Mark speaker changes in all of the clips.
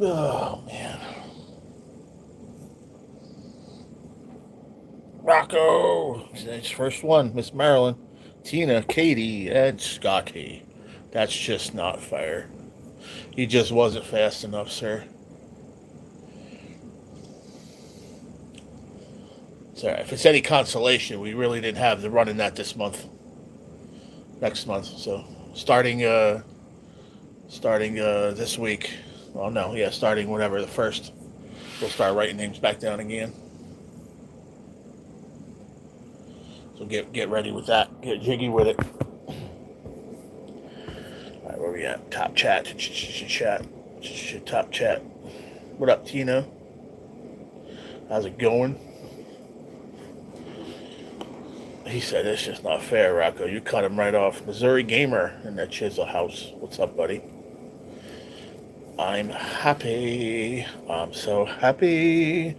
Speaker 1: Oh, man. Rocco. It's first one. Miss Marilyn, Tina, Katie, and Scotty. That's just not fair. He just wasn't fast enough, sir. Sorry, if it's any consolation, we really didn't have the running that this month. Next month. So starting this week. Well, no, yeah, starting whenever the first. We'll start writing names back down again. So get ready with that. Get jiggy with it. All right, where we at? Top chat. Top chat. What up, Tina? How's it going? He said, it's just not fair, Rocco. You cut him right off. Missouri Gamer in that Chisel House. What's up, buddy? I'm happy. I'm so happy.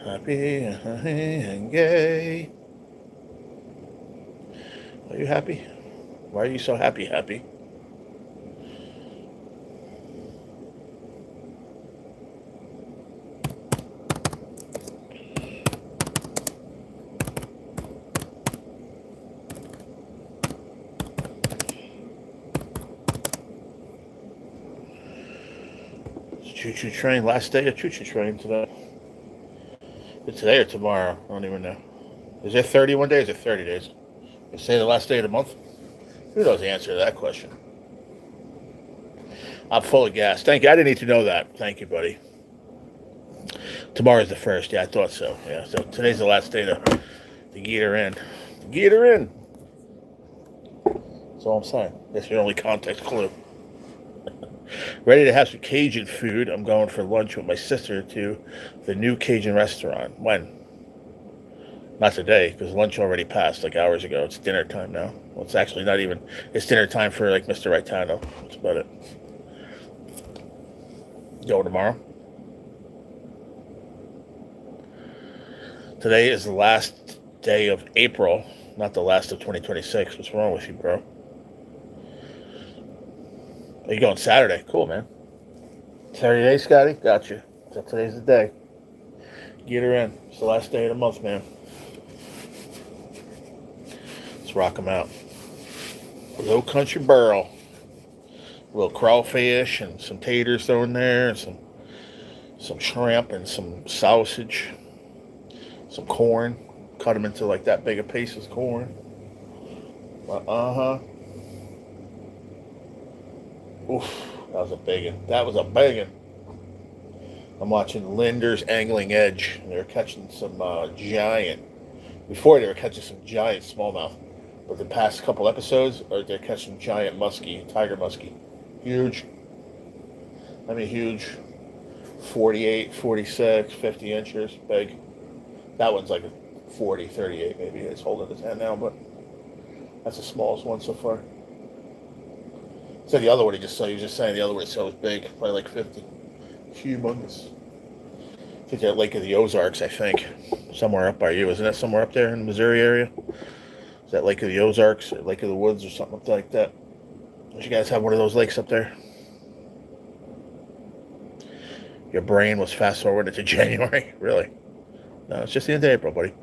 Speaker 1: Happy and gay. Are you happy? Why are you so happy? Choo-choo train. Last day of choo-choo train today. Is it today or tomorrow? I don't even know. Is it 31 days or 30 days? You say the last day of the month? Who knows the answer to that question? I'm full of gas. Thank you. I didn't need to know that. Thank you, buddy. Tomorrow's the first. Yeah, I thought so. Yeah, so today's the last day to get her in. Get her in. That's all I'm saying. That's your only context clue. Ready to have some Cajun food. I'm going for lunch with my sister to the new Cajun restaurant. When? Not today, because lunch already passed like hours ago. It's dinner time now. Well, it's actually not even. It's dinner time for like Mr. Raitano. That's about it. Go tomorrow. Today is the last day of April, not the last of 2026. What's wrong with you, bro? Are you going Saturday? Cool, man. Saturday, Scotty? Gotcha. So today's the day. Get her in. It's the last day of the month, man. Let's rock them out. Low country barrel. A little crawfish and some taters thrown there, and some shrimp and some sausage, some corn. Cut them into like that big a piece of corn. Uh-huh. Oof, that was a big one. I'm watching Linder's Angling Edge. They're catching some giant. Before they were catching some giant smallmouth, but the past couple episodes, they're catching giant muskie, tiger muskie, huge. I mean, huge. 48, 46, 50 inches, big. That one's like a 40, 38 maybe. It's holding his hand now, but that's the smallest one so far. So the other one he was just saying the other one he saw was big, probably like 50. Humongous. I think that Lake of the Ozarks, I think. Somewhere up by you. Isn't that somewhere up there in the Missouri area? Is that Lake of the Ozarks or Lake of the Woods or something like that? Don't you guys have one of those lakes up there? Your brain was fast forwarded to January? Really? No, it's just the end of April, buddy.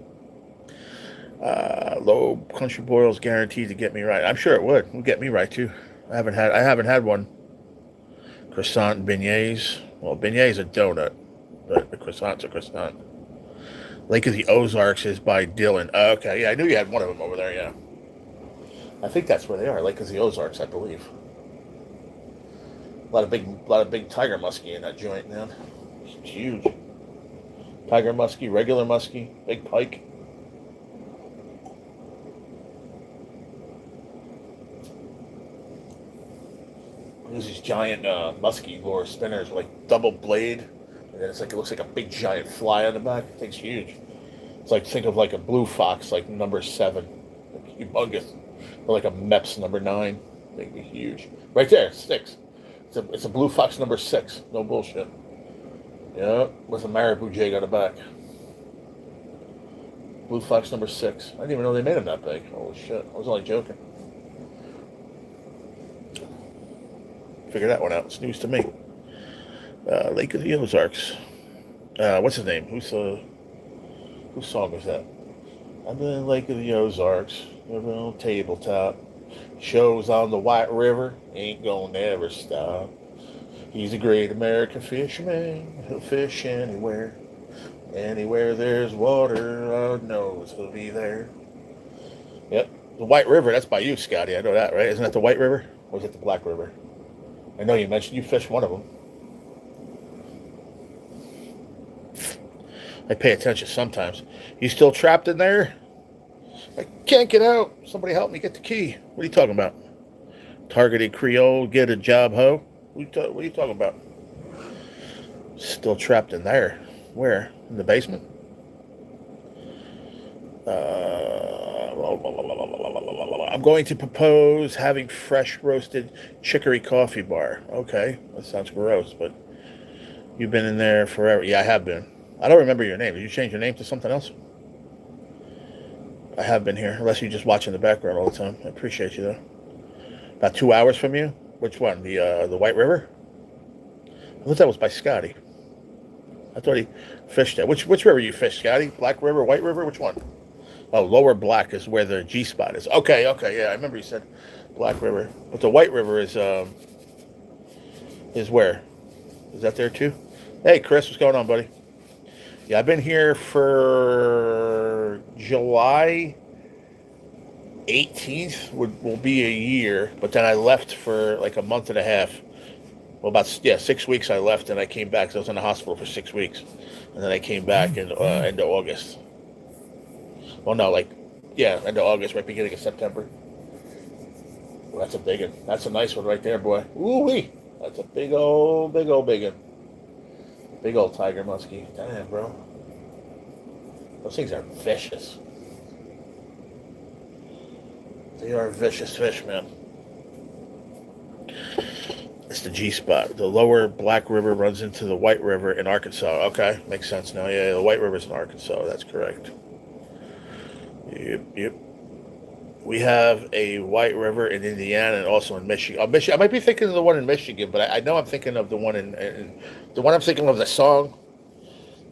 Speaker 1: Low country boils guaranteed to get me right. I'm sure it would. It'll get me right too. I haven't had one. Croissant and beignets. Well, beignets a donut, but the croissant's a croissant. Lake of the Ozarks is by Dylan. Okay, yeah, I knew you had one of them over there. Yeah, I think that's where they are. Lake of the Ozarks, I believe. A lot of big tiger muskie in that joint, man. It's huge. Tiger muskie, regular muskie, big pike. There's these giant muskie lure spinners with like double blade, and then it looks like a big giant fly on the back. The thing's huge. It's like think of like a blue fox, like number 7, like humongous, or like a Meps number 9. They'd be huge. Right there, 6. It's a blue fox number 6. No bullshit. Yeah, with a marabou jig on the back. Blue fox number 6. I didn't even know they made them that big. Holy shit! I was only joking. Figure that one out. It's news to me. Lake of the Ozarks. What's his name? Whose song was that? I've been in Lake of the Ozarks. I've been on tabletop. Shows on the White River. Ain't gonna never stop. He's a great American fisherman. He'll fish anywhere. Anywhere there's water, Lord knows he'll be there. Yep. The White River, that's by you, Scotty. I know that, right? Isn't that the White River? Or is it the Black River? I know you mentioned you fished one of them. I pay attention sometimes. You still trapped in there? I can't get out. Somebody help me get the key. What are you talking about? Targeted Creole, get a job, ho? What are you talking about? Still trapped in there. Where? In the basement? I'm going to propose having fresh roasted chicory coffee bar. Okay, that sounds gross, but you've been in there forever. Yeah, I have been. I don't remember your name. Did you change your name to something else? I have been here, unless you're just watching the background all the time. I appreciate you, though. About 2 hours from you? Which one? The White River? I thought that was by Scotty. I thought he fished there. Which river you fished, Scotty? Black River, White River? Which one? Oh, Lower Black is where the G spot is. Okay, yeah. I remember you said Black River. But the White River is where? Is that there too? Hey, Chris, what's going on, buddy? Yeah, I've been here for July 18th will be a year, but then I left for like a month and a half. Well, about 6 weeks I left, and I came back. So I was in the hospital for 6 weeks, and then I came back in end of August. Well, no, end of August, right beginning of September. Well, that's a big one. That's a nice one right there, boy. Ooh-wee. That's a big old one. Big old tiger muskie. Damn, bro. Those things are vicious. They are vicious fish, man. It's the G spot. The Lower Black River runs into the White River in Arkansas. Okay, makes sense now. Yeah, the White River's in Arkansas. That's correct. Yep. We have a White River in Indiana and also in Michigan. Oh, Michigan. I might be thinking of the one in Michigan, but I know I'm thinking of the one in the one I'm thinking of the song.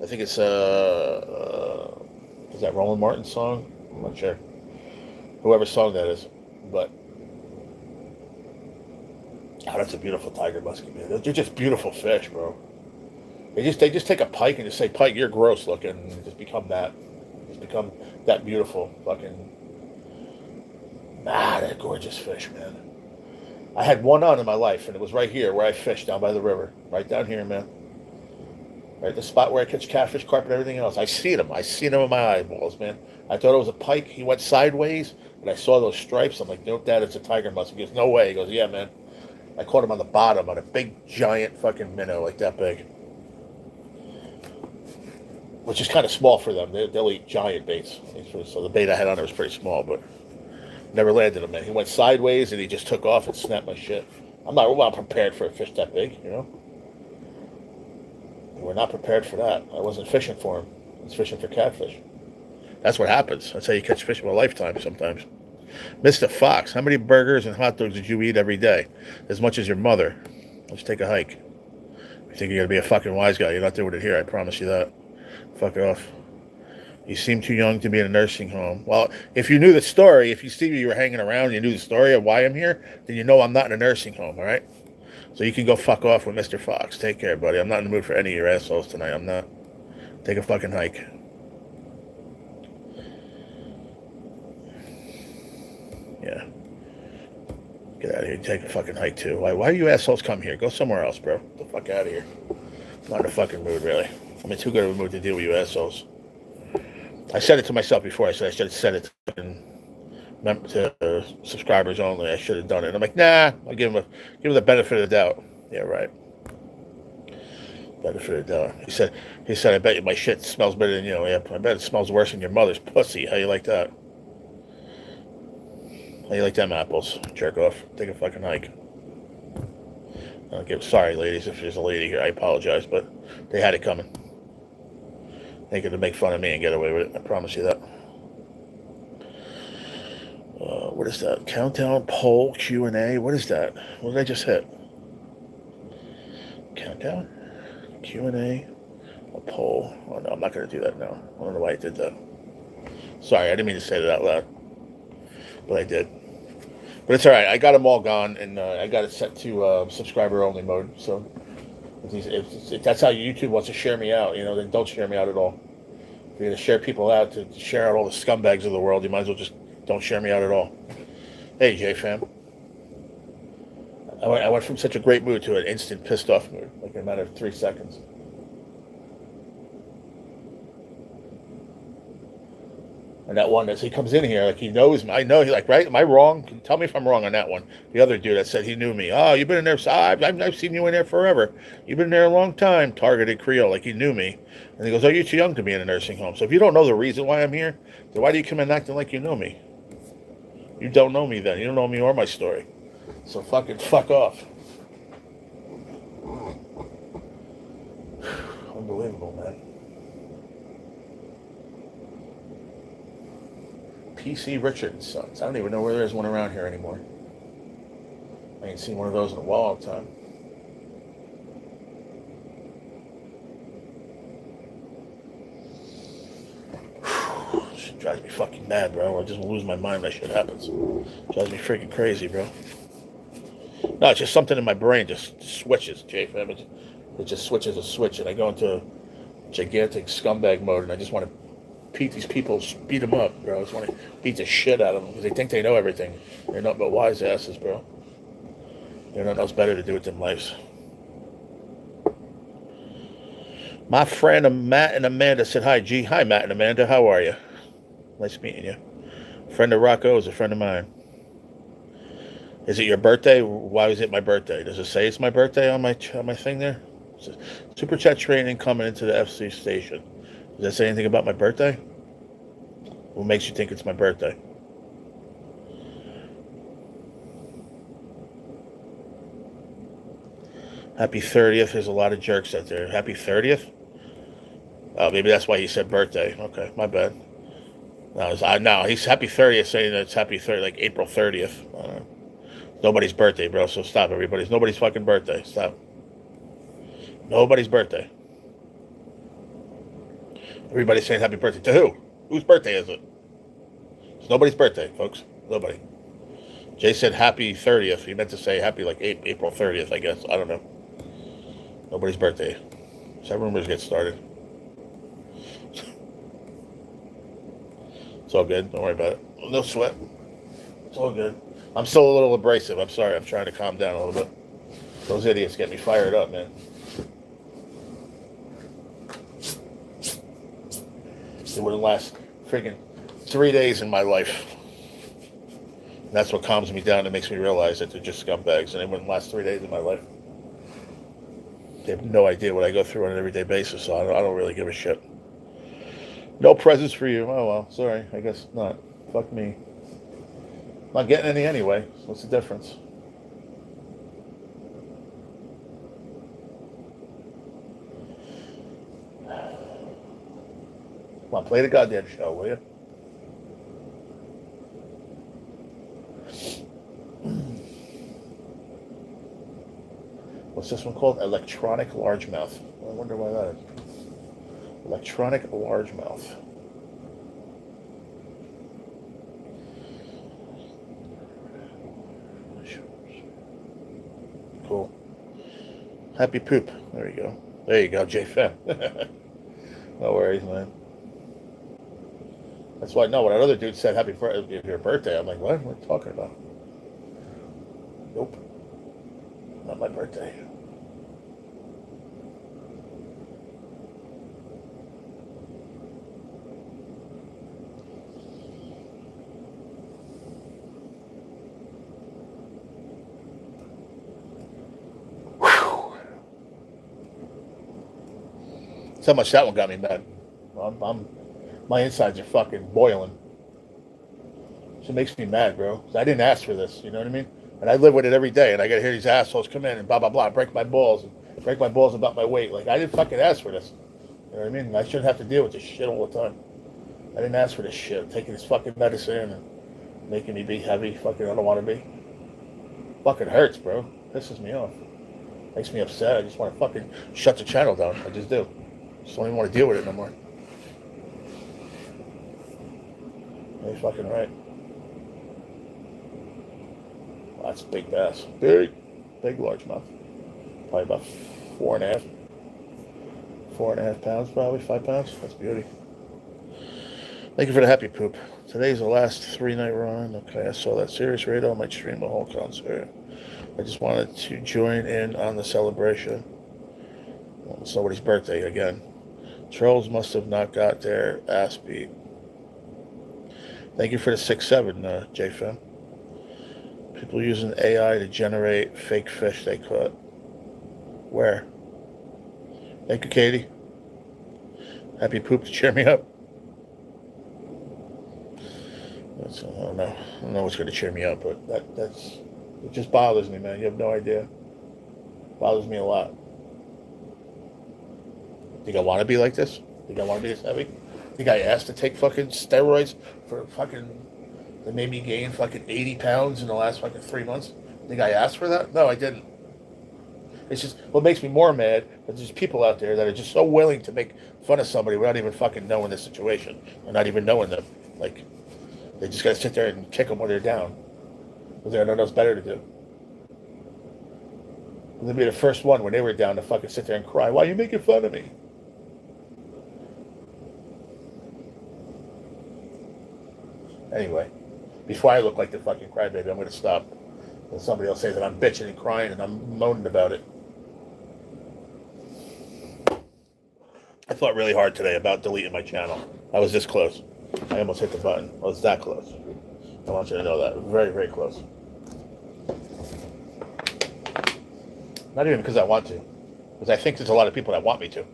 Speaker 1: I think it's is that Roland Martin's song? I'm not sure. Whoever's song that is, but that's a beautiful tiger muskie, man. They're just beautiful fish, bro. They just take a pike and just say, "Pike, you're gross looking," and just become that. Just become that beautiful fucking. They're gorgeous fish, man. I had one on in my life, and it was right here where I fished down by the river. Right down here, man. Right, the spot where I catch catfish, carp, and everything else. I seen him with my eyeballs, man. I thought it was a pike. He went sideways, and I saw those stripes. I'm like, nope, Dad, it's a tiger muskie. He goes, no way. He goes, yeah, man. I caught him on the bottom on a big, giant fucking minnow, like that big. Which is kind of small for them. They'll eat giant baits. So the bait I had on it was pretty small, but never landed him, man. He went sideways, and he just took off and snapped my shit. I'm not prepared for a fish that big, you know? We're not prepared for that. I wasn't fishing for him. I was fishing for catfish. That's what happens. That's how you catch fish in a lifetime sometimes. Mr. Fox, how many burgers and hot dogs did you eat every day? As much as your mother. Let's take a hike. You think you're going to be a fucking wise guy. You're not doing it here. I promise you that. Fuck off. You seem too young to be in a nursing home. Well, if you knew the story, if you see me, you were hanging around and you knew the story of why I'm here, then you know I'm not in a nursing home, all right? So you can go fuck off with Mr. Fox. Take care, buddy. I'm not in the mood for any of your assholes tonight. I'm not. Take a fucking hike. Yeah. Get out of here. Take a fucking hike, too. Why do you assholes come here? Go somewhere else, bro. Get the fuck out of here. I'm not in a fucking mood, really. I'm in too good of a mood to deal with you assholes. I said it to myself before. I said I should have said it to subscribers only. I should have done it. I'm like, nah. I'll give him the benefit of the doubt. Yeah, right. Benefit of the doubt. He said, I bet you my shit smells better than you. Yeah, I bet it smells worse than your mother's pussy. How you like that? How you like them apples? Jerk off. Take a fucking hike. Sorry, ladies, if there's a lady here. I apologize, but they had it coming. They could make fun of me and get away with it. I promise you that. What is that? Countdown, poll, Q&A. What is that? What did I just hit? Countdown? Q&A, a poll. Oh, no, I'm not going to do that now. I don't know why I did that. Sorry, I didn't mean to say that out loud. But I did. But it's all right. I got them all gone, and I got it set to subscriber-only mode. So if that's how YouTube wants to share me out, then don't share me out at all. If you're going to share people out to share out all the scumbags of the world, you might as well just don't share me out at all. Hey, J-Fam. I went from such a great mood to an instant pissed off mood, like in a matter of 3 seconds. And that one, as he comes in here, like he knows me. I know, he's like, right? Am I wrong? Tell me if I'm wrong on that one. The other dude that said he knew me. Oh, you've been in there. I've seen you in there forever. You've been in there a long time. Targeted Creole, like he knew me. And he goes, oh, you're too young to be in a nursing home. So if you don't know the reason why I'm here, then why do you come in acting like you know me? You don't know me then. You don't know me or my story. So fucking fuck off. Unbelievable, man. PC Richard and Sons. I don't even know where there's one around here anymore. I ain't seen one of those in a long time. Shit drives me fucking mad, bro. I just lose my mind when that shit happens. Drives me freaking crazy, bro. No, it's just something in my brain just switches, J-Fam. It just switches a switch, and I go into gigantic scumbag mode, and I just want to beat these people, beat them up, bro. I just want to beat the shit out of them because they think they know everything. They're not but wise asses, bro. They're not knows better to do with their lives. My friend Matt and Amanda said hi, G. Hi, Matt and Amanda. How are you? Nice meeting you. Friend of Rocco is a friend of mine. Is it your birthday? Why is it my birthday? Does it say it's my birthday on my thing there? Superchat training coming into the F4C station. Does that say anything about my birthday? What makes you think it's my birthday? Happy 30th. There's a lot of jerks out there. Happy 30th? Oh, maybe that's why he said birthday. Okay, my bad. No, he's happy 30th saying that it's happy 30th, like April 30th. Nobody's birthday, bro, so stop, everybody. It's nobody's fucking birthday. Stop. Nobody's birthday. Everybody's saying happy birthday. To who? Whose birthday is it? It's nobody's birthday, folks. Nobody. Jay said happy 30th. He meant to say happy, like, April 30th, I guess. I don't know. Nobody's birthday. So rumors get started. It's all good. Don't worry about it. No sweat. It's all good. I'm still a little abrasive. I'm sorry. I'm trying to calm down a little bit. Those idiots get me fired up, man. It wouldn't last friggin' 3 days in my life. And that's what calms me down and makes me realize that they're just scumbags, and it wouldn't last 3 days in my life. They have no idea what I go through on an everyday basis, so I don't really give a shit. No presents for you. Oh, well, sorry. I guess not. Fuck me. Not getting any anyway. So what's the difference? Come on, play the goddamn show, will you? What's this one called? Electronic largemouth. I wonder why that is. Electronic largemouth. Cool. Happy poop. There you go. There you go, J-Fam. No worries, man. That's why, no, when another dude said happy your birthday, I'm like, what? What are you talking about? Nope. Not my birthday. So much that one got me mad. My insides are fucking boiling. It makes me mad, bro. I didn't ask for this, you know what I mean? And I live with it every day, and I gotta hear these assholes come in and blah, blah, blah, break my balls about my weight. Like, I didn't fucking ask for this. You know what I mean? I shouldn't have to deal with this shit all the time. I didn't ask for this shit. I'm taking this fucking medicine and making me be heavy. Fucking, I don't want to be. Fucking hurts, bro. Pisses me off. Makes me upset. I just want to fucking shut the channel down. I just do. Just don't even want to deal with it no more. You're fucking right. Well, that's a big bass. Big largemouth. Probably about 4.5. 4.5 pounds, probably 5 pounds. That's beauty. Thank you for the happy poop. Today's the last 3-night run. Okay, I saw that. Serious Radio. I might stream the whole concert. I just wanted to join in on the celebration. Well, it's nobody's birthday again. Trolls must have not got their ass beat. Thank you for the 6-7, JFM. People using AI to generate fake fish they caught. Where? Thank you, Katie. Happy poop to cheer me up. I don't know. I don't know what's going to cheer me up, but it just bothers me, man. You have no idea. It bothers me a lot. Think I want to be like this? Think I want to be this heavy? Think I asked to take fucking steroids for fucking that made me gain fucking 80 pounds in the last fucking 3 months? Think I asked for that? No, I didn't. It's just what makes me more mad that there's people out there that are just so willing to make fun of somebody without even fucking knowing the situation or not even knowing them. Like, they just gotta sit there and kick them when they're down because they have nothing else better to do. They'd be the first one when they were down to fucking sit there and cry. Why are you making fun of me? Anyway, before I look like the fucking crybaby, I'm going to stop. And somebody else say that I'm bitching and crying and I'm moaning about it. I thought really hard today about deleting my channel. I was this close. I almost hit the button. I was that close. I want you to know that. Very, very close. Not even because I want to. Because I think there's a lot of people that want me to.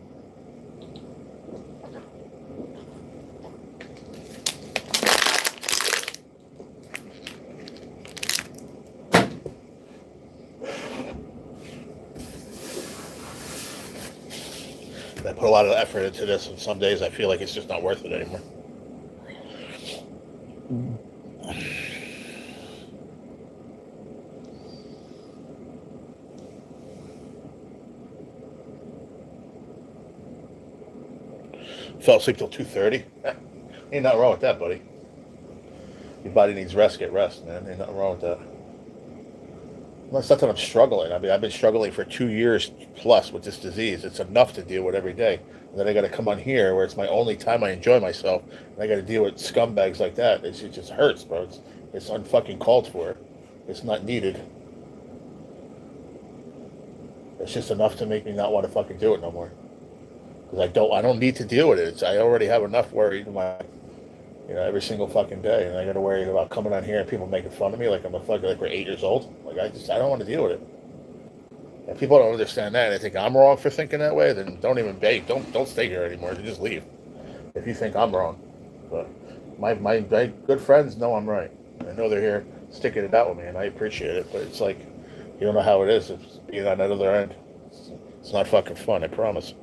Speaker 1: I put a lot of effort into this, and some days I feel like it's just not worth it anymore. Fell asleep till 2:30. Ain't nothing wrong with that, buddy. Your body needs rest. Get rest, man. Ain't nothing wrong with that. Well, it's not that I'm struggling. I mean, I've been struggling for 2 years plus with this disease. It's enough to deal with every day. And then I got to come on here where it's my only time I enjoy myself, and I got to deal with scumbags like that. It just hurts, bro. It's unfucking called for. It's not needed. It's just enough to make me not want to fucking do it no more. Because I don't need to deal with it. I already have enough worried every single fucking day, and I got to worry about coming on here and people making fun of me like I'm a fucking like we're 8 years old. Like I don't want to deal with it. If people don't understand that, and they think I'm wrong for thinking that way, then don't even beg. Don't stay here anymore. Just leave. If you think I'm wrong, but my good friends know I'm right. I know they're here sticking it out with me, and I appreciate it. But it's like you don't know how it is. It's being on that other end. It's not fucking fun. I promise.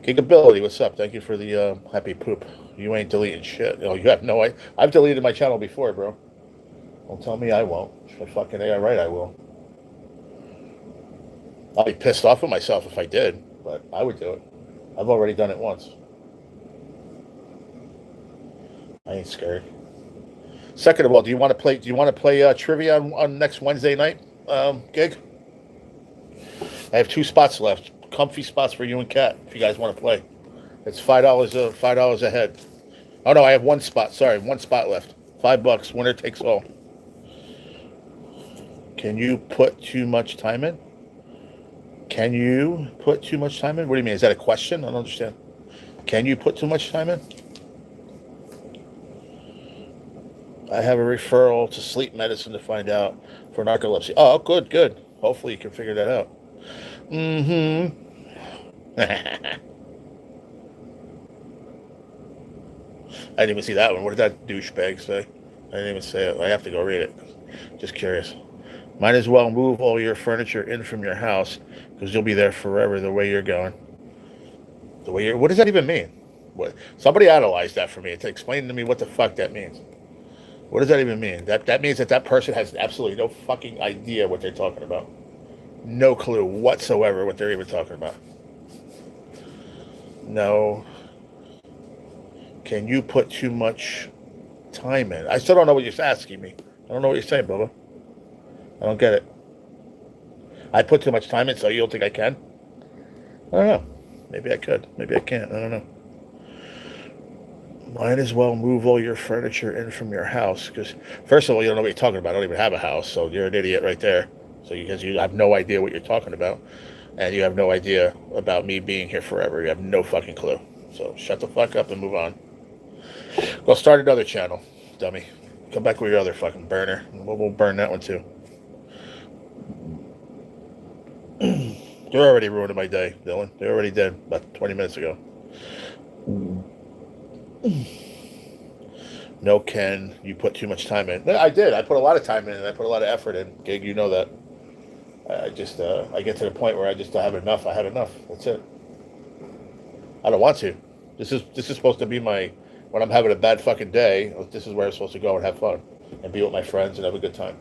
Speaker 1: Gigability, what's up? Thank you for the happy poop. You ain't deleting shit. You have no idea. I've deleted my channel before, bro. Don't tell me I won't. If I fucking AI right, I will. I'll be pissed off with myself if I did, but I would do it. I've already done it once. I ain't scared. Second of all, do you want to play trivia on next Wednesday night gig? I have 2 spots left. Comfy spots for you and Kat if you guys want to play. It's $5 a head. Oh no, I have 1 spot. Sorry, 1 spot left. $5. Winner takes all. Can you put too much time in? Can you put too much time in? What do you mean? Is that a question? I don't understand. Can you put too much time in? I have a referral to sleep medicine to find out for narcolepsy. Oh, good. Hopefully you can figure that out. Mm-hmm. I didn't even see that one. What did that douchebag say? I didn't even say it. I have to go read it. Just curious. Might as well move all your furniture in from your house because you'll be there forever the way you're going. What does that even mean? What? Somebody analyze that for me. Explain to me what the fuck that means. What does that even mean? That means that person has absolutely no fucking idea what they're talking about. No clue whatsoever what they're even talking about. No. Can you put too much time in? I still don't know what you're asking me. I don't know what you're saying, Bubba. I don't get it. I put too much time in, so you don't think I can? I don't know. Maybe I could. Maybe I can't. I don't know. Might as well move all your furniture in from your house. Because, first of all, you don't know what you're talking about. I don't even have a house, so you're an idiot right there. So because you have no idea what you're talking about. And you have no idea about me being here forever. You have no fucking clue. So shut the fuck up and move on. Go start another channel, dummy. Come back with your other fucking burner. And we'll burn that one too. You're already ruining my day, Dylan. They already did about 20 minutes ago. No, Ken, you put too much time in. I did. I put a lot of time in and I put a lot of effort in. Gig, you know that. I just, I get to the point where I just have enough. I had enough. That's it. I don't want to. This is supposed to be my, when I'm having a bad fucking day, this is where I'm supposed to go and have fun and be with my friends and have a good time.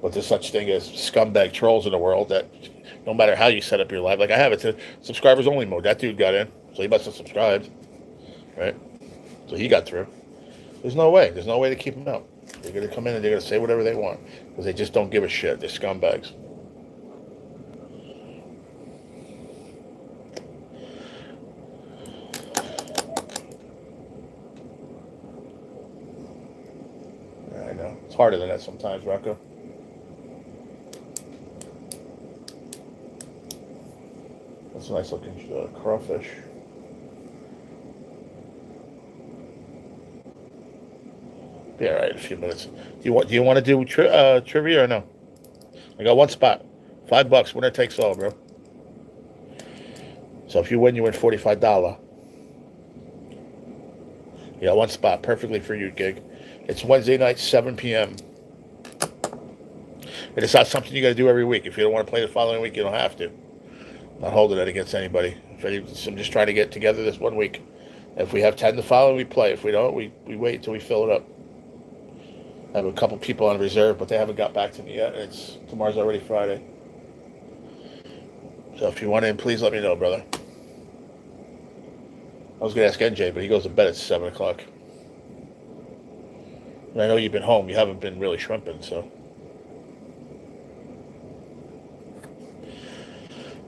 Speaker 1: But there's such thing as scumbag trolls in the world that no matter how you set up your life, like I have it to subscribers only mode. That dude got in, so he must have subscribed, right? So he got through. There's no way. There's no way to keep them out. They're going to come in and they're going to say whatever they want because they just don't give a shit. They're scumbags. I know. It's harder than that sometimes, Rocco. That's a nice looking crawfish. Be all right in a few minutes. Do you want to do trivia or no? I got one spot. $5. Winner takes all, bro. So if you win $45. You got one spot. Perfectly for you, Gig. It's Wednesday night, 7 p.m. And it's not something you got to do every week. If you don't want to play the following week, you don't have to. I'm not holding it against anybody. I'm just trying to get together this 1 week. If we have 10 the following, we play. If we don't, we wait until we fill it up. I have a couple people on reserve, but they haven't got back to me yet. Tomorrow's already Friday. So if you want in, please let me know, brother. I was going to ask NJ, but he goes to bed at 7 o'clock. And I know you've been home. You haven't been really shrimping, so.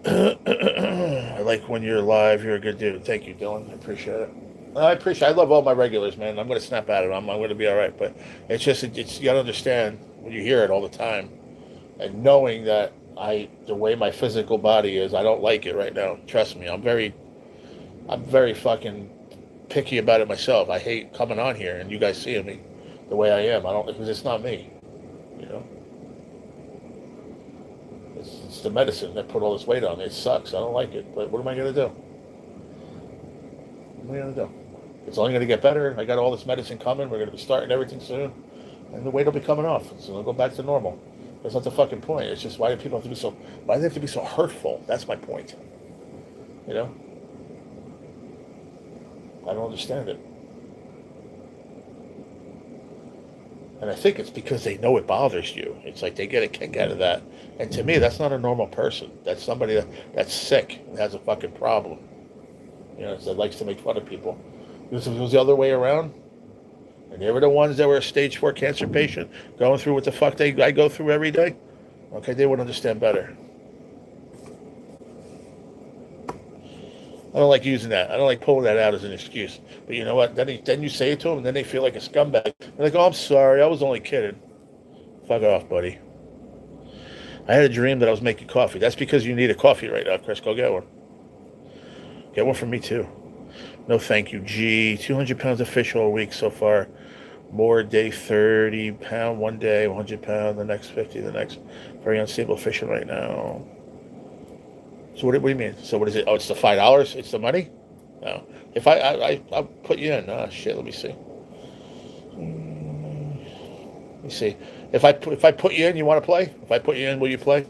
Speaker 1: I like when you're live. You're a good dude. Thank you, Dylan. I appreciate it. I love all my regulars, man. I'm going to snap at it. I'm going to be all right. But it's just, you got to understand when you hear it all the time. And knowing that the way my physical body is, I don't like it right now. Trust me. I'm very fucking picky about it myself. I hate coming on here and you guys seeing me the way I am. Because it's not me. You know? It's the medicine that put all this weight on me. It sucks. I don't like it. But what am I going to do? What am I going to do? It's only going to get better. I got all this medicine coming. We're going to be starting everything soon. And the weight will be coming off. So it'll go back to normal. That's not the fucking point. It's just why do they have to be so hurtful? That's my point. You know? I don't understand it. And I think it's because they know it bothers you. It's like they get a kick out of that. And to me, that's not a normal person. That's somebody that's sick and has a fucking problem. You know, that likes to make fun of people. If it was the other way around, and they were the ones that were a stage 4 cancer patient going through what the fuck I go through every day, okay, they would understand better. I don't like using that. I don't like pulling that out as an excuse. But you know what? Then you say it to them, and then they feel like a scumbag. They're like, oh, I'm sorry. I was only kidding. Fuck off, buddy. I had a dream that I was making coffee. That's because you need a coffee right now, Chris. Go get one. Get one for me, too. No, thank you. Gee, 200 pounds of fish all week so far. More day, 30 pound one day, 100 pound, the next 50, the next. Very unstable fishing right now. So what do you mean? So what is it? Oh, it's the $5? It's the money? No. If I'll put you in. Ah, shit. Let me see. Let me see. If I put you in, you want to play? If I put you in, will you play?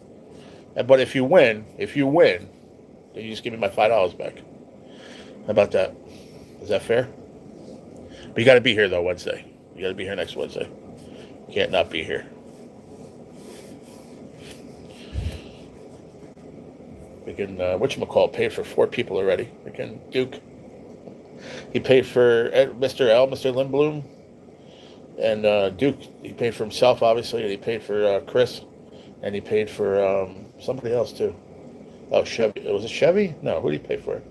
Speaker 1: But if you win, then you just give me my $5 back. How about that? Is that fair? But you got to be here though Wednesday. You got to be here next Wednesday. You can't not be here. Freaking whatchamacallit paid for 4 people already. Freaking Duke. He paid for Mr. L, Mr. Lindblom, and Duke. He paid for himself, obviously, and he paid for Chris, and he paid for somebody else too. Oh, Chevy. Was it Chevy? No, who did he pay for?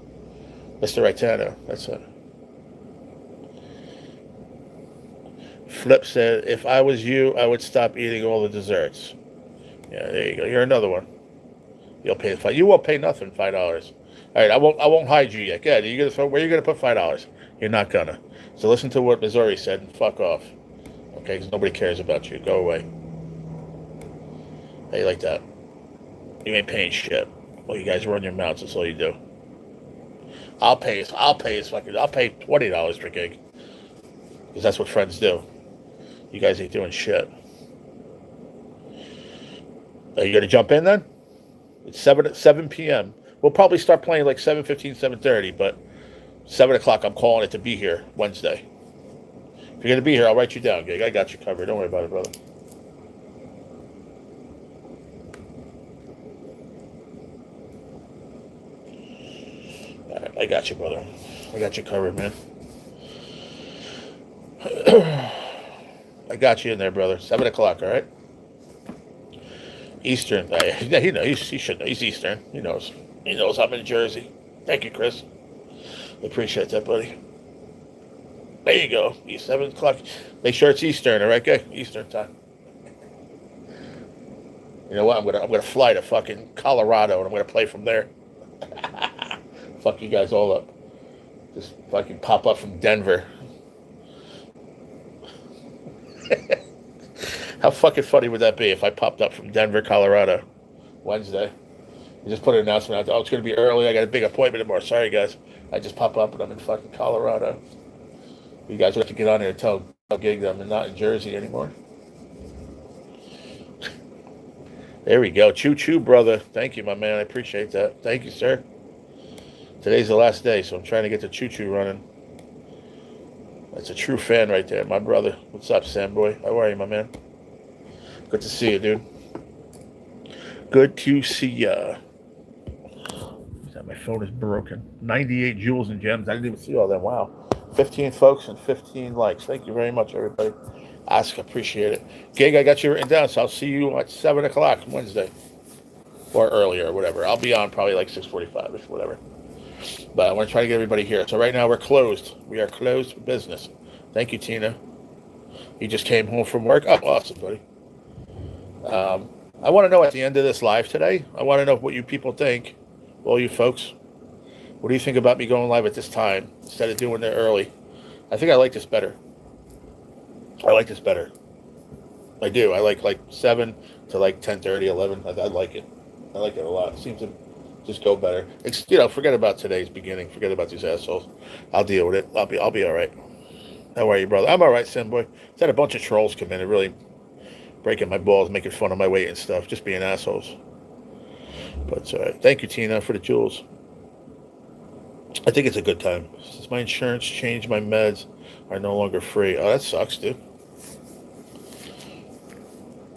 Speaker 1: Mr. Raitano. That's it. Flip said, if I was you, I would stop eating all the desserts. Yeah, there you go. You're another one. You'll pay $5. You won't pay nothing. $5. All right, I won't hide you yet. Yeah, where are you gonna put $5? You're not gonna. So listen to what Missouri said and fuck off. Okay, because nobody cares about you. Go away. How you like that? You ain't paying shit. Well, you guys run your mouths. That's all you do. I'll pay $20 per gig. Because that's what friends do. You guys ain't doing shit. Are you going to jump in then? It's 7 p.m. We'll probably start playing like 7:15, 7:30, but 7 o'clock I'm calling it to be here Wednesday. If you're going to be here, I'll write you down, gig. I got you covered. Don't worry about it, brother. All right, I got you, brother. I got you covered, man. I got you in there, brother. 7 o'clock, all right? Eastern. Yeah, he knows. He should know. He's Eastern. He knows. He knows I'm in Jersey. Thank you, Chris. I appreciate that, buddy. There you go. 7 o'clock. Make sure it's Eastern, all right, okay? Eastern time. You know what? I'm gonna fly to fucking Colorado and I'm gonna play from there. Fuck you guys all up. Just fucking pop up from Denver. How fucking funny would that be if I popped up from Denver, Colorado, Wednesday? You just put an announcement out there. Oh, it's going to be early. I got a big appointment tomorrow. Sorry, guys. I just pop up and I'm in fucking Colorado. You guys have to get on there and tell Gig that I'm not in Jersey anymore. There we go. Choo-choo, brother. Thank you, my man. I appreciate that. Thank you, sir. Today's the last day, so I'm trying to get the choo-choo running. That's a true fan right there, my brother. What's up, Sam boy? How are you, my man? Good to see you, dude. Good to see ya. My phone is broken. 98 jewels and gems. I didn't even see all that. Wow. 15 folks and 15 likes. Thank you very much, everybody. Ask, appreciate it. Gig, I got you written down, so I'll see you at 7 o'clock Wednesday. Or earlier, or whatever. I'll be on probably like 6:45-ish, whatever. But I want to try to get everybody here. So right now we're closed. We are closed for business. Thank you, Tina. You just came home from work. Oh, awesome, buddy. I want to know at the end of this live today, I want to know what you people think, all you folks. What do you think about me going live at this time instead of doing it early? I think I like this better. I like this better. I do. I like 7 to like 10:30, 11. I like it. I like it a lot. It seems to just go better. It's, forget about today's beginning. Forget about these assholes. I'll deal with it. I'll be all right. How are you, brother? I'm all right, Sam boy. Just had a bunch of trolls come in and really breaking my balls, making fun of my weight and stuff, just being assholes. But thank you, Tina, for the jewels. I think it's a good time. Since my insurance changed, my meds are no longer free. Oh, that sucks, dude.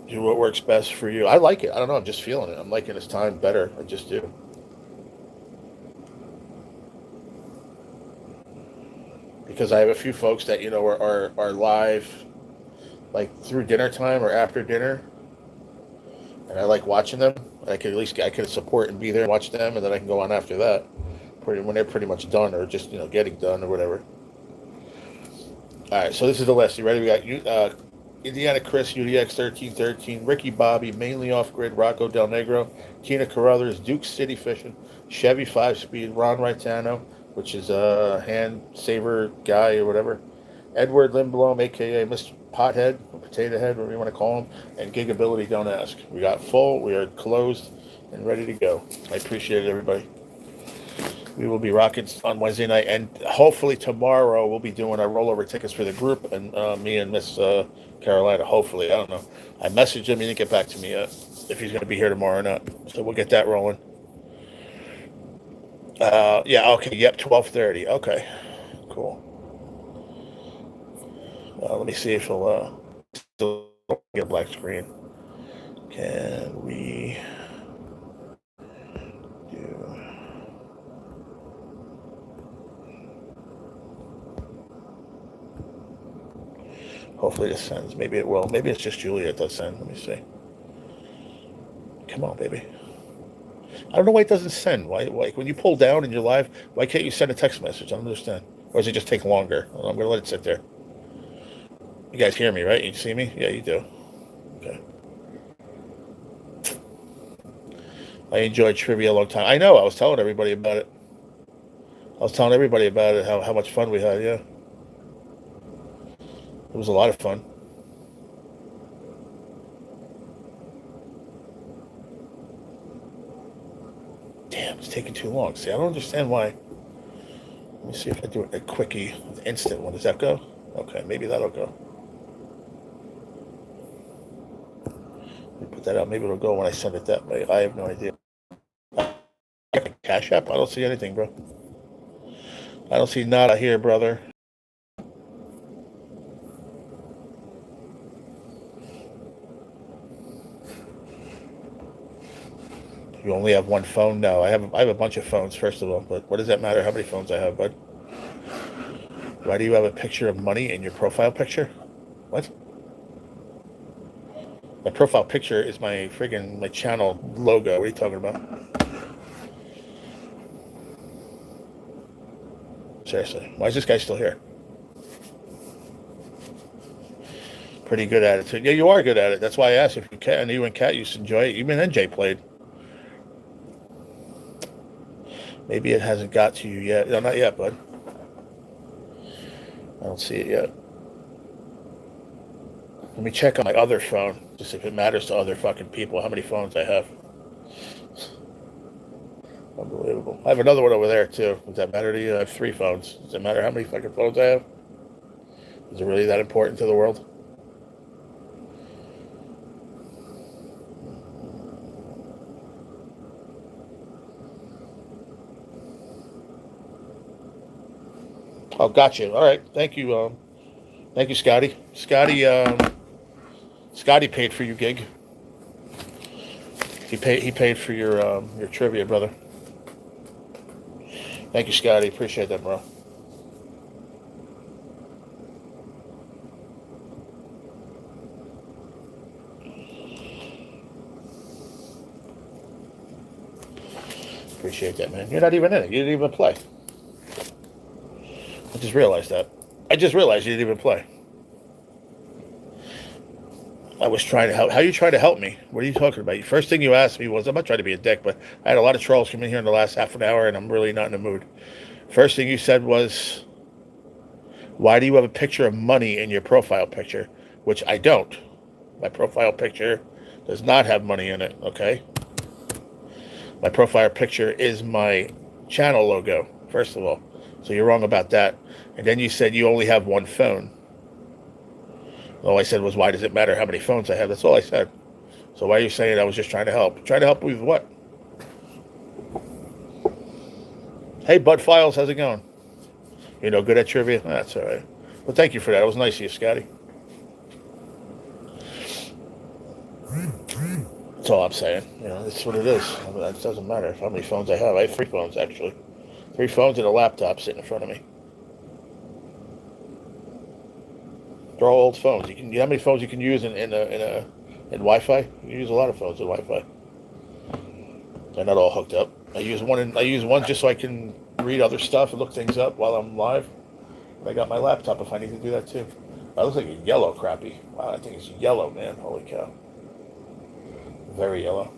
Speaker 1: Do what works best for you. I like it. I don't know. I'm just feeling it. I'm liking this time better. I just do. Because I have a few folks that, are live like through dinner time or after dinner. And I like watching them. I could support and be there and watch them, and then I can go on after that. When they're pretty much done or just, getting done or whatever. All right, so this is the list. You ready? We got Indiana Chris, UDX 1313, Ricky Bobby, mainly off-grid, Rocco Del Negro, Tina Carruthers, Duke City Fishing, Chevy 5-Speed, Ron Raitano, which is a hand saver guy or whatever, Edward Lindblom, a.k.a. Mr. Pothead, or Potato Head, whatever you want to call him, and Gigability Don't Ask. We got full. We are closed and ready to go. I appreciate it, everybody. We will be rocking on Wednesday night, and hopefully tomorrow we'll be doing our rollover tickets for the group, and me and Miss Carolina, hopefully. I don't know. I messaged him. He didn't get back to me yet if he's going to be here tomorrow or not. So we'll get that rolling. Yeah, okay. Yep, 12:30. Okay, cool. Let me see if he'll still get a black screen. Can we do Hopefully this sends. Maybe it will. Maybe it's just Julia that does send. Let me see. Come on, baby. I don't know why it doesn't send. Why when you pull down and you're live, why can't you send a text message? I don't understand. Or does it just take longer? I'm going to let it sit there. You guys hear me, right? You see me? Yeah, you do. Okay. I enjoyed trivia a long time. I know. I was telling everybody about it. How much fun we had, yeah. It was a lot of fun. Damn, it's taking too long. See, I don't understand why. Let me see if I do a quickie, an instant one. Does that go? Okay, maybe that'll go. Let me put that out. Maybe it'll go when I send it that way. I have no idea. Cashapp? I don't see anything, bro. I don't see nada here, brother. You only have one phone? No, I have a bunch of phones, first of all. But what does that matter how many phones I have, bud? Why do you have a picture of money in your profile picture? What? My profile picture is my channel logo. What are you talking about? Seriously, why is this guy still here? Pretty good at it too. Yeah, you are good at it. That's why I asked if you can. And you and Kat used to enjoy it. Even NJ played. Maybe it hasn't got to you yet. No, not yet, bud. I don't see it yet. Let me check on my other phone, just if it matters to other fucking people how many phones I have. Unbelievable. I have another one over there, too. Does that matter to you? I have 3 phones. Does it matter how many fucking phones I have? Is it really that important to the world? Oh, gotcha. All right. Thank you. Thank you, Scotty. Scotty paid for your gig. He paid for your trivia, brother. Thank you, Scotty. Appreciate that, bro. Appreciate that, man. You're not even in it. You didn't even play. I just realized that. I just realized you didn't even play. I was trying to help. How are you trying to help me? What are you talking about? First thing you asked me was, I'm not trying to be a dick, but I had a lot of trolls come in here in the last half an hour, and I'm really not in the mood. First thing you said was, why do you have a picture of money in your profile picture? Which I don't. My profile picture does not have money in it, okay? My profile picture is my channel logo, first of all. So you're wrong about that. And then you said you only have one phone. All I said was, why does it matter how many phones I have? That's all I said. So why are you saying I was just trying to help? Trying to help with what? Hey, Bud Files, how's it going? You know, good at trivia? That's all right. Well, thank you for that. It was nice of you, Scotty. That's all I'm saying. You know, that's what it is. I mean, it doesn't matter how many phones I have. I have 3 phones, actually. 3 phones and a laptop sitting in front of me. They're all old phones. You know how many phones you can use in Wi-Fi? You can use a lot of phones in Wi-Fi. They're not all hooked up. I use one just so I can read other stuff and look things up while I'm live. I got my laptop if I need to do that too. That looks like a yellow crappie. Wow, I think it's yellow, man. Holy cow. Very yellow.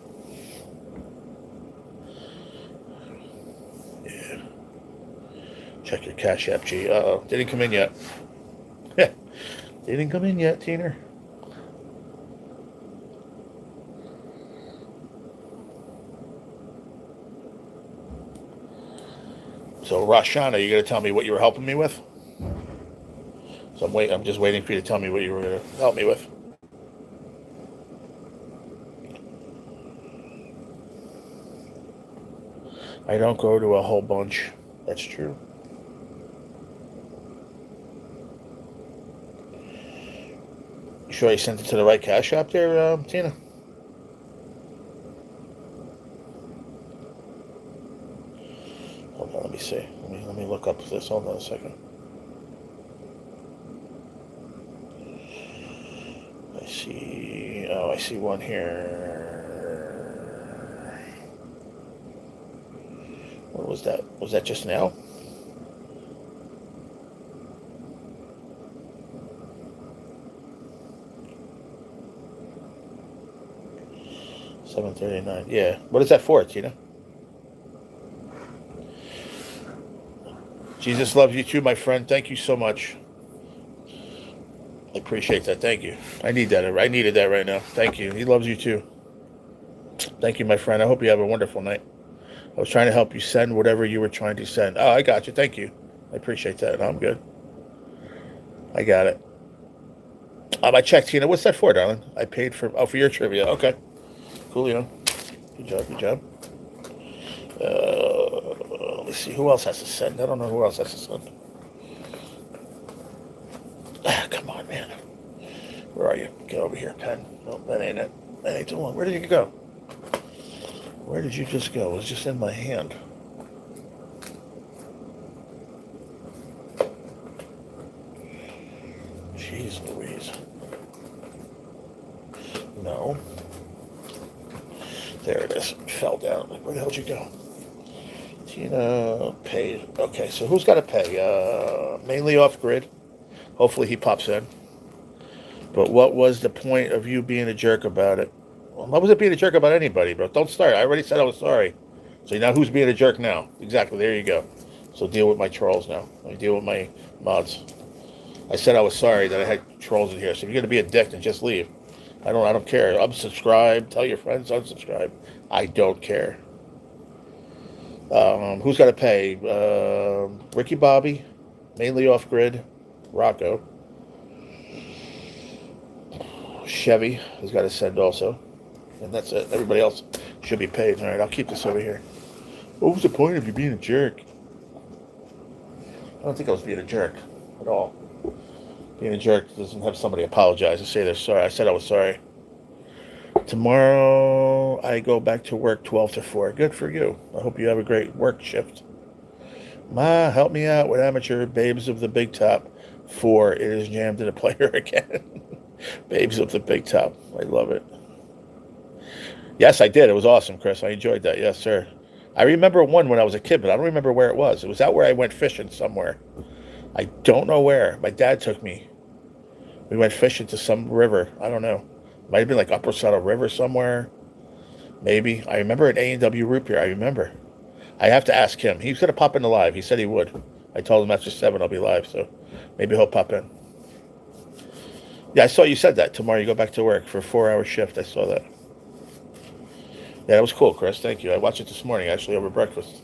Speaker 1: Yeah. Check your Cashapp, G. Uh-oh. Didn't come in yet. Didn't come in yet, Teener. So, Rashana, you going to tell me what you were helping me with? So I'm just waiting for you to tell me what you were going to help me with. I don't go to a whole bunch. That's true. You sure I sent it to the right Cash App there, Tina? Hold on, let me see. Let me look up this. Hold on a second. see. Oh, I see one here. What was that? Was that just now? $7.39. Yeah. What is that for, Tina? Jesus loves you too, my friend. Thank you so much. I appreciate that. Thank you. I need that. I needed that right now. Thank you. He loves you too. Thank you, my friend. I hope you have a wonderful night. I was trying to help you send whatever you were trying to send. Oh, I got you. Thank you. I appreciate that. No, I'm good. I got it. I checked, Tina. What's that for, darling? I paid for your trivia. Okay. Cool, you know. Good job. Good job. Let's see. Who else has to send? I don't know who else has to send. Come on, man. Where are you? Get over here, pen. No, that ain't it. That ain't the one. Where did you go? Where did you just go? It was just in my hand. Jeez Louise. No. There it is. It fell down. Where the hell did you go? Tina paid. Okay, so who's got to pay? Mainly off grid. Hopefully he pops in. But what was the point of you being a jerk about it? Well, what was it being a jerk about anybody, bro? Don't start. I already said I was sorry. So now who's being a jerk now? Exactly. There you go. So deal with my trolls now. I deal with my mods. I said I was sorry that I had trolls in here. So if you're going to be a dick, then just leave. I don't care. Unsubscribe. Tell your friends unsubscribe. I don't care. Who's got to pay? Ricky Bobby, mainly off grid. Rocco. Chevy has got to send also. And that's it. Everybody else should be paid. All right, I'll keep this over here. What was the point of you being a jerk? I don't think I was being a jerk at all. Being a jerk doesn't have somebody apologize and say they're sorry. I said I was sorry. Tomorrow I go back to work 12 to 4. Good for you. I hope you have a great work shift. Ma, help me out with amateur Babes of the Big Top 4. It is jammed in a player again. Babes of the Big Top. I love it. Yes, I did. It was awesome, Chris. I enjoyed that. Yes, sir. I remember one when I was a kid, but I don't remember where it was. It was out where I went fishing somewhere. I don't know where. My dad took me. We went fishing to some river. I don't know. Might have been like Upper Saddle River somewhere. Maybe. I remember an A&W root beer. I remember. I have to ask him. He's going to pop in live. He said he would. I told him after 7 I'll be live, so maybe he'll pop in. Yeah, I saw you said that. Tomorrow you go back to work for a 4-hour shift. I saw that. Yeah, that was cool, Chris. Thank you. I watched it this morning, actually, over breakfast.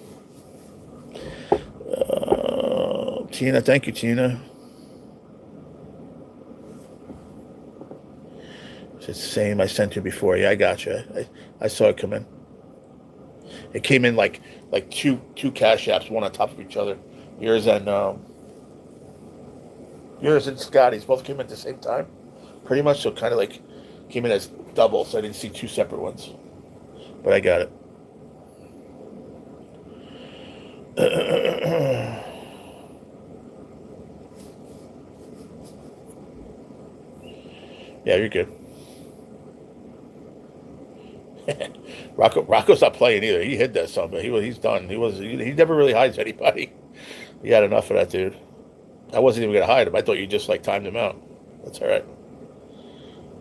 Speaker 1: Tina, thank you, Tina. It's the same I sent you before. Yeah, I got you. I saw it come in. It came in like two cash apps, one on top of each other. Yours and Scotty's both came in at the same time, pretty much. So kind of like came in as double. So I didn't see two separate ones, but I got it. Yeah, you're good. Rocco's not playing either. He hid that something. He's done. He never really hides anybody. He had enough of that dude. I wasn't even gonna hide him. I thought you just like timed him out. That's all right.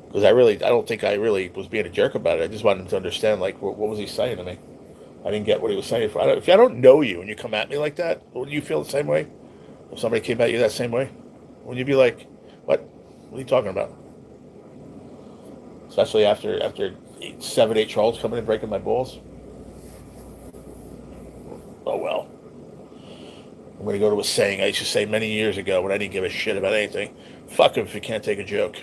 Speaker 1: Because I don't think I really was being a jerk about it. I just wanted him to understand like what was he saying to me. I didn't get what he was saying. If I don't know you and you come at me like that, wouldn't you feel the same way? If somebody came at you that same way, wouldn't you be like, what? What are you talking about? Especially after 7, 8 trolls coming and breaking my balls. Oh well. I'm going to go to a saying I used to say many years ago when I didn't give a shit about anything. Fuck him if you can't take a joke.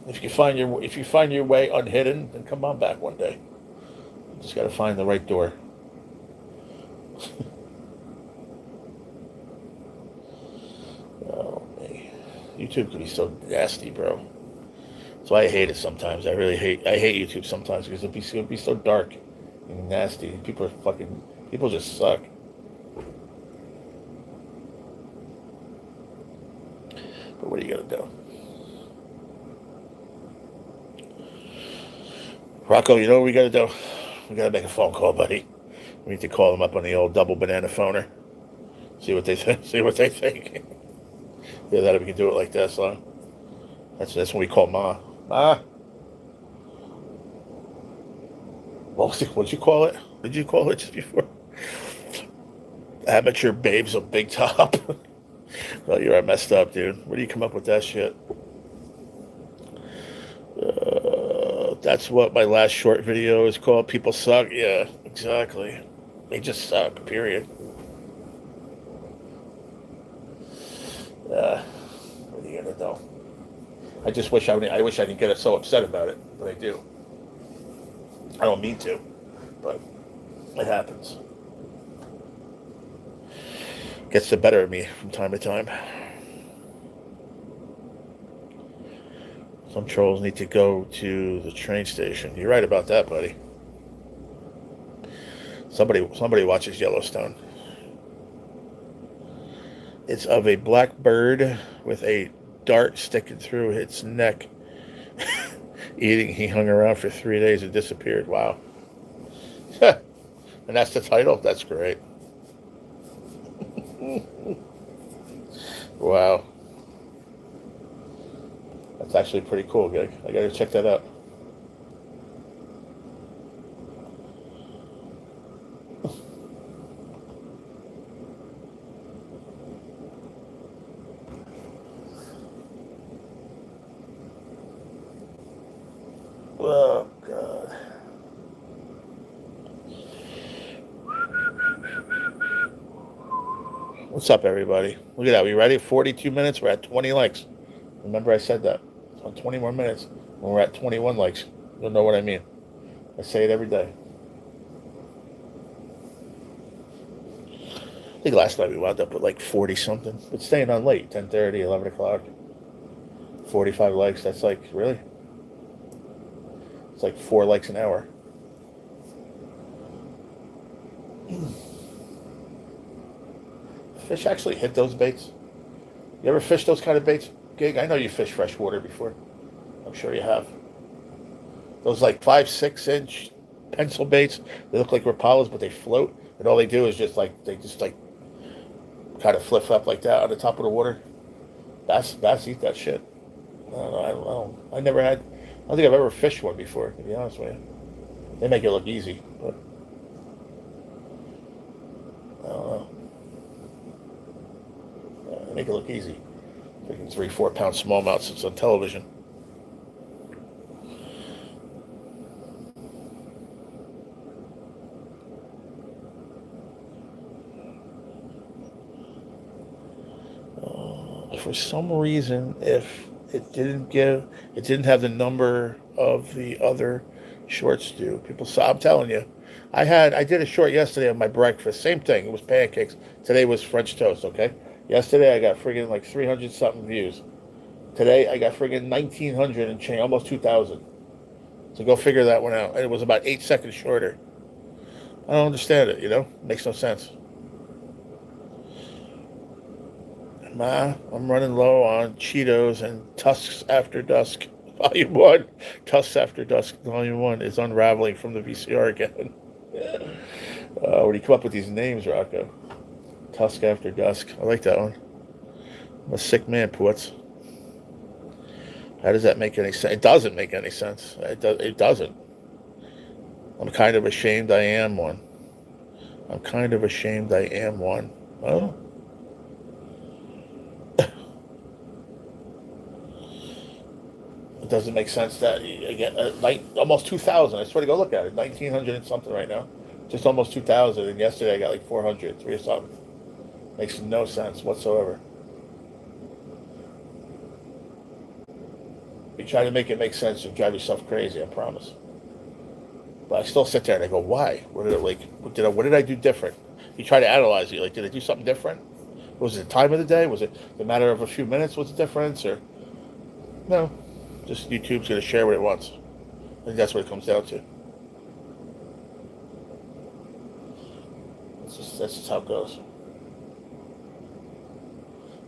Speaker 1: If you find your way unhidden, then come on back one day. You just got to find the right door. Oh man, YouTube can be so nasty, bro. That's why I hate it sometimes. I hate YouTube sometimes because it'll be so dark and nasty. People just suck. But what are you gonna do? Rocco, you know what we got to do? We got to make a phone call, buddy. We need to call them up on the old double banana phoner. See what they think. See what they think. Yeah, that we can do it like this, huh? That's when we call Ma. Ma. What'd you call it? What did you call it just before? Amateur babes on big top. Well, you're messed up, dude. Where do you come up with that shit? That's what my last short video is called. People suck. Yeah, exactly. They just suck. Period. What are you gonna do? I just wish I didn't get so upset about it, but I do. I don't mean to, but it happens. Gets the better of me from time to time. Some trolls need to go to the train station. You're right about that, buddy. Somebody watches Yellowstone. It's of a black bird with a dart sticking through its neck. Eating, he hung around for 3 days and disappeared. Wow. And that's the title? That's great. Wow. That's actually pretty cool, Gig. I gotta check that out. Oh, God. What's up, everybody? Look at that. We ready? 42 minutes. We're at 20 likes. Remember I said that. On 20 more minutes, when we're at 21 likes. You'll know what I mean. I say it every day. I think last night we wound up with like 40-something. But staying on late, 10:30, 11 o'clock. 45 likes. That's like, really? It's like 4 likes an hour. Fish actually hit those baits? You ever fish those kind of baits, Gig? I know you fished freshwater before. I'm sure you have. Those like 5-6 inch pencil baits. They look like rapalas, but they float. And all they do is just kind of flip up like that on the top of the water. Bass eat that shit. I don't know. I don't think I've ever fished one before, to be honest with you. They make it look easy, but I don't know. They make it look easy. Freaking 3-4 pound smallmouths. It's on television. For some reason, if it didn't have the number of the other shorts do. People saw. I'm telling you, I did a short yesterday on my breakfast. Same thing. It was pancakes. Today was French toast. Okay. Yesterday I got friggin' like 300 something views. Today I got friggin' 1,900 and change, almost 2,000. So go figure that one out. And it was about 8 seconds shorter. I don't understand it. Makes no sense. Ma, I'm running low on Cheetos and Tusks After Dusk. Volume 1. Tusks After Dusk, Volume 1 is unraveling from the VCR again. Where do you come up with these names, Rocco? Tusk After Dusk. I like that one. I'm a sick man, Putz. How does that make any sense? It doesn't make any sense. It doesn't. I'm kind of ashamed I am one. Oh. It doesn't make sense that again, almost 2,000. I swear to go look at it. 1,900 and something right now. Just almost 2,000. And yesterday I got like 400, 3 or something. Makes no sense whatsoever. You try to make it make sense, you drive yourself crazy. I promise. But I still sit there and I go, why? What did I do different? You try to analyze it. Like, did I do something different? Was it the time of the day? Was it the matter of a few minutes? Was the difference? Or no? Just YouTube's going to share what it wants. I think that's what it comes down to. That's just how it goes.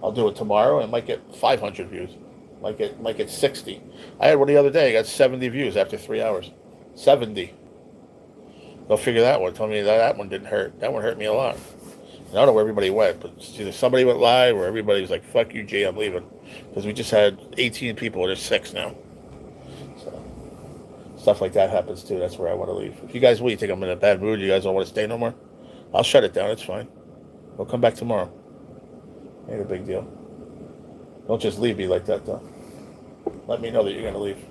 Speaker 1: I'll do it tomorrow and might get 500 views. Might get 60. I had one the other day. I got 70 views after 3 hours. 70. Go figure that one. Tell me that one didn't hurt. That one hurt me a lot. I don't know where everybody went, but either somebody went live or everybody was like, fuck you, G, I'm leaving. Because we just had 18 people, there's 6 now. So, stuff like that happens too. That's where I want to leave. If you guys will, you think I'm in a bad mood, you guys don't want to stay no more, I'll shut it down, it's fine. I'll come back tomorrow. Ain't a big deal. Don't just leave me like that, though. Let me know that you're going to leave.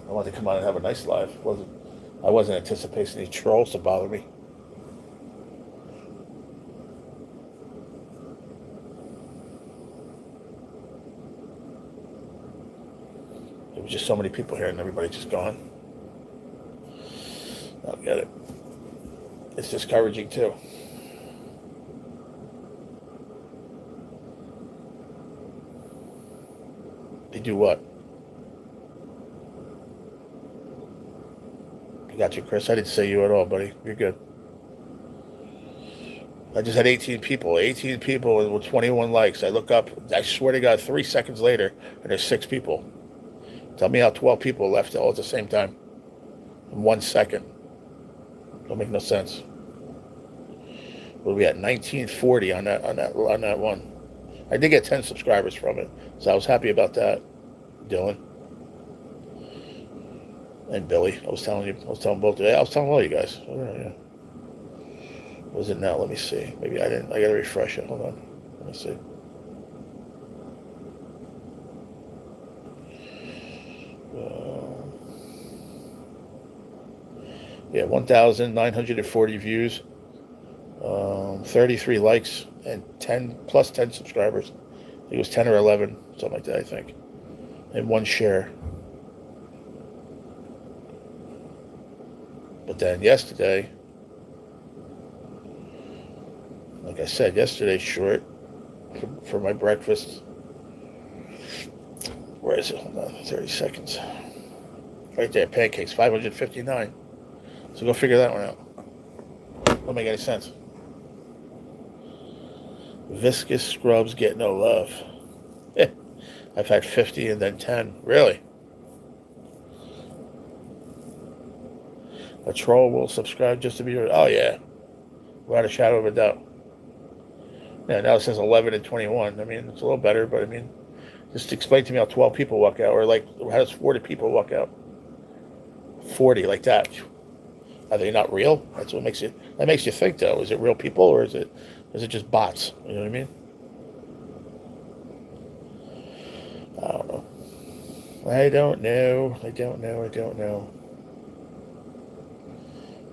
Speaker 1: I wanted to come on and have a nice live. I wasn't anticipating any trolls to bother me. There was just so many people here and everybody just gone. I don't get it. It's discouraging too. They do what? I got you, Chris. I didn't say you at all, buddy. You're good. I just had 18 people. 18 people with 21 likes. I look up. I swear to God, 3 seconds later, and there's 6 people. Tell me how 12 people left all at the same time. In 1 second. Don't make no sense. What are we at? 1940 on that one. I did get 10 subscribers from it, so I was happy about that. Dylan and Billy. I was telling both today. I was telling all you guys. Yeah. What is it now? Let me see. Maybe I didn't. I gotta refresh it. Hold on. Let me see. Yeah, 1,940 views, 33 likes, and 10 subscribers. I think it was 10 or 11, something like that, I think. And 1 share. But then yesterday, like I said, yesterday short for my breakfast. Where is it? Hold on, 30 seconds. Right there, pancakes, 559. So go figure that one out. Don't make any sense. Viscous scrubs get no love. I've had 50 and then 10. Really? A troll will subscribe just to be... Oh, yeah. Without a shadow of a doubt. Yeah, now it says 11 and 21. I mean, it's a little better, but I mean, just explain to me how 12 people walk out, or like, how does 40 people walk out? 40, like that. Are they not real? That's what makes you think, though. Is it real people, or is it just bots? You know what I mean? I don't know. I don't know.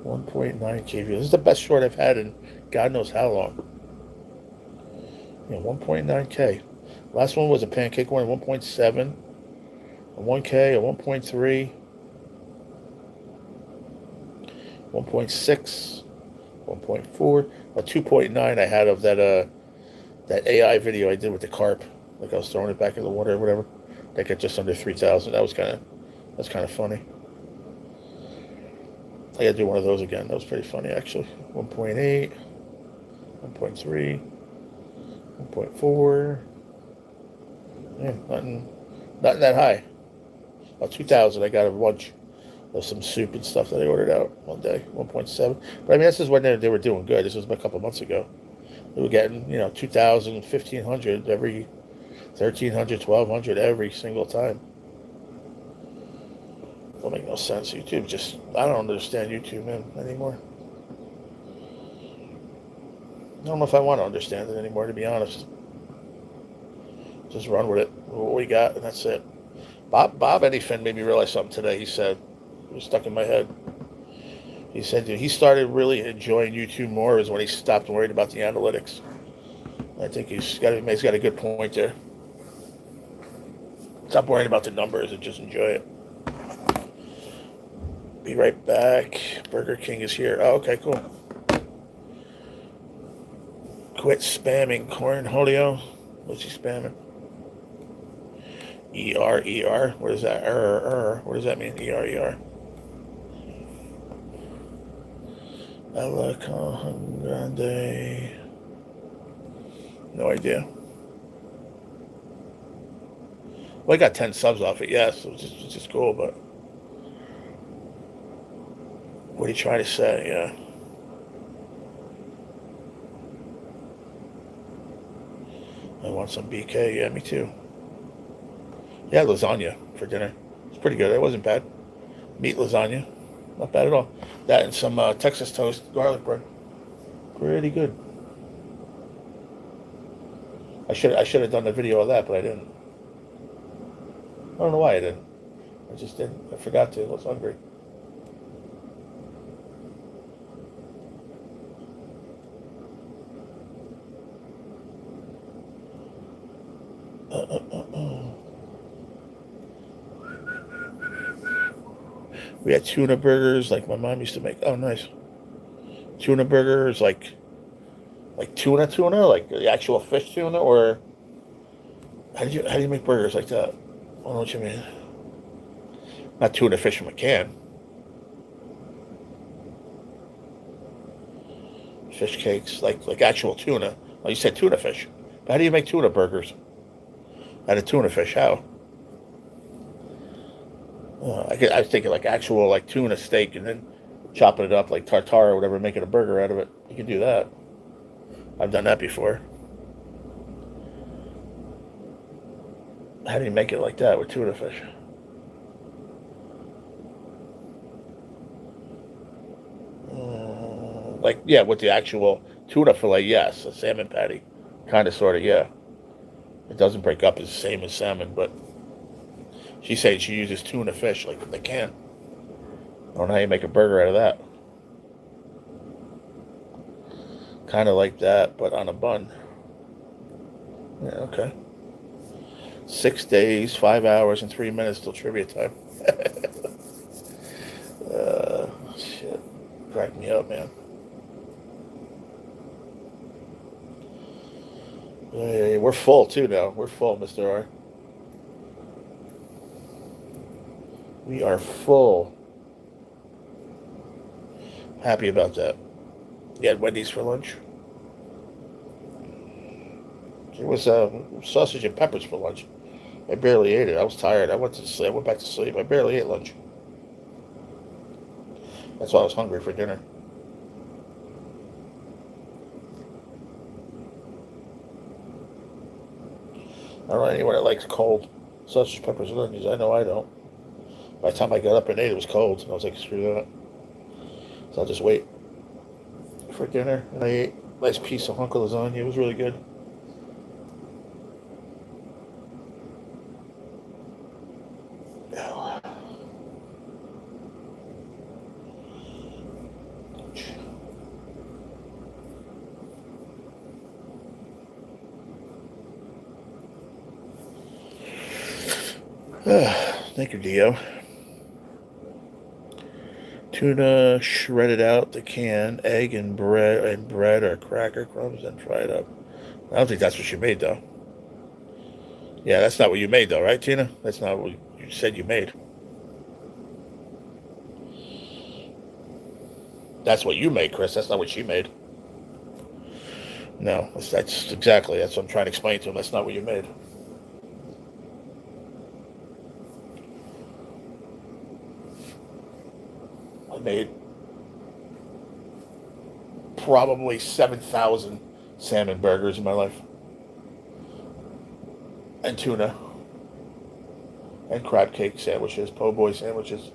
Speaker 1: 1.9K views. This is the best short I've had in God knows how long. Yeah, 1.9K. Last one was a pancake one, 1.7. A 1K, a 1.3. 1.6, 1.4, a 2.9 I had of that AI video I did with the carp, like I was throwing it back in the water or whatever. That got just under 3,000. That's kind of funny. I gotta do one of those again. That was pretty funny actually. 1.8, 1.3, 1.4. Yeah, nothing that high. About 2,000 I got of lunch. Of some soup and stuff that I ordered out one day, 1.7. But I mean, this is when they were doing good. This was a couple of months ago. They were getting, 2,000, 1,500 every, 1,300, 1,200 every single time. Don't make no sense. YouTube I don't understand YouTube, man, anymore. I don't know if I want to understand it anymore, to be honest. Just run with it. What we got, and that's it. Bob Anyfin made me realize something today. He said, it was stuck in my head. He said he started really enjoying YouTube more is when he stopped worrying about the analytics. I think he's got a good point there. Stop worrying about the numbers and just enjoy it. Be right back. Burger King is here. Oh, okay, cool. Quit spamming cornholio. What's he spamming? ER. What is that? What does that mean? ER. Ella Grande. No idea. Well, I got 10 subs off it, yes. It's just cool, but what are you trying to say? Yeah. I want some BK. Yeah, me too. Yeah, lasagna for dinner. It's pretty good. It wasn't bad. Meat lasagna. Not bad at all. That and some Texas toast garlic bread. Pretty good. I should have done the video of that, but I didn't. I don't know why I didn't. I just didn't. I forgot to. I was hungry. We had tuna burgers like my mom used to make. Oh, nice. Tuna burgers like tuna, like the actual fish tuna, or how do you make burgers like that? I don't know what you mean. Not tuna fish from a can. Fish cakes, like actual tuna. Well, you said tuna fish. But how do you make tuna burgers out of tuna fish? How? I was thinking like actual like tuna steak and then chopping it up like tartare or whatever, making a burger out of it. You can do that. I've done that before. How do you make it like that with tuna fish? Like, yeah, with the actual tuna fillet, yes. A salmon patty. Kind of, sort of, yeah. It doesn't break up as the same as salmon, but she said she uses tuna fish like they can. I don't know how you make a burger out of that. Kind of like that, but on a bun. Yeah, okay. 6 days, 5 hours, and 3 minutes till trivia time. Shit. Crack me up, man. Hey, we're full, too, now. We're full, Mr. R. We are full. Happy about that. You had Wendy's for lunch? It was sausage and peppers for lunch. I barely ate it. I was tired. I went to sleep. I went back to sleep. I barely ate lunch. That's why I was hungry for dinner. I don't know anyone that likes cold sausage, peppers, and onions. I know I don't. By the time I got up and ate, it was cold. And I was like, screw that. So I'll just wait for dinner. And I ate a nice piece of hunk of lasagna. It was really good. Thank you, Dio. Tuna shredded out the can, egg and bread or cracker crumbs and fried up. I don't think that's what you made though. Yeah, that's not what you made though, right, Tina? That's not what you said you made. That's what you made, Chris. That's not what she made. No, that's exactly. That's what I'm trying to explain to him. That's not what you made. I made probably 7,000 salmon burgers in my life. And tuna. And crab cake sandwiches, po' boy sandwiches.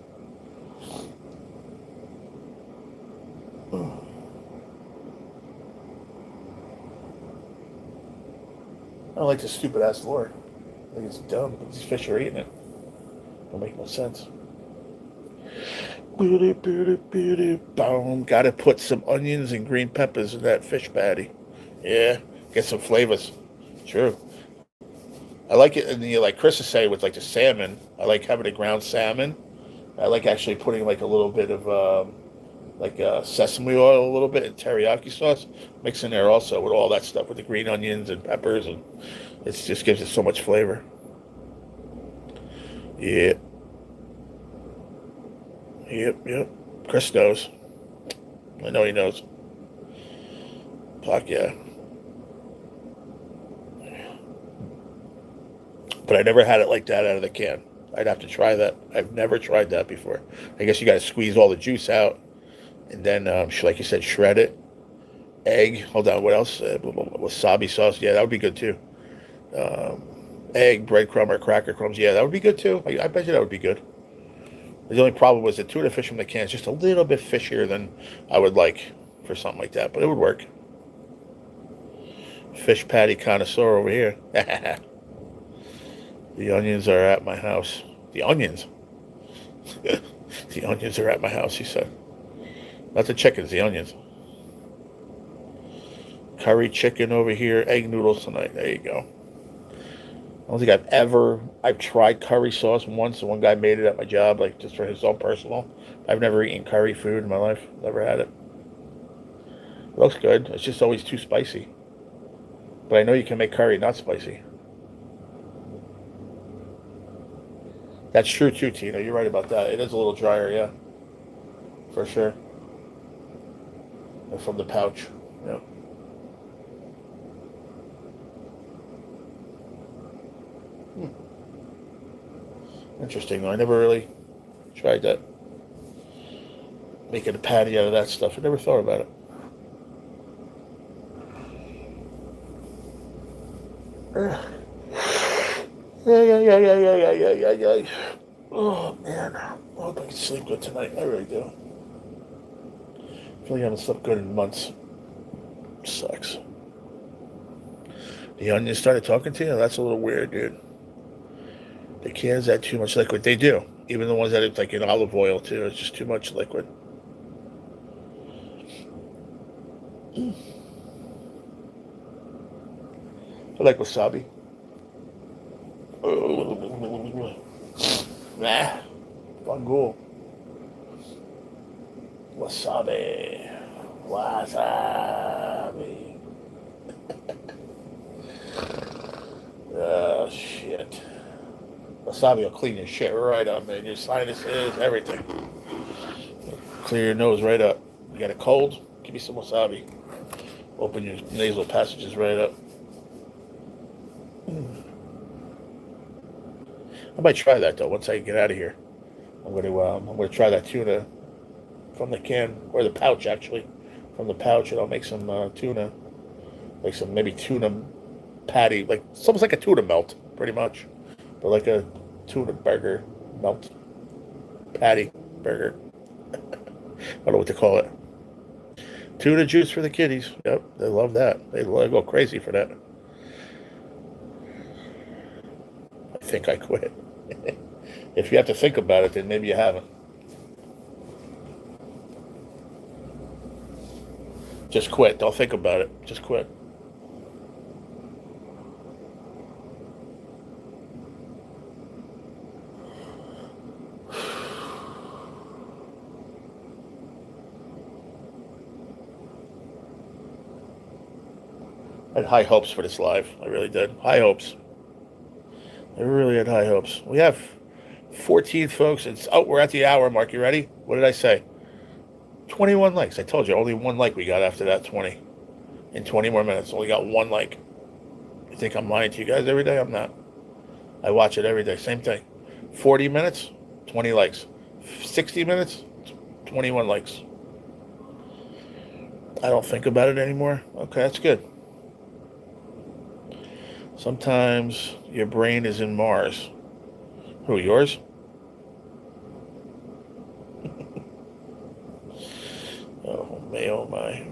Speaker 1: I don't like this stupid ass lure. I think it's dumb. These fish are eating it. Don't make no sense. Boom. Gotta put some onions and green peppers in that fish patty. Yeah. Get some flavors. True. I like it, and like Chris is saying with like the salmon, I like having a ground salmon. I like actually putting like a little bit of sesame oil, a little bit, and teriyaki sauce mix in there also with all that stuff with the green onions and peppers, and it just gives it so much flavor. Yep, yep. Chris knows. I know he knows. Fuck yeah. But I never had it like that out of the can. I'd have to try that. I've never tried that before. I guess you got to squeeze all the juice out and then, like you said, shred it. Egg. Hold on. What else? Wasabi sauce. Yeah, that would be good too. Um, Egg, breadcrumb, or cracker crumbs. Yeah, that would be good too. I bet you that would be good. The only problem was the tuna fish from the can is just a little bit fishier than I would like for something like that, but it would work. Fish patty connoisseur over here. The onions are at my house. The onions? The onions are at my house, he said. Not the chickens, the onions. Curry chicken over here. Egg noodles tonight. There you go. I don't think I've tried curry sauce once. One guy made it at my job, like just for his own personal. I've never eaten curry food in my life. Never had it. It looks good. It's just always too spicy. But I know you can make curry not spicy. That's true too, Tina. You're right about that. It is a little drier, yeah. For sure. And from the pouch. Yeah. Interesting though. I never really tried that. Making a patty out of that stuff. I never thought about it. Yeah. Oh, man. I hope I can sleep good tonight. I really do. I feel like I haven't slept good in months. Sucks. The onions started talking to you? That's a little weird, dude. The cans add too much liquid. They do. Even the ones that it's like in olive oil, too. It's just too much liquid. I like wasabi. Nah. Bangul. Wasabi. Oh, shit. Wasabi will clean your shit right up, man. Your sinuses, everything. Clear your nose right up. You got a cold? Give me some wasabi. Open your nasal passages right up. I might try that though. Once I get out of here, I'm gonna try that tuna from the can or the pouch actually, from the pouch, and I'll make some tuna, like some maybe tuna patty, like it's almost like a tuna melt, pretty much, but like a tuna burger melt patty burger. I don't know what to call it. Tuna juice for the kiddies. Yep, they love that. They go crazy for that. I think I quit. If you have to think about it, then maybe you haven't. Just quit. Don't think about it. Just quit. I had high hopes for this live. I really did. High hopes. I really had high hopes. We have 14 folks. We're at the hour mark. You ready? What did I say? 21 likes. I told you, only one like we got after that 20. In 20 more minutes, only got one like. You think I'm lying to you guys every day? I'm not. I watch it every day. Same thing. 40 minutes, 20 likes. 60 minutes, 21 likes. I don't think about it anymore. Okay, that's good. Sometimes your brain is in Mars. Who, yours? Oh my.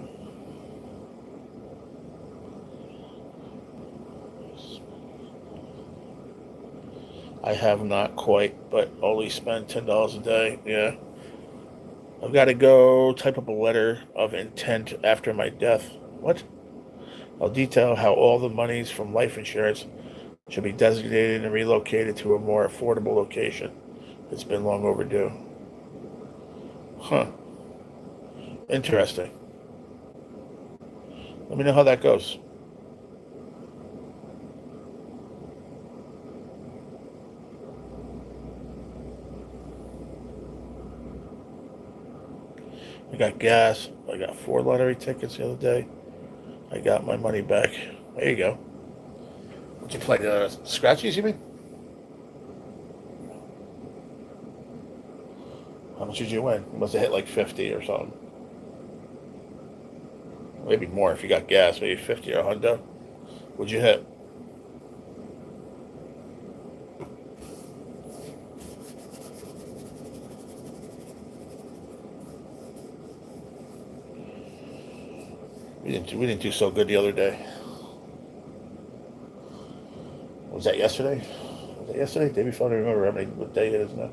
Speaker 1: I have not quite, but only spend $10 a day. Yeah. I've got to go type up a letter of intent after my death. What? I'll detail how all the monies from life insurance should be designated and relocated to a more affordable location. It's been long overdue. Huh. Interesting. Let me know how that goes. I got gas. I got 4 lottery tickets the other day. I got my money back. There you go. Did you play the scratchies, you mean? How much did you win? You must have hit like 50 or something. Maybe more if you got gas. Maybe 50 or 100. What'd you hit? We didn't do so good the other day. Was that yesterday? Was that yesterday? Day before? I don't remember what day it is now.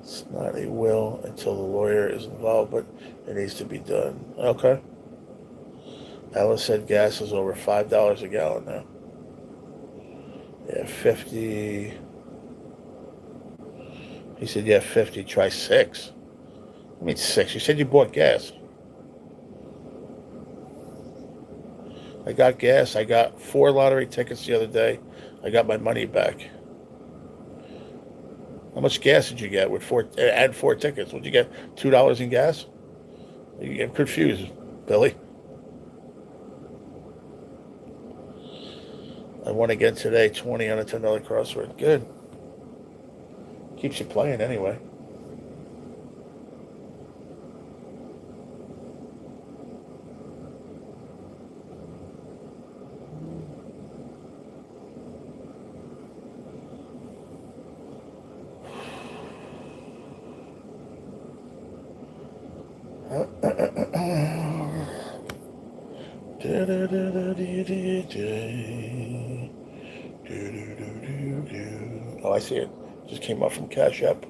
Speaker 1: It's not a will until the lawyer is involved, but it needs to be done. Okay. Alice said gas is over $5 a gallon now. Yeah, 50. He said, yeah, 50. Try 6. I mean, 6. You said you bought gas. I got gas. I got 4 lottery tickets the other day. I got my money back. How much gas did you get with 4? Add 4 tickets. Would you get $2 in gas? You get confused, Billy. I won again today. 20 on a $10 crossword. Good. Keeps you playing anyway. Oh, I see it. Just came up from Cashapp.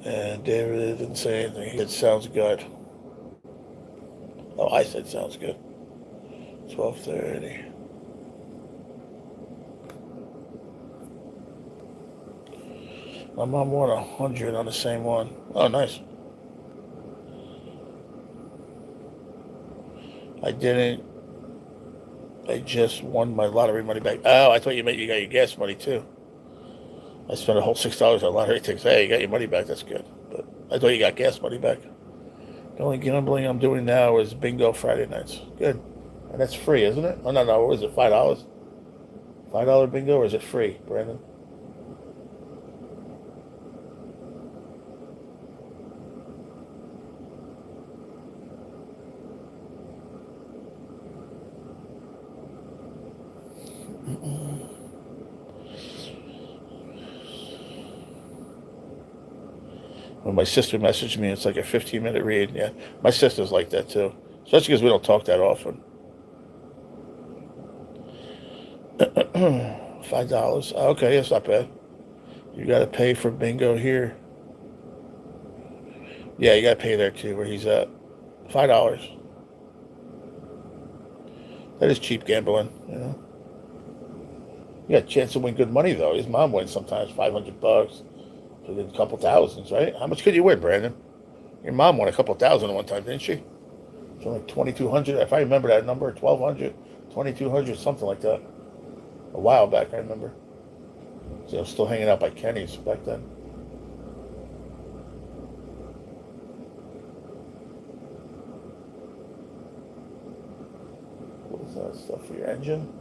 Speaker 1: And David didn't say anything. He said, sounds good. Oh, I said sounds good. 12:30. My mom won 100 on the same one. Oh, nice. I didn't. I just won my lottery money back. Oh, I thought you meant you got your gas money too. I spent a whole $6 on lottery tickets. Hey, you got your money back. That's good. But I thought you got gas money back. The only gambling I'm doing now is bingo Friday nights. Good. And that's free, isn't it? Oh, no. What is it, $5? $5 bingo, or is it free, Brandon? When my sister messaged me, it's like a 15-minute read. Yeah, my sister's like that too, especially because we don't talk that often. $5. Okay, that's not bad. You got to pay for bingo here. Yeah, you got to pay there too, where he's at. $5. That is cheap gambling, you know. You got a chance to win good money though. His mom wins sometimes $500. So a couple thousands, right? How much could you win, Brandon? Your mom won a couple thousand at one time, didn't she? So like 2,200, if I remember that number, 1,200, 2,200, something like that. A while back, I remember. So I was still hanging out by Kenny's back then. What is that stuff for your engine?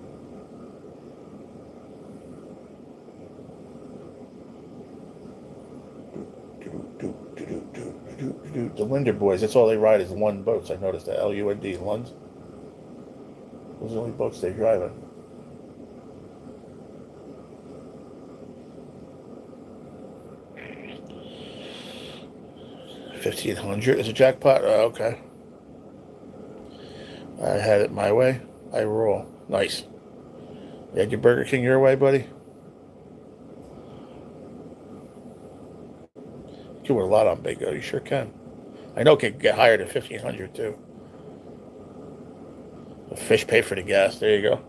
Speaker 1: The Linder boys, that's all they ride is Lund boats. I noticed that. L-U-N-D, Lund. Those are the only boats they drive in. $1,500 is a jackpot? Okay. I had it my way. I roll. Nice. You had your Burger King your way, buddy? You can win a lot on bingo. You sure can. I know it can get higher than $1,500 too. The fish pay for the gas. There you go.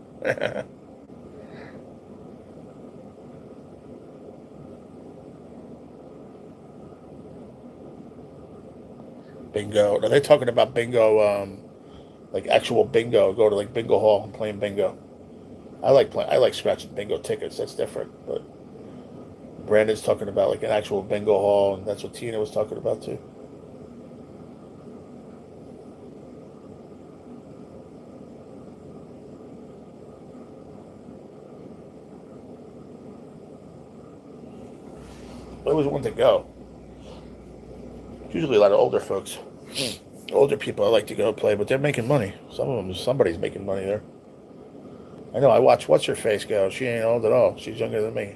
Speaker 1: Bingo. Now they're talking about bingo, like actual bingo. Go to like bingo hall and playing bingo. I like scratching bingo tickets. That's different. But Brandon's talking about like an actual bingo hall, and that's what Tina was talking about too. always want to go. It's usually a lot of older folks. Older people I like to go play, but they're making money. Some of them, somebody's making money there. I know, I watch What's Her Face go. She ain't old at all. She's younger than me.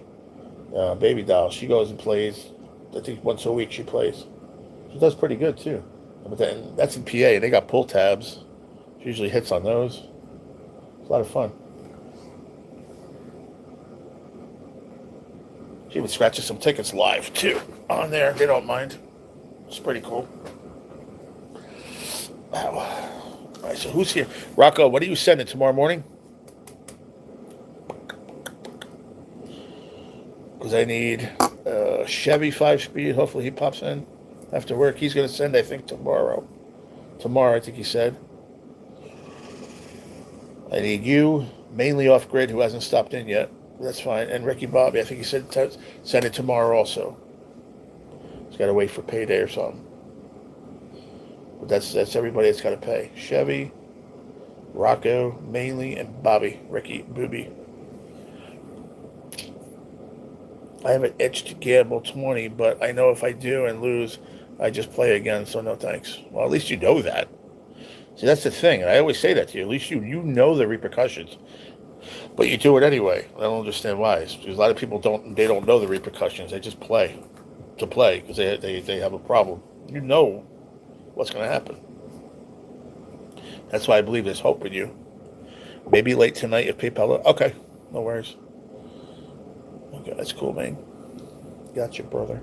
Speaker 1: Baby Doll. She goes and plays, I think once a week she plays. She does pretty good too. But then, that's in PA. They got pull tabs. She usually hits on those. It's a lot of fun. She even scratches some tickets live too on there. They don't mind. It's pretty cool. Wow. All right, so who's here? Rocco, what are you sending tomorrow morning? Because I need Chevy 5-speed. Hopefully he pops in after work. He's going to send, I think, tomorrow. Tomorrow, I think he said. I need you, mainly off-grid, who hasn't stopped in yet. That's fine. And Ricky Bobby, I think he said send it tomorrow also. He's got to wait for payday or something. But that's everybody that's got to pay. Chevy, Rocco, mainly, and Bobby, Ricky, Booby. I have an itch to gamble 20, but I know if I do and lose, I just play again, so no thanks. Well, at least you know that. See, that's the thing, and I always say that to you. At least you know the repercussions. But you do it anyway. I don't understand why. Because a lot of people don't know the repercussions. They just play to play because they have a problem. You know what's going to happen. That's why I believe there's hope in you. Maybe late tonight if PayPal... Okay, no worries. Okay, that's cool, man. Gotcha, brother.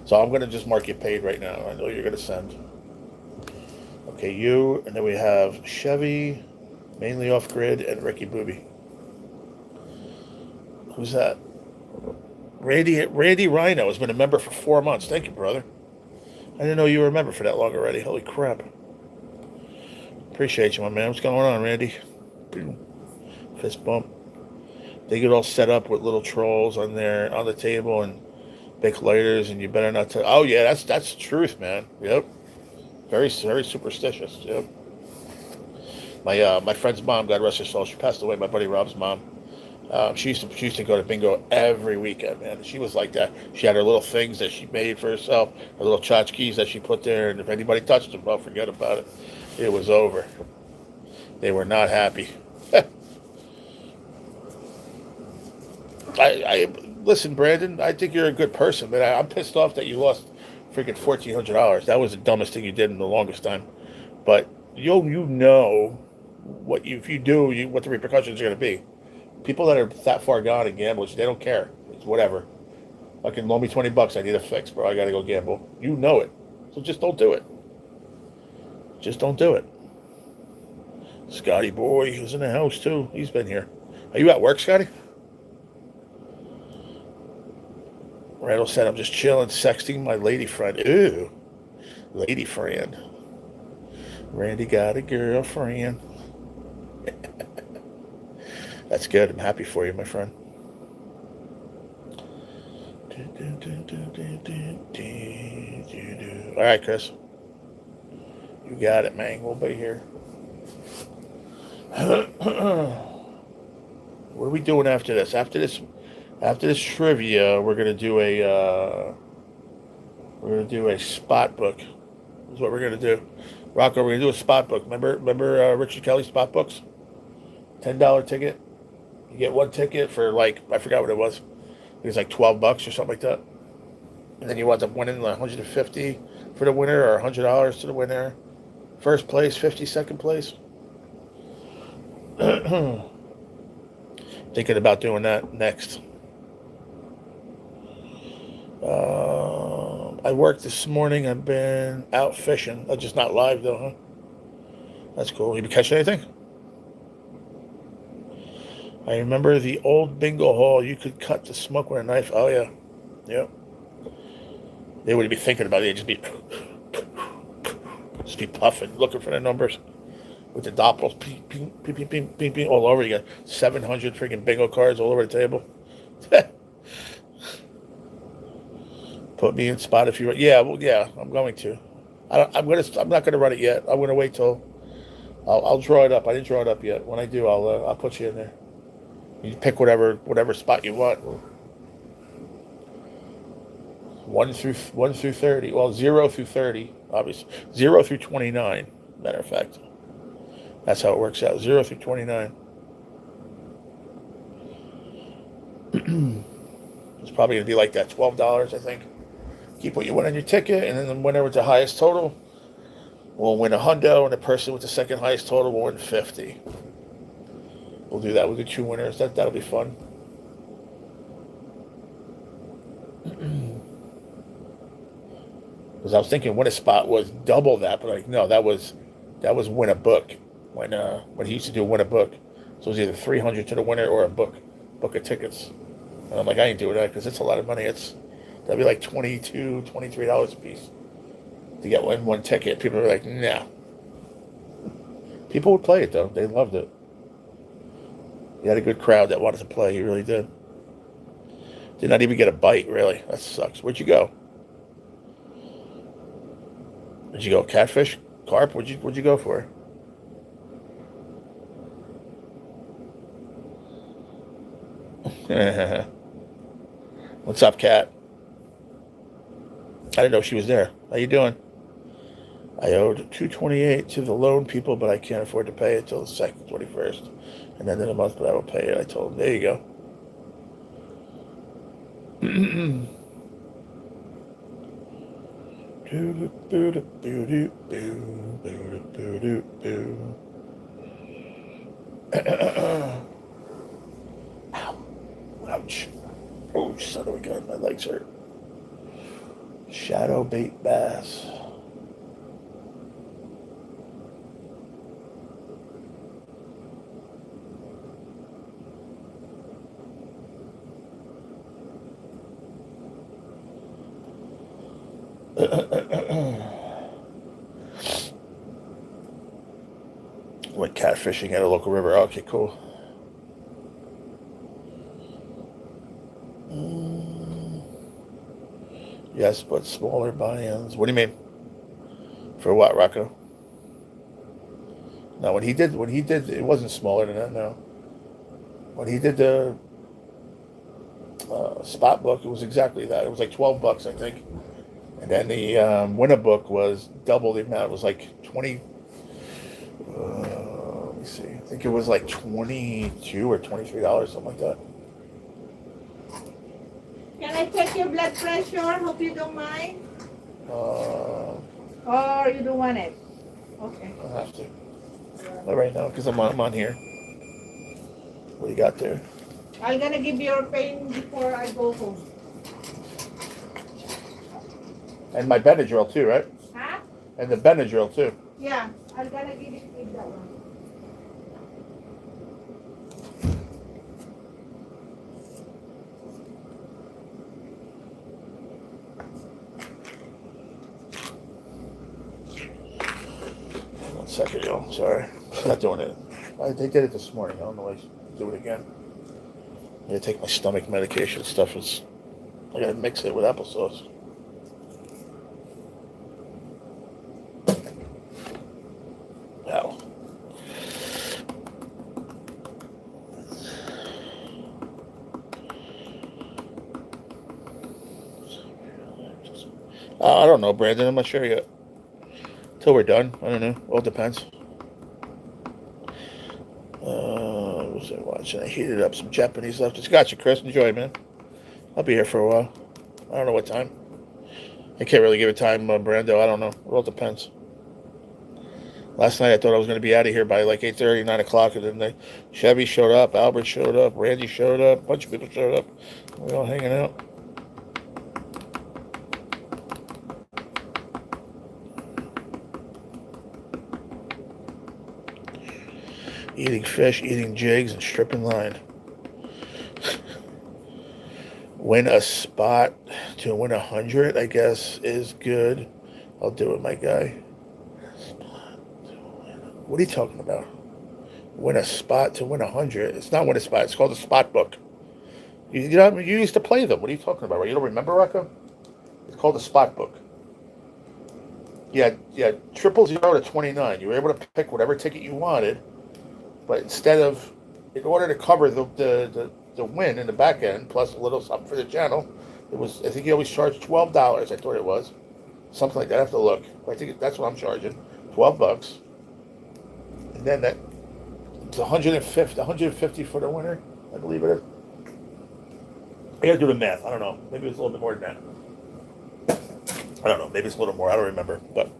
Speaker 1: So I'm going to just mark you paid right now. I know you're going to send. Okay, you. And then we have Chevy, mainly off-grid, and Ricky Booby. Who's that? Randy Rhino has been a member for 4 months. Thank you, brother. I didn't know you were a member for that long already. Holy crap. Appreciate you, my man. What's going on, Randy? Fist bump. They get all set up with little trolls on the table and big lighters, and you better not tell. Oh yeah, that's the truth, man. Yep. Very, very superstitious. Yep. My friend's mom, God rest her soul, she passed away. My buddy Rob's mom. She used to go to bingo every weekend, man. She was like that. She had her little things that she made for herself, her little tchotchkes that she put there, and if anybody touched them, well, forget about it. It was over. They were not happy. Listen, Brandon, I think you're a good person, but I'm pissed off that you lost freaking $1,400. That was the dumbest thing you did in the longest time. But you know what if you do, what the repercussions are going to be. People that are that far gone in gamblers, they don't care. It's whatever. Fucking loan me $20. I need a fix, bro. I got to go gamble. You know it. So just don't do it. Just don't do it. Scotty boy, who's in the house too. He's been here. Are you at work, Scotty? Randall said, I'm just chilling, sexting my lady friend. Ew. Lady friend. Randy got a girlfriend. That's good. I'm happy for you, my friend. All right, Chris. You got it, man. We'll be here. What are we doing after this? After this trivia, we're gonna do a spot book. Is what we're gonna do. Rocco, we're gonna do a spot book. Remember Richard Kelly's spot books? $10 ticket. You get one ticket for I forgot what it was. It was like $12 or something like that. And then you wind up winning $150 for the winner or $100 to the winner. First place, 50, second place. Thinking about doing that next. I worked this morning. I've been out fishing. Just not live though, huh? That's cool. You been catching anything? I remember the old bingo hall. You could cut the smoke with a knife. Oh yeah, yep. They wouldn't be thinking about it. They'd just be puffing, looking for the numbers with the doppels, ping, ping, ping, ping, ping, ping, ping, all over. You got 700 freaking bingo cards all over the table. Put me in spot if you want. Yeah, well, yeah, I'm going to. I'm not gonna run it yet. I'm gonna wait till. I'll draw it up. I didn't draw it up yet. When I do, I'll put you in there. You pick whatever spot you want. 1 through 30. Well, 0 through 30, obviously. 0 through 29, matter of fact. That's how it works out. 0 through 29. It's probably going to be like that. $12, I think. Keep what you win on your ticket, and then the winner with the highest total will win $100, and the person with the second highest total will win $50. We'll do that with the 2 winners. That'll be fun. Because I was thinking win a spot was double that, but like no, that was win a book when he used to do win a book. So it was either $300 to the winner or a book of tickets. And I'm like, I ain't doing that because it's a lot of money. That'd be like $22, $23 a piece to get one ticket. People are like, nah. People would play it though. They loved it. You had a good crowd that wanted to play. You really did. Did not even get a bite, really. That sucks. Where'd you go? Did you go catfish? Carp? What'd you go for? What's up, Kat? I didn't know she was there. How you doing? I owed $228 to the loan people, but I can't afford to pay it till the 21st. And then in a month, but I will pay it. I told them, there you go. Ow. Ouch. Oh, son of a gun. My legs hurt. Shadow bait bass. Went catfishing at a local river. Okay, cool. Yes, but smaller buy-ins. What do you mean? For what, Rocco? No, when he did, it wasn't smaller than that. No, when he did the spot book, it was exactly that. It was like $12, I think. And then the winner book was double the amount. It was like 20. Let me see. I think it was like $22 or $23, something like that.
Speaker 2: Can I check your blood pressure? Hope you don't mind. Or you don't want it? Okay.
Speaker 1: I'll have to. Not right now, because I'm on here. What do you got there?
Speaker 2: I'm gonna give you your pain before I go home.
Speaker 1: And my Benadryl too, right?
Speaker 2: Huh?
Speaker 1: And the Benadryl too.
Speaker 2: Yeah, I'm gonna give it with that one.
Speaker 1: One second, y'all. Sorry. I'm not doing it. They did it this morning. I don't know why I do it again. I gotta take my stomach medication stuff. I gotta mix it with applesauce. Ow. I don't know, Brandon. I'm not sure yet. Till we're done. I don't know. All depends. What was I watching? I heated up some Japanese leftovers. Gotcha, Chris. Enjoy, man. I'll be here for a while. I don't know what time. I can't really give a time, Brando. I don't know. It all depends. Last night I thought I was going to be out of here by like 8:30, 9 o'clock, and then Chevy showed up, Albert showed up, Randy showed up, a bunch of people showed up. We're all hanging out. Eating fish, eating jigs, and stripping line. Win a spot to win 100, I guess, is good. I'll do it, my guy. What are you talking about? Win a spot to win 100. It's not win a spot. It's called a spot book. You know, you used to play them. What are you talking about? Right? You don't remember, Rocco? It's called a spot book. Yeah, 000 to 29. You were able to pick whatever ticket you wanted, but in order to cover the win in the back end, plus a little something for the channel, It was. I think he always charged $12. I thought it was something like that. I have to look. I think that's what I'm charging. $12, and then that it's 150 for the winter. I believe it is. I gotta do the math. I don't know. Maybe it's a little bit more than that. I don't know. Maybe it's a little more. I don't remember. But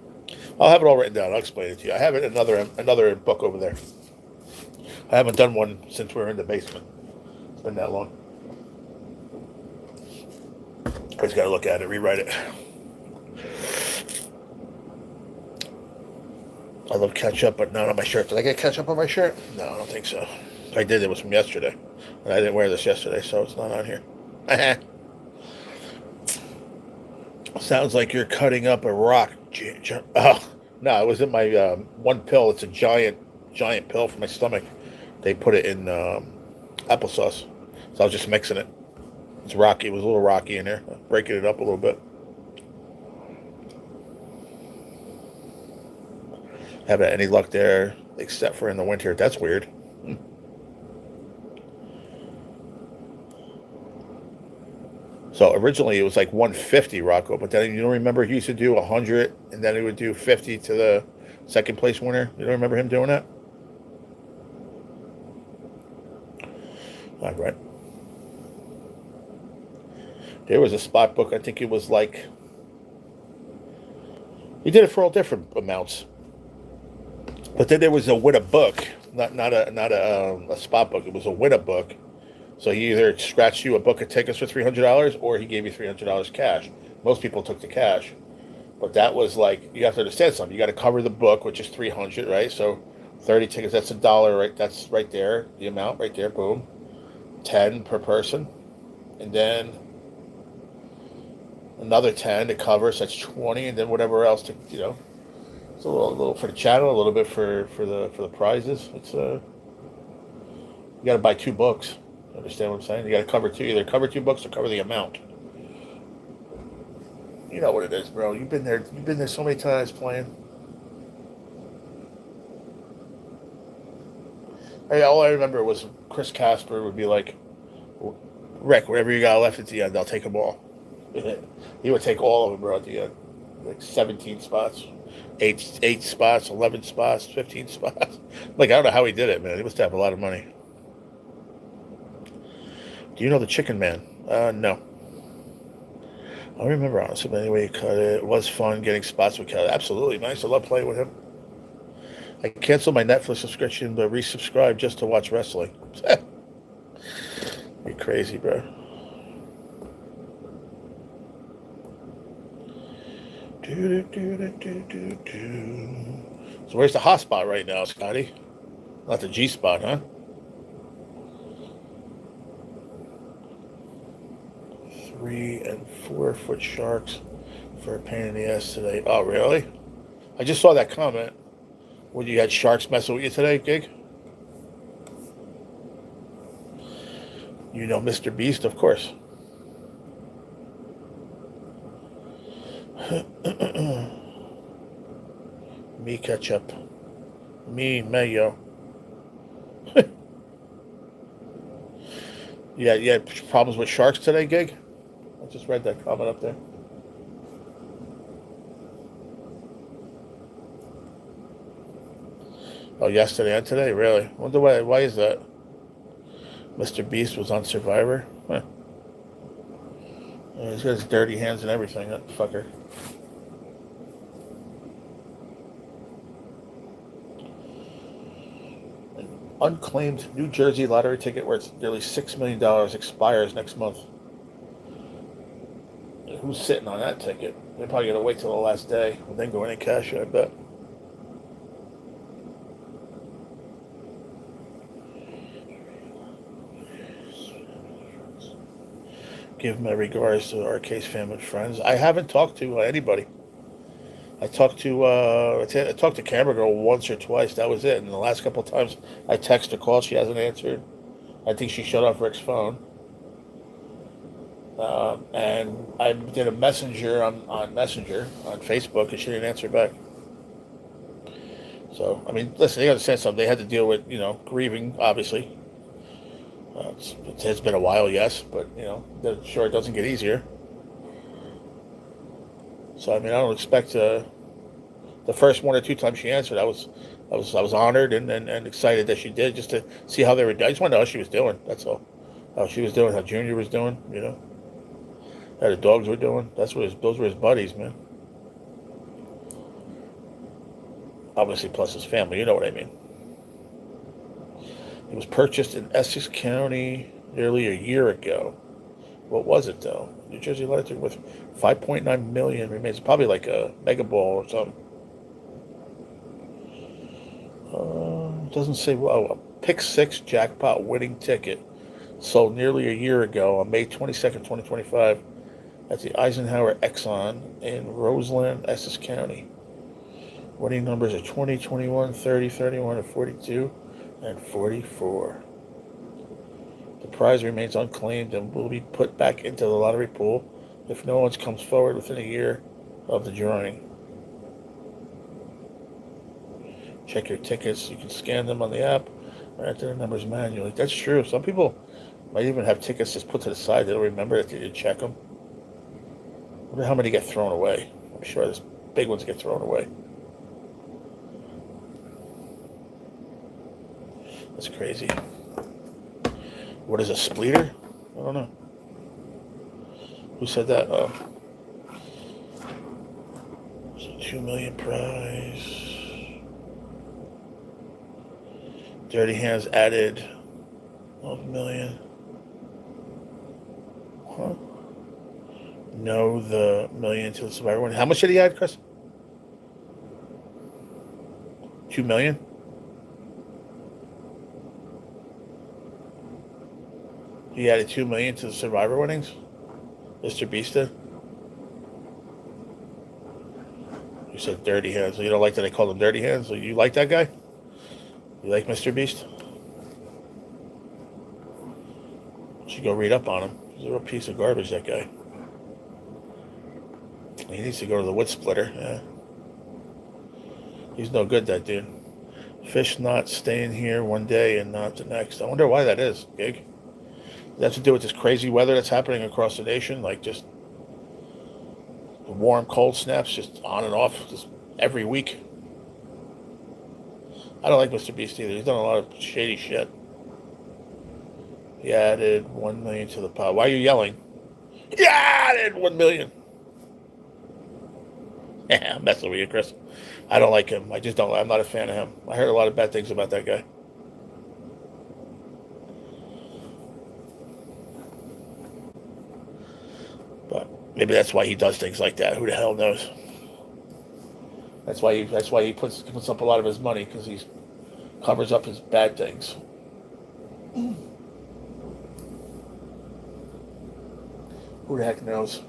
Speaker 1: I'll have it all written down. I'll explain it to you. I have it in another book over there. I haven't done one since we were in the basement. It's been that long. I just got to look at it, rewrite it. I love ketchup, but not on my shirt. Did I get ketchup on my shirt? No, I don't think so. If I did, it was from yesterday. And I didn't wear this yesterday, so it's not on here. Sounds like you're cutting up a rock. Oh, no, it was in my one pill. It's a giant pill for my stomach. They put it in applesauce. So I was just mixing it. It's rocky. It was a little rocky in there. Breaking it up a little bit. Haven't had any luck there except for in the winter. That's weird. So originally it was like 150 Rocco, but then you don't remember he used to do 100 and then he would do 50 to the second place winner. You don't remember him doing that? All right. There was a spot book. I think it was like he did it for all different amounts. But then there was a win a book, not a spot book. It was a win a book. So he either scratched you a book of tickets for $300 or he gave you $300 cash. Most people took the cash, but that was like you have to understand something. You got to cover the book, which is $300, right? So 30 tickets, that's $1, right? That's right there, the amount right there. Boom, 10 per person, and then another 10 to cover, so that's 20, and then whatever else to It's a little for the channel, a little bit for the prizes. It's you got to buy 2 books. Understand what I'm saying? You got to cover two books or cover the amount. You know what it is, bro. You've been there so many times playing. All I remember was Chris Casper would be like, Rick, whatever you got left at the end, I'll take them all. He would take all of them, bro, at the end. Like 17 spots. 8 spots, 11 spots, 15 spots. Like, I don't know how he did it, man. He must have a lot of money. Do you know the Chicken Man? No. I don't remember, honestly, but anyway, he cut it. It was fun getting spots with Kelly. Absolutely nice. I love playing with him. I canceled my Netflix subscription, but resubscribed just to watch wrestling. You're crazy, bro. So where's the hot spot right now, Scotty? Not the G spot, huh? 3 and 4 foot sharks for a pain in the ass today. Oh, really? I just saw that comment. When you had sharks messing with you today, Gig? You know Mr. Beast, of course. Me ketchup. Me mayo. Yeah, you had problems with sharks today, Gig? I just read that comment up there. Oh, yesterday and today? Really? Wonder why is that? Mr. Beast was on Survivor? Huh. He's got his dirty hands and everything, that fucker. An unclaimed New Jersey lottery ticket worth nearly $6 million expires next month. Who's sitting on that ticket? They're probably going to wait till the last day and then go in and cash it, I bet. Give my regards to our case family and friends. I haven't talked to anybody. I talked to Camera Girl once or twice. That was it. And the last couple of times I texted or called, she hasn't answered. I think she shut off Rick's phone. And I did a messenger on Messenger on Facebook, and she didn't answer back. So, I mean, listen, you understand something. They had to deal with, grieving, obviously. It's been a while, yes, but, sure, it doesn't get easier. So I mean, I don't expect the first one or two times she answered. I was honored and excited that she did, just to see how they were doing. I just wanted to know how she was doing. That's all. How she was doing, how Junior was doing. How the dogs were doing. Those were his buddies, man. Obviously, plus his family. You know what I mean. It was purchased in Essex County nearly a year ago. What was it though? New Jersey Electric with 5.9 million remains. Probably like a mega ball or something. Doesn't say. Oh, a pick six jackpot winning ticket sold nearly a year ago on May 22nd, 2025, at the Eisenhower Exxon in Roseland, Essex County. Winning numbers are 20, 21, 30, 31, and 42, and 44. The prize remains unclaimed and will be put back into the lottery pool if no one comes forward within a year of the drawing. Check your tickets. You can scan them on the app or enter the numbers manually. That's true. Some people might even have tickets just put to the side. They don't remember that they didn't check them. I wonder how many get thrown away. I'm sure there's big ones get thrown away. That's crazy. What is a spleeter? I don't know. Who said that? It's a 2 million prize. Dirty Hands added 12 million. Huh? No, the million to the survivor one. How much did he add, Chris? 2 million? He added 2 million to the survivor winnings? Mr. Beast did? You said Dirty Hands. So you don't like that I call him Dirty Hands? So you like that guy? You like Mr. Beast? You should go read up on him. He's a real piece of garbage, that guy. He needs to go to the wood splitter. Yeah. He's no good, that dude. Fish not staying here one day and not the next. I wonder why that is, Gig. Does that have to do with this crazy weather that's happening across the nation? Like just the warm, cold snaps just on and off just every week. I don't like Mr. Beast either. He's done a lot of shady shit. He added 1 million to the pot. Why are you yelling? Yeah, added 1 million. Yeah, I'm messing with you, Chris. I don't like him. I'm not a fan of him. I heard a lot of bad things about that guy. But maybe that's why he does things like that. Who the hell knows? That's why he puts up a lot of his money, because he covers up his bad things. Who the heck knows?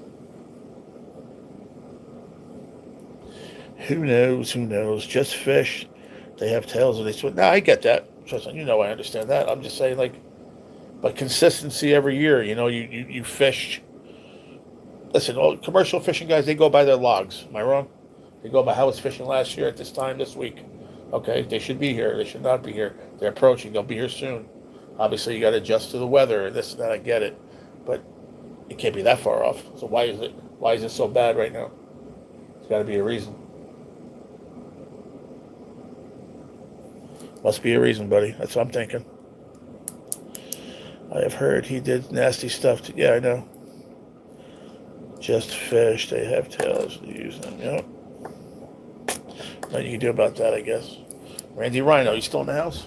Speaker 1: Who knows? Who knows? Just fish. They have tails and they swim. No, I get that. Trust me, I understand that. I'm just saying, like, but consistency every year. You fish. Listen, all commercial fishing guys, they go by their logs. Am I wrong? They go by how it's fishing last year at this time this week. Okay, they should be here. They should not be here. They're approaching. They'll be here soon. Obviously, you got to adjust to the weather and this and that. I get it, but it can't be that far off. So why is it? Why is it so bad right now? There's got to be a reason. Must be a reason, buddy. That's what I'm thinking. I have heard he did nasty stuff. Yeah, I know. Just fish. They have tails to use them. Yep. Nothing you can do about that, I guess. Randy Rhino, you still in the house?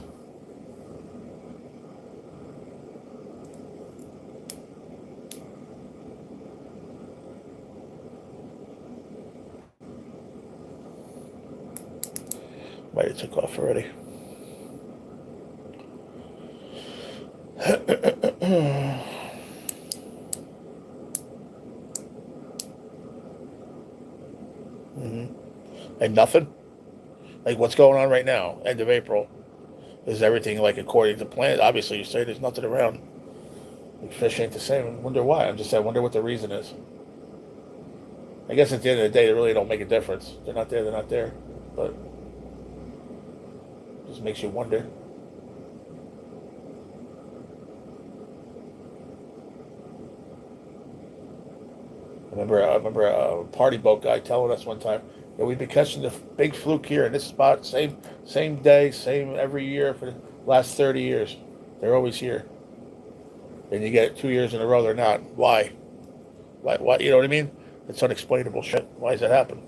Speaker 1: Might have took off already. And nothing? Like, what's going on right now, end of April? Is everything, like, according to plan? Obviously, you say there's nothing around. Like, fish ain't the same. I wonder why. I wonder what the reason is. I guess at the end of the day, they really don't make a difference. They're not there, they're not there. But it just makes you wonder. I remember a party boat guy telling us one time, yeah, we've been catching the big fluke here in this spot, same day, same every year for the last 30 years. They're always here. And you get it 2 years in a row, they're not. Why? Why? You know what I mean? It's unexplainable shit. Why does that happen?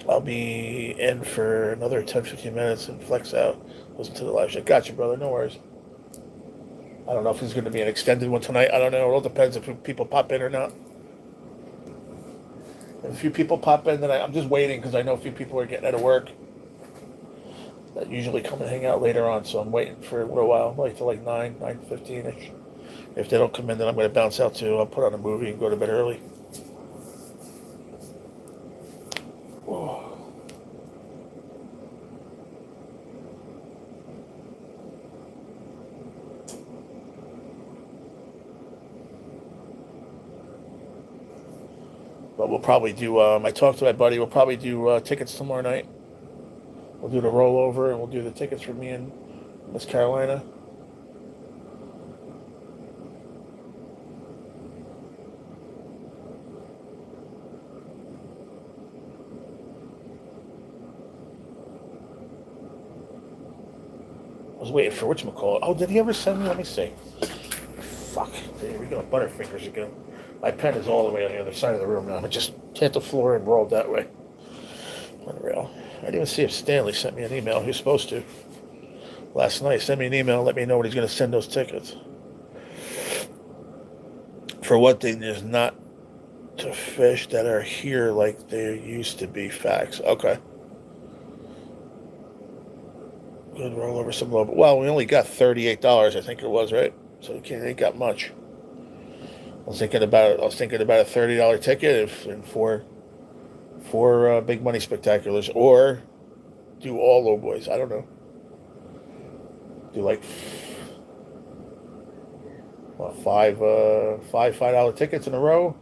Speaker 1: I'll be in for another 10, 15 minutes and flex out. Listen to the live shit. Gotcha, brother. No worries. I don't know if it's going to be an extended one tonight. I don't know. It all depends if people pop in or not. If a few people pop in, then I'm just waiting because I know a few people are getting out of work that usually come and hang out later on. So I'm waiting for a little while, like till like 9:15ish. If they don't come in, then I'm going to bounce out too. I'll put on a movie and go to bed early. Oh. But we'll probably do, I talked to my buddy, we'll probably do tickets tomorrow night. We'll do the rollover and we'll do the tickets for me and Miss Carolina. I was waiting for whatchamacallit. Oh, did he ever send me? Let me see. Fuck. There we go. Butterfingers again. My pen is all the way on the other side of the room now. I just hit the floor and rolled that way. Unreal. I didn't even see if Stanley sent me an email. He was supposed to. Last night, sent me an email and let me know when he's going to send those tickets. For one thing, there's not to fish that are here like they used to be. Facts. Okay. Good roll over some low. Well, we only got $38, I think it was, right? So we ain't got much. I was thinking about a $30 ticket and four big money spectaculars, or do all low boys. I don't know. Do like five $5 tickets in a row,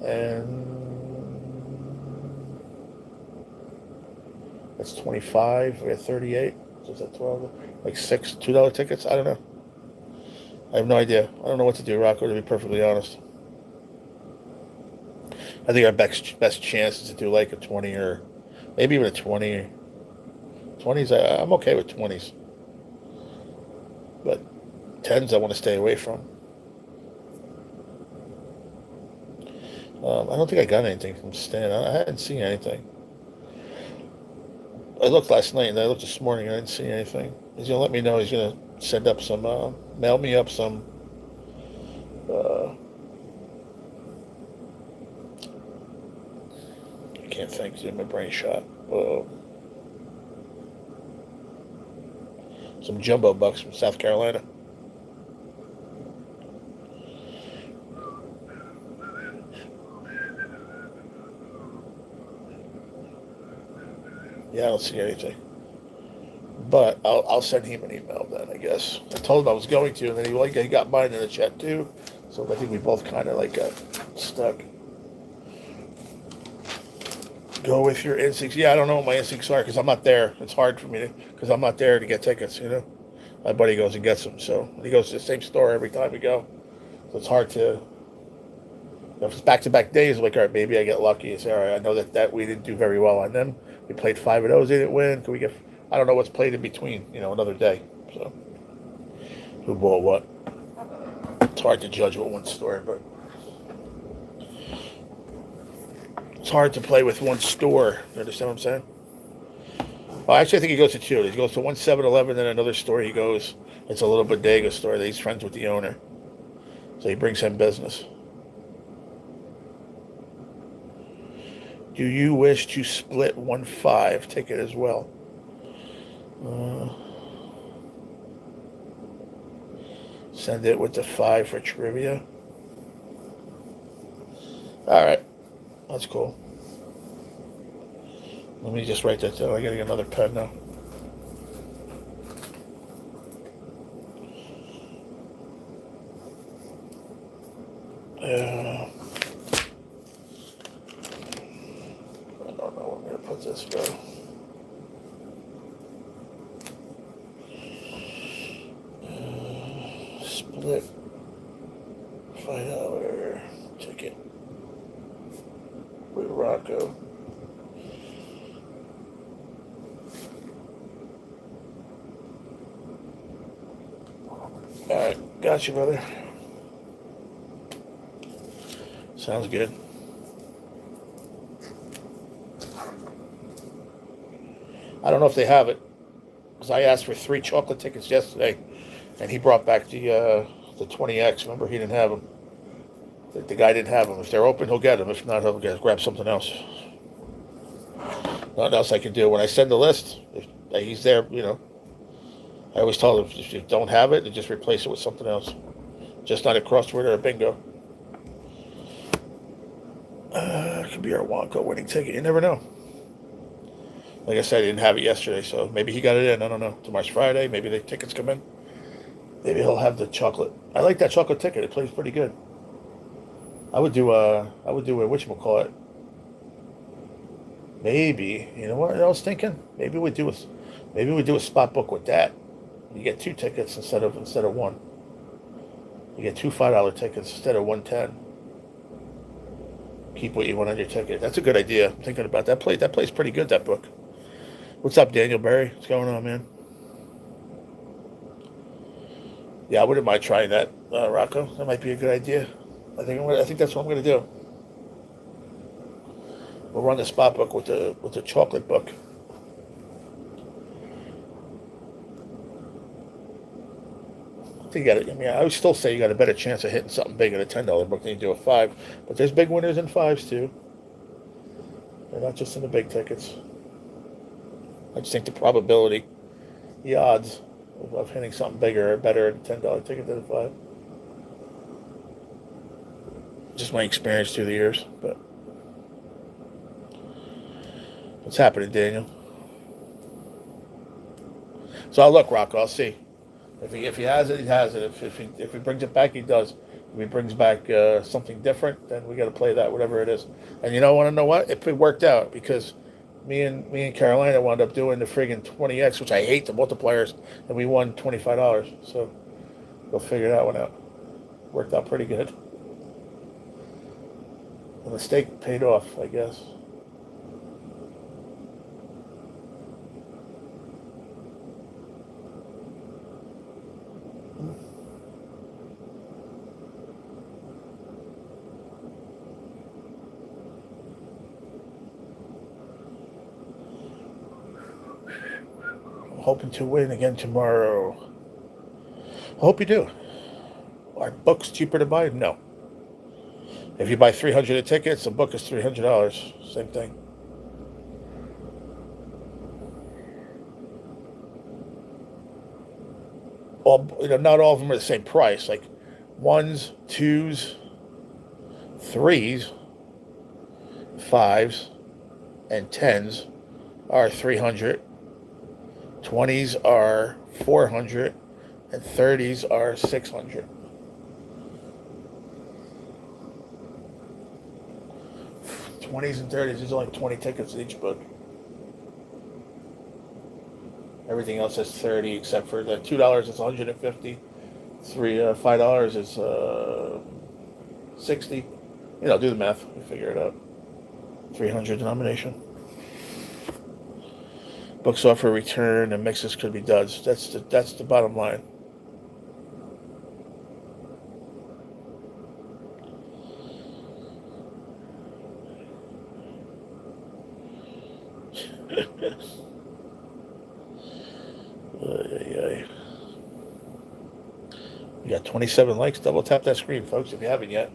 Speaker 1: and that's 25. We have 38. So is that 12? Like six $2 tickets. I don't know. I have no idea. I don't know what to do, Rocco, to be perfectly honest. I think our best chance is to do like a 20 or maybe even a 20. 20s, I'm okay with 20s. But 10s I want to stay away from. I don't think I got anything from Stan. I hadn't seen anything. I looked last night and I looked this morning and I didn't see anything. He's going to let me know. He's going to send up some, mail me up some, I can't think, dude, my brain shot. Some jumbo bucks from South Carolina. Yeah, I don't see anything. But I'll send him an email then, I guess. I told him I was going to, and then he got mine in the chat too. So I think we both kind of like got stuck. Go with your instincts. Yeah, I don't know what my instincts are because I'm not there. It's hard for me because I'm not there to get tickets, you know. My buddy goes and gets them, so he goes to the same store every time we go. So it's hard to. If it's back-to-back days, like, all right, maybe I get lucky and say, all right, I know that we didn't do very well on them. We played 5 of those, they didn't win. Can we get? I don't know what's played in between, another day. So who bought what? It's hard to judge with one store, but it's hard to play with one store. You understand what I'm saying? Well, actually, I think he goes to 2. He goes to one 7-Eleven, then another store he goes. It's a little bodega store that he's friends with the owner. So he brings him business. Do you wish to split 1.5 ticket as well? Send it with the 5 for trivia. All right. That's cool. Let me just write that down. I gotta get another pen now. I don't know where I'm gonna put this, bro. split $5 ticket with Rocco. All right, got you, brother. Sounds good. I don't know if they have it, because I asked for 3 chocolate tickets yesterday, and he brought back the 20X. Remember, he didn't have them. The guy didn't have them. If they're open, he'll get them. If not, he'll grab something else. Nothing else I can do. When I send the list, if he's there, you know, I always tell them, if you don't have it, then just replace it with something else. Just not a crossword or a bingo. It could be our Wonka winning ticket. You never know. Like I said, he didn't have it yesterday, so maybe he got it in. I don't know. Tomorrow's Friday. Maybe the tickets come in. Maybe he'll have the chocolate. I like that chocolate ticket. It plays pretty good. I would do a whatchamacallit. Maybe, you know what I was thinking? Maybe we do a spot book with that. You get 2 tickets instead of 1. You get 2 $5 tickets instead of 1 $10. Keep what you want on your ticket. That's a good idea. I'm thinking about that. That plays pretty good, that book. What's up, Daniel Berry? What's going on, man? Yeah, I wouldn't mind trying that, Rocco. That might be a good idea. I think that's what I'm going to do. We'll run the spot book with the chocolate book. I would still say you got a better chance of hitting something big at a $10 book than you do a 5. But there's big winners in 5s too. They're not just in the big tickets. I just think the probability, the odds of hitting something bigger are better at a $10 ticket than a 5. Just my experience through the years. But what's happening, Daniel? So I'll look, Rocco. I'll see. If he has it, he has it. If he brings it back, he does. If he brings back something different, then we got to play that, whatever it is. And you don't want to know what? It worked out because me and Carolina wound up doing the friggin' 20X, which I hate the multipliers, and we won $25. So go figure that one out. Worked out pretty good. The mistake paid off, I guess. Hoping to win again tomorrow. I hope you do. Are books cheaper to buy? No. If you buy 300 tickets, a book is $300. Same thing. Not all of them are the same price. Like 1s, 2s, 3s, 5s, and 10s are 300. 20s are 400, and 30s are 600. $20s and 30s, there's only 20 tickets in each book. Everything else is 30, except for the $2 is 150. $5 is 60. Do the math. You figure it out. 300 denomination. Books offer return and mixes could be duds. That's the bottom line. You got 27 likes. Double tap that screen, folks, if you haven't yet.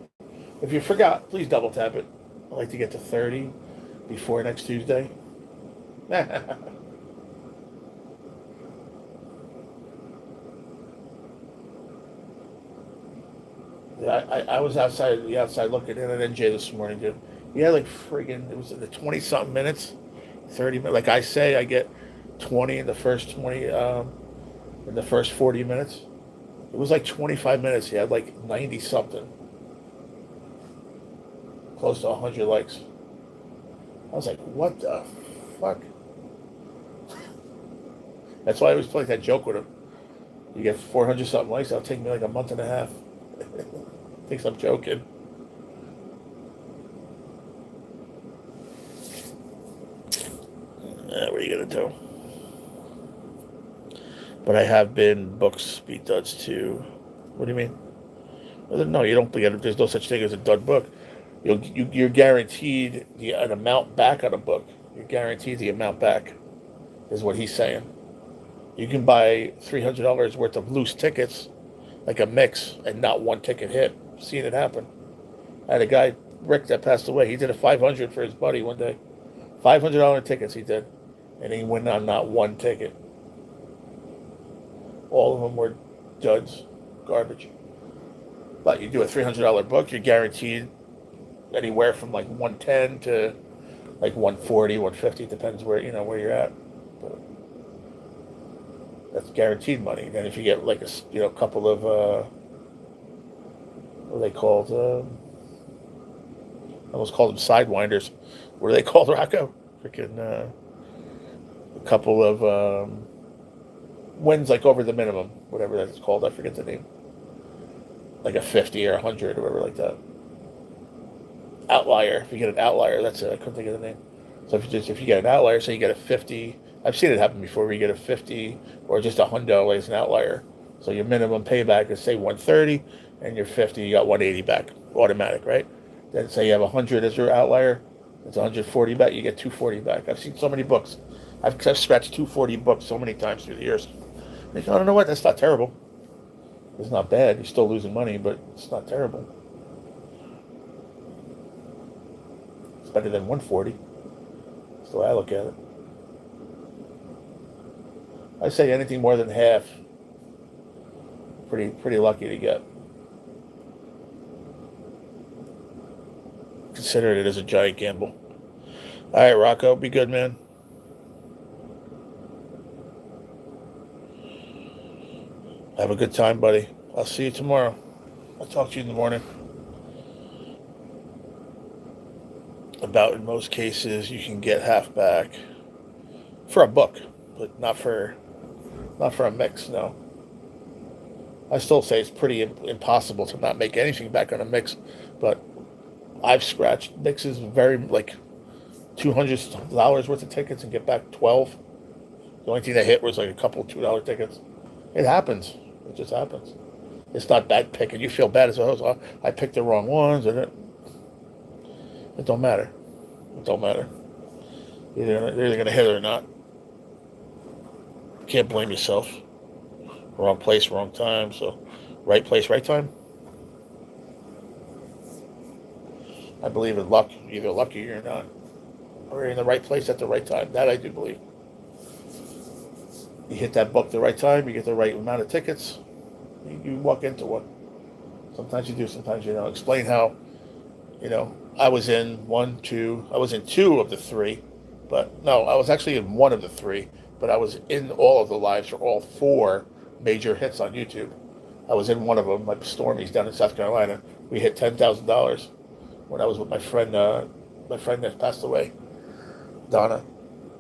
Speaker 1: If you forgot, please double tap it. I'd like to get to 30 before next Tuesday. I was outside looking in at NJ this morning, dude. He had like friggin', it was in the 20-something minutes, 30 minutes. Like I say, I get 20 in the first 20, in the first 40 minutes. It was like 25 minutes. He had like 90-something. Close to 100 likes. I was like, what the fuck? That's why I always play that joke with him. You get 400 something likes, that'll take me like a month and a half. Thinks I'm joking. What are you gonna do? But I have been booked speed duds too. What do you mean? No, you don't get it. There's no such thing as a dud book. You're guaranteed an amount back on a book. You're guaranteed the amount back, is what he's saying. You can buy $300 worth of loose tickets, like a mix, and not one ticket hit. I've seen it happen. I had a guy, Rick, that passed away. He did a $500 for his buddy one day. $500 tickets he did, and he went on not one ticket. All of them were duds, garbage. But you do a $300 book, you're guaranteed anywhere from like 110 to like 140, 150, depends where you're at. But that's guaranteed money. Then if you get like a couple of what are they called? I almost called them sidewinders. What are they called, Rocco? Freaking a couple of wins like over the minimum, whatever that's called. I forget the name. Like a 50 or 100 or whatever like that. Outlier. If you get an outlier, that's it. I couldn't think of the name. So if you get an outlier, so you get a 50. I've seen it happen before. Where you get a 50 or just a hundo as an outlier. So your minimum payback is say 130, and your 50 you got 180 back, automatic, right? Then say you have 100 as your outlier, it's 140 back. You get 240 back. I've seen so many books. I've scratched 240 books so many times through the years. I don't know what. That's not terrible. It's not bad. You're still losing money, but it's not terrible. It's better than 140. That's the way I look at it. I say anything more than half, pretty lucky to get. Consider it as a giant gamble. All right, Rocco, be good, man. Have a good time, buddy. I'll see you tomorrow. I'll talk to you in the morning. About in most cases, you can get half back for a book, but not for a mix. No, I still say it's pretty impossible to not make anything back on a mix. But I've scratched mixes very like $200 worth of tickets and get back 12. The only thing that hit was like a couple $2 tickets. It happens. It just happens. It's not bad picking. You feel bad as well. I picked the wrong ones, and it don't matter. It don't matter. They're either going to hit it or not. You can't blame yourself. Wrong place, wrong time. So, right place, right time. I believe in luck. You're either lucky or not, or you're in the right place at the right time. That I do believe. You hit that book the right time, you get the right amount of tickets, you walk into one. Sometimes you do, sometimes you don't. Explain how, I was in two of the three, but no, I was actually in one of the three, but I was in all of the lives for all four major hits on YouTube. I was in one of them, my Stormies down in South Carolina. We hit $10,000 when I was with my friend that passed away, Donna.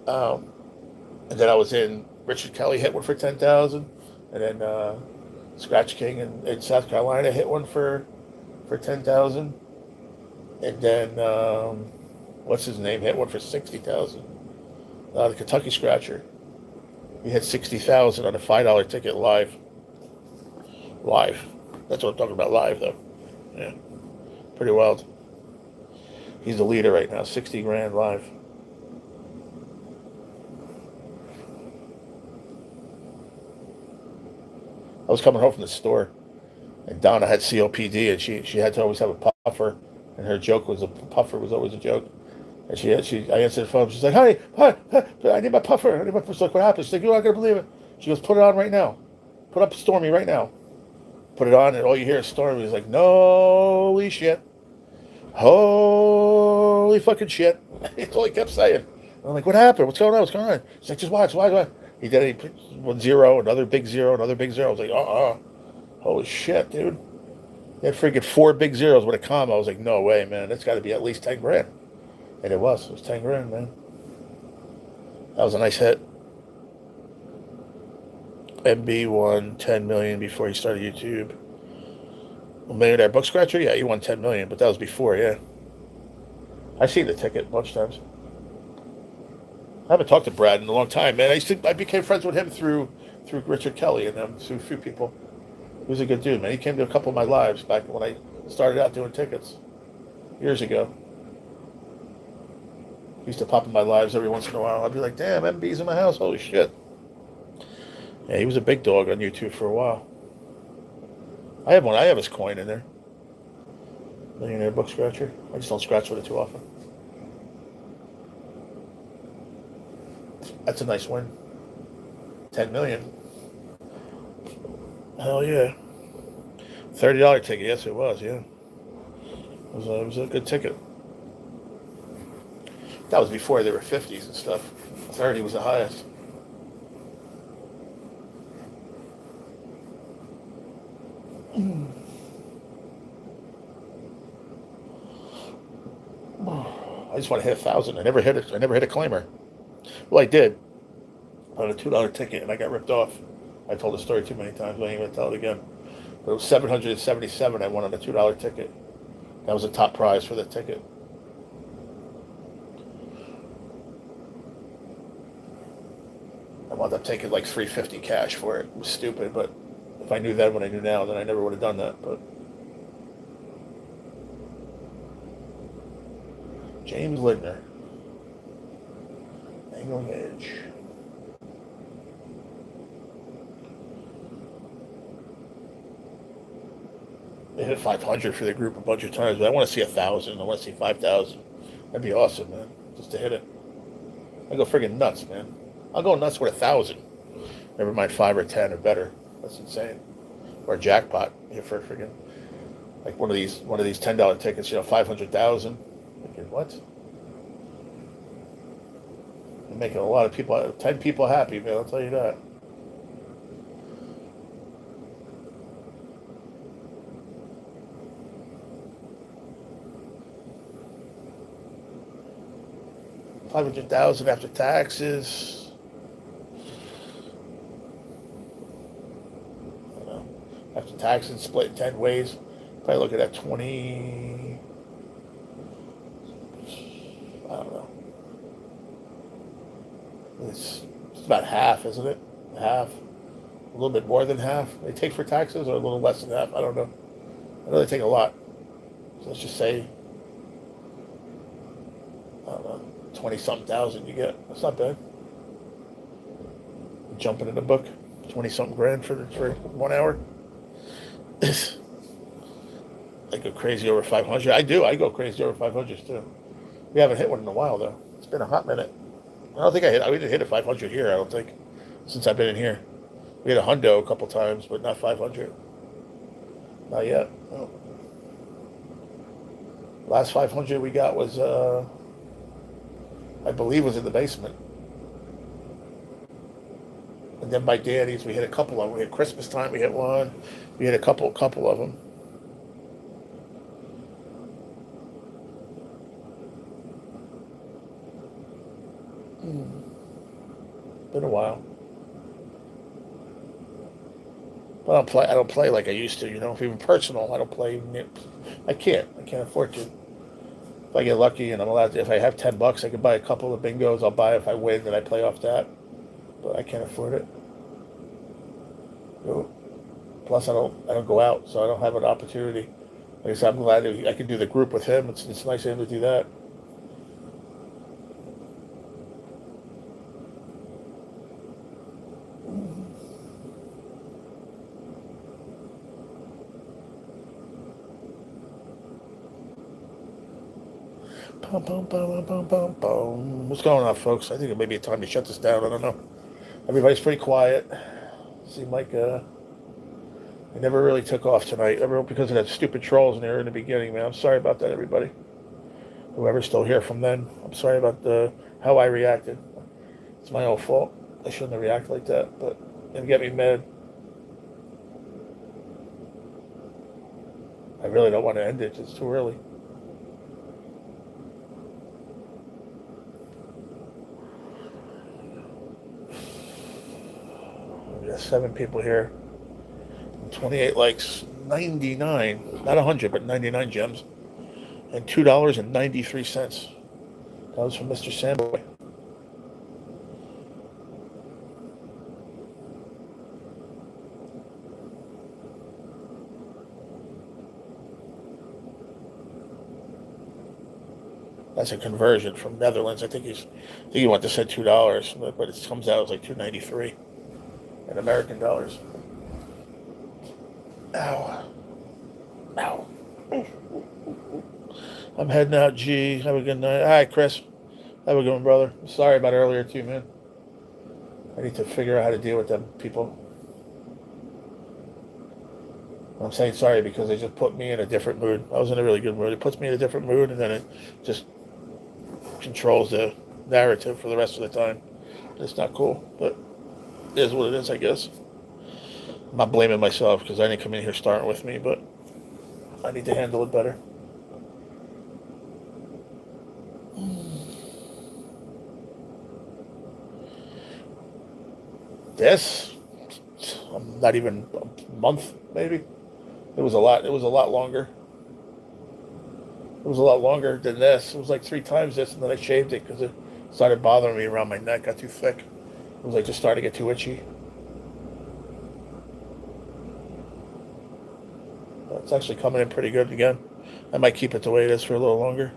Speaker 1: And then I was in Richard Kelly hit one for 10,000, and then Scratch King in South Carolina hit one for 10,000, and then what's his name hit one for 60,000. The Kentucky Scratcher, he hit 60,000 on a $5 ticket live. That's what I'm talking about, live though. Yeah, pretty wild. He's the leader right now, 60 grand live. I was coming home from the store, and Donna had COPD, and she had to always have a puffer, and her joke was a puffer was always a joke. And I answered the phone. She's like, "Hi, I need my puffer. I need my puffer." She's like, "What happened?" She's like, "You're not gonna believe it." She goes, "Put it on right now. Put up Stormy right now." Put it on, and all you hear is Stormy. He's like, "Holy shit, holy fucking shit." That's all he kept saying. And I'm like, "What happened? What's going on? What's going on?" She's like, "Just watch. He did it. He put 1 0, another big zero, another big zero. I was like, holy shit, dude. They had freaking 4 big zeros with a comma. I was like, no way, man. That's got to be at least 10 grand. And it was 10 grand, man. That was a nice hit. MB won 10 million before he started YouTube. A millionaire book scratcher? Yeah, he won 10 million, but that was before, yeah. I've seen the ticket a bunch of times. I haven't talked to Brad in a long time, man. I became friends with him through Richard Kelly and them, through a few people. He was a good dude, man. He came to a couple of my lives back when I started out doing tickets years ago. He used to pop in my lives every once in a while. I'd be like, damn, MB's in my house. Holy shit. Yeah, he was a big dog on YouTube for a while. I have one. I have his coin in there. Millionaire book scratcher. I just don't scratch with it too often. That's a nice win. 10 million. Hell yeah. $30 ticket. Yes, it was. Yeah. It was a good ticket. That was before they were 50s and stuff. 30 was the highest. I just want to hit 1,000. I never hit it. I never hit a claimer. Well, I did on a $2 ticket, and I got ripped off. I told the story too many times. I ain't going to tell it again. But it was $777. I won on a $2 ticket. That was the top prize for the ticket. I wound up taking like $350 cash for it. It was stupid, but if I knew then what I knew now, then I never would have done that. But James Lindner, Angling Edge. They hit 500 for the group a bunch of times, but I want to see 1,000. I want to see 5,000. That'd be awesome, man. Just to hit it. I go friggin' nuts, man. I'll go nuts with 1,000. Never mind 5 or 10 or better. That's insane. Or a jackpot. For friggin' like one of these $10 tickets. 500,000. Thinking what? You're making a lot of people, 10 people happy, man. I'll tell you that. $500,000 after taxes. I don't know. After taxes, split in 10 ways. Probably looking at 20. I don't know. It's about half, isn't it? Half. A little bit more than half. They take for taxes, or a little less than half. I don't know. I know they take a lot. So let's just say, I don't know, 20-something thousand you get. That's not bad. Jumping in the book, 20-something grand for 1 hour. I go crazy over 500. I do. I go crazy over 500s too. We haven't hit one in a while though. It's been a hot minute. I don't think we didn't hit a 500 here. I don't think since I've been in here. We hit a hundo a couple times, but not 500. Not yet. No. Last 500 we got was, I believe, was in the basement. And then by Daddy's, we hit a couple of them. We hit Christmas time, we hit one. We hit a couple of them. Been a while. But I don't play like I used to, even personal. I don't play. I can't afford to. If I get lucky and I'm allowed to, if I have $10, I can buy a couple of bingos. I'll buy it. If I win, then I play off that. But I can't afford it. Plus, I don't go out, so I don't have an opportunity. Like I said, I'm glad I can do the group with him. It's nice of him to do that. What's going on, folks? I think it may be time to shut this down. I don't know. Everybody's pretty quiet. Seemed like it never really took off tonight. Because of that stupid trolls in there in the beginning, man. I'm sorry about that, everybody. Whoever's still here from then, I'm sorry about how I reacted. It's my own fault. I shouldn't have reacted like that, but it get me mad. I really don't want to end it. It's too early. 7 people here. 28 likes. 99, not 100, but 99 gems. And $2.93. That was from Mr. Sandboy. That's a conversion from Netherlands. I think he went to say $2, but it comes out as like $2.93 in American dollars. Ow. Ow. I'm heading out, G. Have a good night. All right, Chris. Have a good one, brother. Sorry about earlier, too, man. I need to figure out how to deal with them people. I'm saying sorry because they just put me in a different mood. I was in a really good mood. It puts me in a different mood, and then it just controls the narrative for the rest of the time. It's not cool, but it is what it is, I guess. I'm not blaming myself because I didn't come in here starting with me, but I need to handle it better. This, not even a month, maybe. It was a lot longer. It was a lot longer than this. It was like 3 times this, and then I shaved it because it started bothering me around my neck. Got too thick. It was like just starting to get too itchy. But it's actually coming in pretty good again. I might keep it the way it is for a little longer.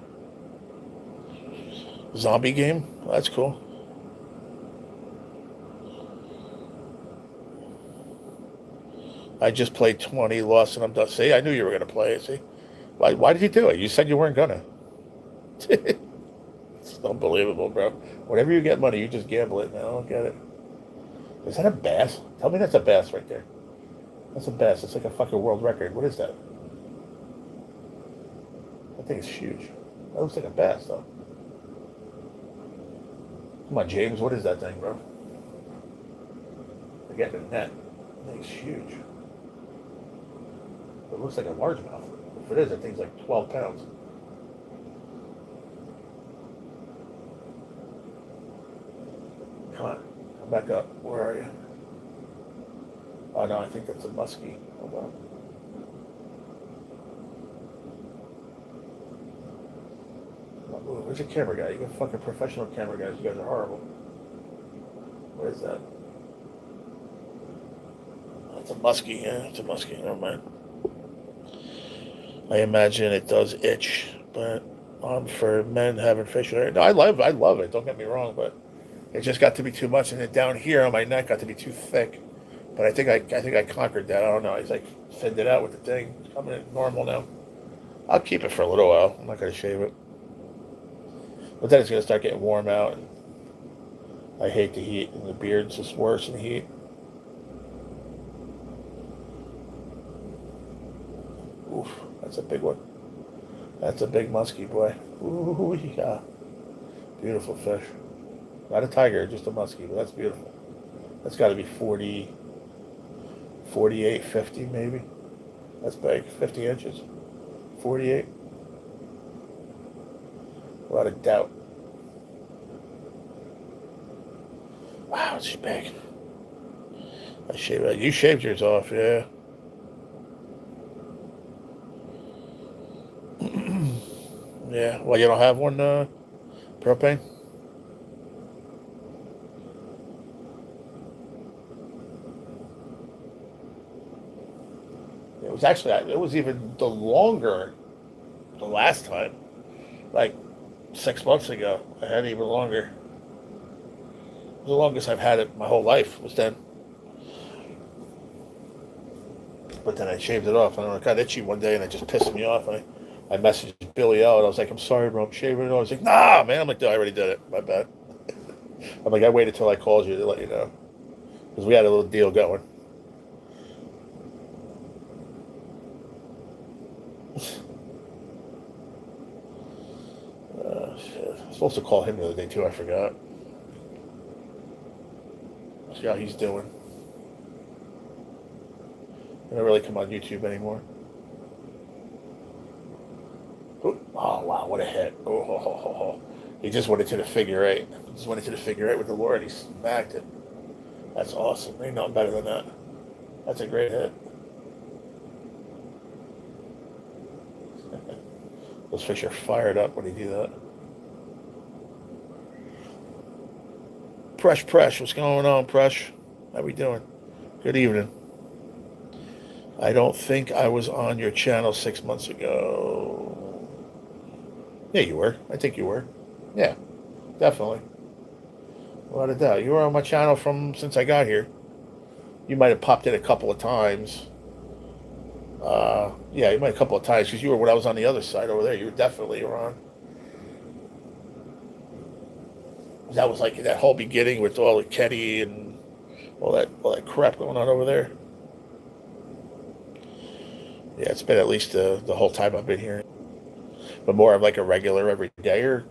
Speaker 1: Zombie game? Well, that's cool. I just played 20, lost, and I'm done. See, I knew you were going to play it. See? Why did you do it? You said you weren't going to. It's unbelievable, bro. Whenever you get money, you just gamble it. Now, I don't get it. Is that a bass? Tell me that's a bass right there. That's a bass. It's like a fucking world record. What is that? That thing is huge. That looks like a bass, though. Come on, James. What is that thing, bro? I get the net. That thing's huge. It looks like a largemouth. If it is, that thing's like 12 pounds. Come on. Come back up. Where are you? Oh, no, I think that's a muskie. Hold on. Where's your camera guy? You got fucking professional camera guys. You guys are horrible. What is that? That's a muskie. Yeah, it's a muskie. Never mind. I imagine it does itch, but for men having facial hair. No, I love it. Don't get me wrong, but it just got to be too much, and then down here on my neck got to be too thick. But I think I conquered that. I don't know. I like thinned it out with the thing. It's coming in normal now. I'll keep it for a little while. I'm not gonna shave it, but then it's gonna start getting warm out, and I hate the heat, and the beard's just worse than the heat. Oof. That's a big one. That's a big muskie, boy. Ooh, yeah. Beautiful fish. Not a tiger, just a muskie, but that's beautiful. That's got to be 40, 48, 50 maybe. That's big. 50 inches. 48. Without a doubt. Wow, it's big. I shaved it. You shaved yours off, yeah. Yeah, well, you don't have one, propane? It was even the longer the last time. Like 6 months ago. I had it even longer. The longest I've had it my whole life was then. But then I shaved it off. I don't know, it got itchy one day and it just pissed me off. I messaged Billy out. I was like, I'm sorry, bro. I'm shaving it off. I was like, nah, man. I'm like, I already did it. My bad. I'm like, I waited till I called you to let you know. Because we had a little deal going. Shit. I was supposed to call him the other day, too. I forgot. See how he's doing. I don't really come on YouTube anymore. Oh, wow, what a hit. Oh. He just went into the figure eight. He just went into the figure eight with the Lord. He smacked it. That's awesome. Ain't nothing better than that. That's a great hit. Those fish are fired up when you do that. Presh, what's going on, Presh? How we doing? Good evening. I don't think I was on your channel 6 months ago. Yeah, you were. I think you were. Yeah, definitely. Without a doubt. You were on my channel since I got here. You might have popped in a couple of times. Yeah, you might a couple of times because you were when I was on the other side over there. You were definitely on. That was like that whole beginning with all the Kenny and all that crap going on over there. Yeah, it's been at least the whole time I've been here, but more of like a regular every day, or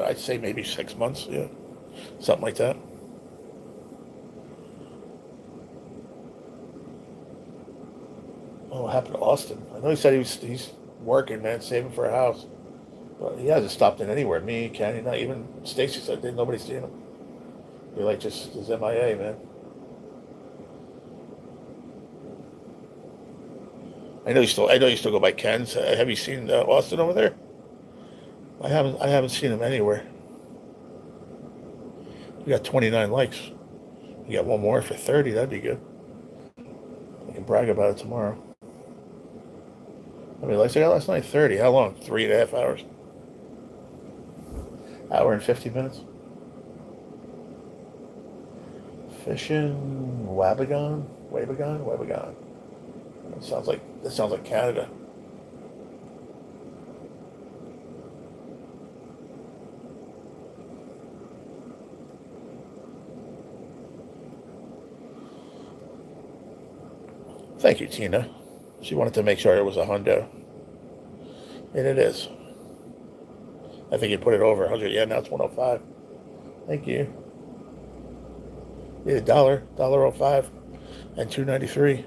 Speaker 1: I'd say maybe 6 months. Yeah, something like that. Oh, what happened to Austin? I know he said he's working, man, saving for a house, but he hasn't stopped in anywhere. Me, Kenny, not even Stacy said nobody's seen him. You're like just his MIA, man. I know you still go by Ken's. Have you seen Austin over there? I haven't seen him anywhere. You got 29 likes. You got one more for 30. That'd be good. I can brag about it tomorrow. How many likes I got last night? 30. How long? 3.5 hours. Hour and 50 minutes. Fishing Wabagon. That sounds like Canada. Thank you, Tina. She wanted to make sure it was a hundo. And it is. I think you put it over 100. Yeah, now it's 105. Thank you. Yeah, $1.05, and $2.93.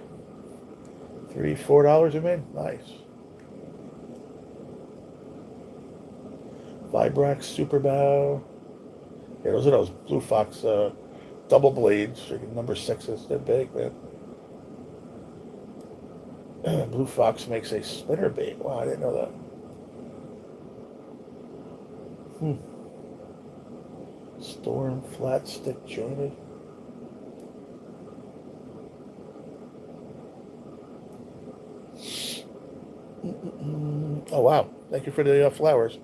Speaker 1: $4 you made? Nice. Vibrax Super Bow. Yeah, those are those Blue Fox double blades, number 6s. They're big, man. Blue Fox makes a spinner bait. Wow, I didn't know that. Storm flat stick jointed. Oh wow! Thank you for the flowers.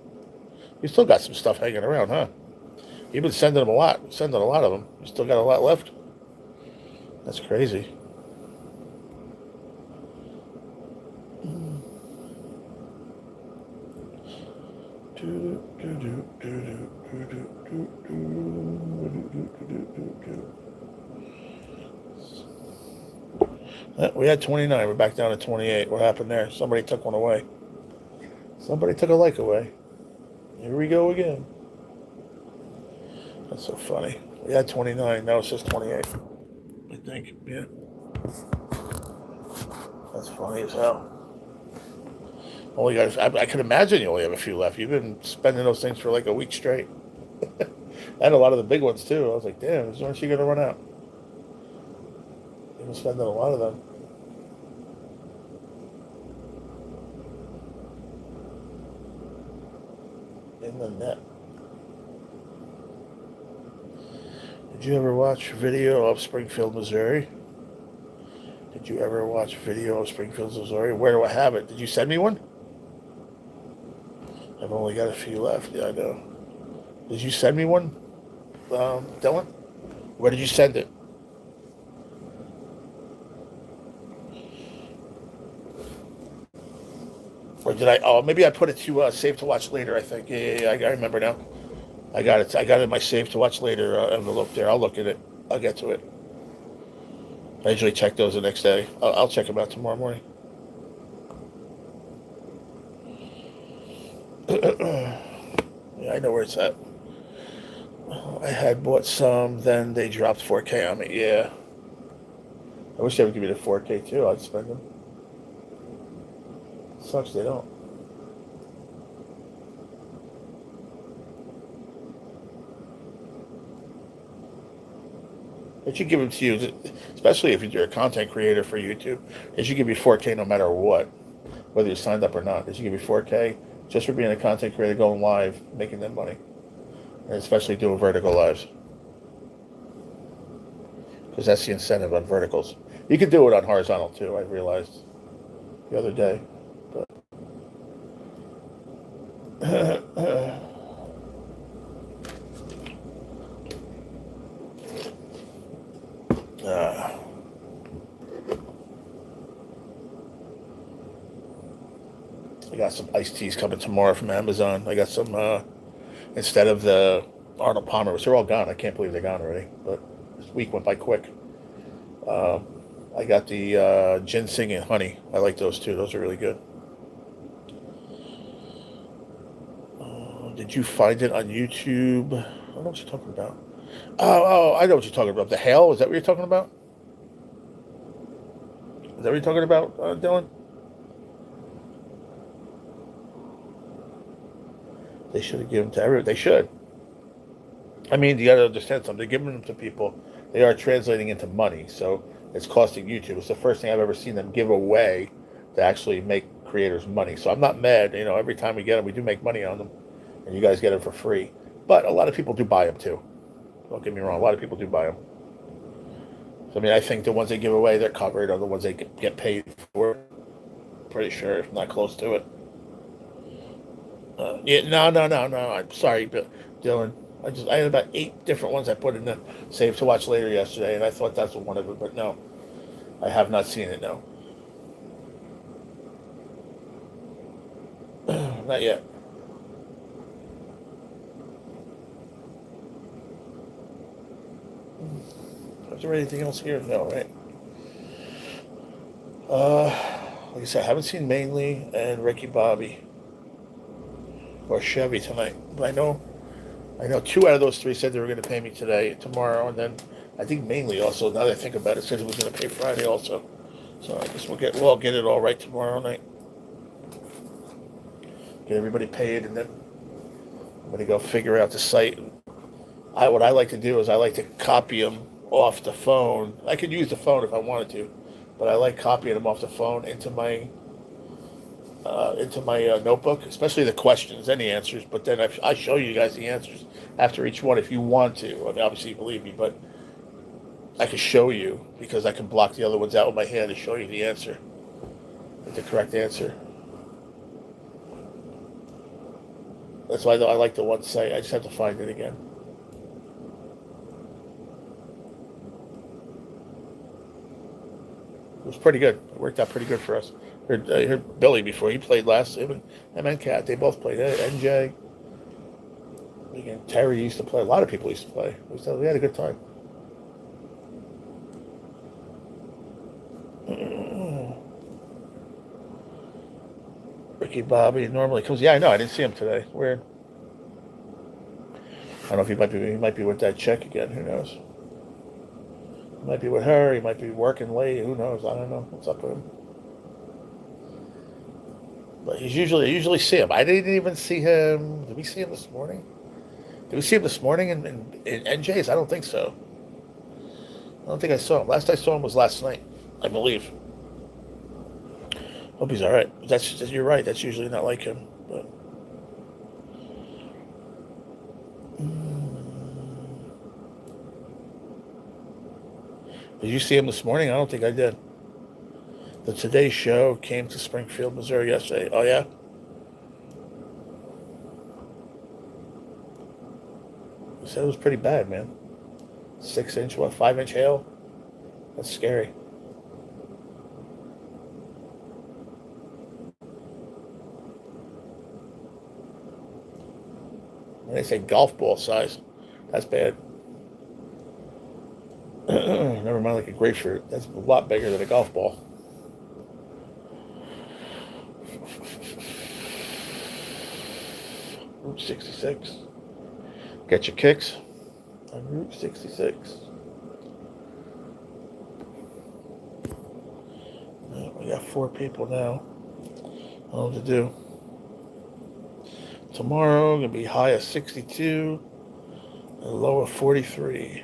Speaker 1: You still got some stuff hanging around, huh? You've been sending them a lot. Sending a lot of them. You still got a lot left. That's crazy. We had 29. We're back down to 28. What happened there? Somebody took one away. Somebody took a like away. Here we go again. That's so funny. We had 29. Now it's just 28. I think. Yeah. That's funny as hell. Only guys, I can imagine you only have a few left. You've been spending those things for like a week straight. And a lot of the big ones too. I was like, damn, when is she going to run out? You've been spending a lot of them. In the net. Did you ever watch video of Springfield, Missouri? Did you ever watch video of Springfield, Missouri? Where do I have it? Did you send me one? I've only got a few left. Yeah, I know. Did you send me one, Dylan? Where did you send it? Or did I? Oh, maybe I put it to save to watch later. I think. Yeah, I remember now. I got it. I got it in my save to watch later envelope there. I'll look at it. I'll get to it. I usually check those the next day. I'll check them out tomorrow morning. Yeah, I know where it's at. I had bought some, then they dropped 4K on me. Yeah. I wish they would give me the 4K too. I'd spend them. Sucks they don't. It should give them to you, especially if you're a content creator for YouTube. It should give you 4K no matter what, whether you're signed up or not. It should give you 4K just for being a content creator, going live, making them money, and especially doing vertical lives. Because that's the incentive on verticals. You could do it on horizontal too, I realized the other day. But I got some iced teas coming tomorrow from Amazon. I got some, instead of the Arnold Palmer, which they're all gone. I can't believe they're gone already. But this week went by quick. I got the ginseng and honey. I like those too. Those are really good. Did you find it on YouTube? I don't know what you're talking about. Oh, I know what you're talking about. The hail? Is that what you're talking about? Is that what you're talking about, Dylan? They should have given them to everyone. They should. I mean, you got to understand something. They're giving them to people. They are translating into money, so it's costing YouTube. It's the first thing I've ever seen them give away to actually make creators money. So I'm not mad. You know, every time we get them, we do make money on them, and you guys get them for free. But a lot of people do buy them too. Don't get me wrong. A lot of people do buy them. So, I mean, I think the ones they give away, they're covered, or the ones they get paid for. Pretty sure, if not close to it. No. I'm sorry, Dylan. I had about 8 different ones I put in the save to watch later yesterday, and I thought that's one of them, but no, I have not seen it. No, not yet. Is there anything else here? No, right? Like I said, I haven't seen Mainly and Ricky Bobby or Chevy tonight, but I know 2 out of those 3 said they were going to pay me tomorrow, and then I think Mainly also, now that I think about it, said it was going to pay Friday also. So I guess we'll all get it all right tomorrow night. Get everybody paid, and then I'm going to go figure out the site. What I like to do is I like to copy them off the phone. I could use the phone if I wanted to, but I like copying them off the phone into my notebook, especially the questions and the answers. But then I show you guys the answers after each one if you want to. I mean, obviously you believe me, but I can show you because I can block the other ones out with my hand and show you the answer, the correct answer. That's why I like the one site. I just have to find it again. It was pretty good. It worked out pretty good for us. I heard Billy before. He played last. Him and Kat, they both played. NJ. Again, Terry used to play. A lot of people used to play. We had a good time. Ricky Bobby normally comes. Yeah, I know. I didn't see him today. Weird. I don't know if he might be with that chick again. Who knows? He might be with her. He might be working late. Who knows? I don't know what's up with him. But I usually see him. I didn't even see him. Did we see him this morning? Did we see him this morning in NJ's? I don't think so. I don't think I saw him. Last I saw him was last night, I believe. Hope he's all right. You're right. That's usually not like him. But did you see him this morning? I don't think I did. The Today Show came to Springfield, Missouri yesterday. Oh, yeah? He said it was pretty bad, man. 6-inch, 5-inch hail? That's scary. When they say golf ball size, that's bad. Never mind like a grapefruit. That's a lot bigger than a golf ball. Route 66. Get your kicks on Route 66. We got 4 people now. I don't know what to do. Tomorrow, going to be high of 62 and low of 43.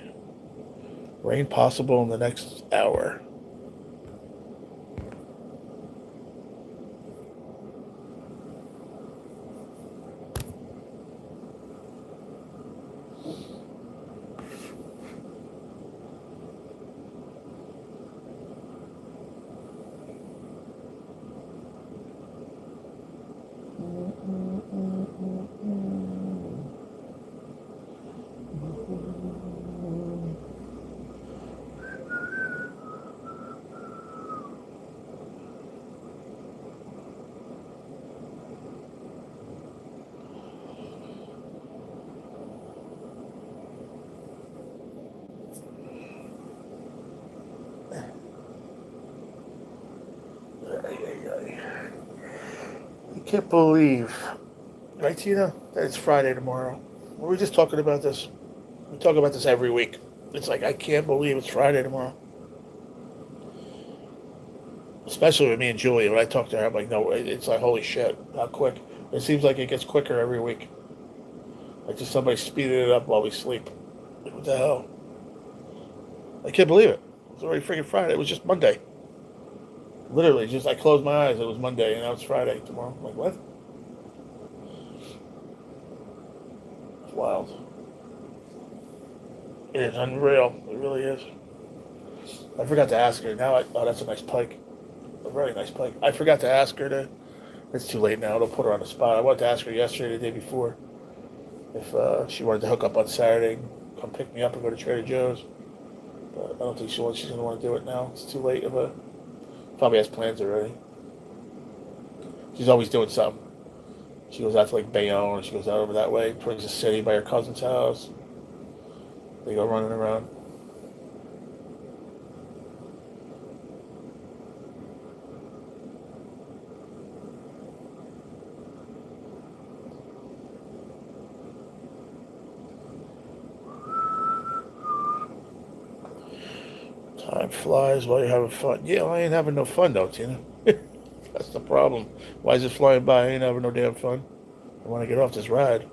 Speaker 1: Rain possible in the next hour. I can't believe, right, Tina, that it's Friday tomorrow. We were just talking about this. We talk about this every week. It's like, I can't believe it's Friday tomorrow. Especially with me and Julie. When I talk to her, I'm like, no, it's like, holy shit, how quick. It seems like it gets quicker every week. Like just somebody speeding it up while we sleep. Like, what the hell? I can't believe it. It's already freaking Friday. It was just Monday. Literally, just I closed my eyes. It was Monday, and now it's Friday tomorrow. I'm like, what? It's wild. It is unreal. It really is. I forgot to ask her. Now, oh, that's a nice pike. A very nice pike. I forgot to ask her to. It's too late now. Don't put her on the spot. I wanted to ask her yesterday, the day before, if she wanted to hook up on Saturday, come pick me up and go to Trader Joe's. But I don't think she's going to want to do it now. It's too late. Probably has plans already. She's always doing something. She goes out to like Bayonne. She goes out over that way towards the city by her cousin's house. They go running around. Time flies while you're having fun. Yeah, I ain't having no fun though, Tina. That's the problem. Why is it flying by? I ain't having no damn fun. I want to get off this ride.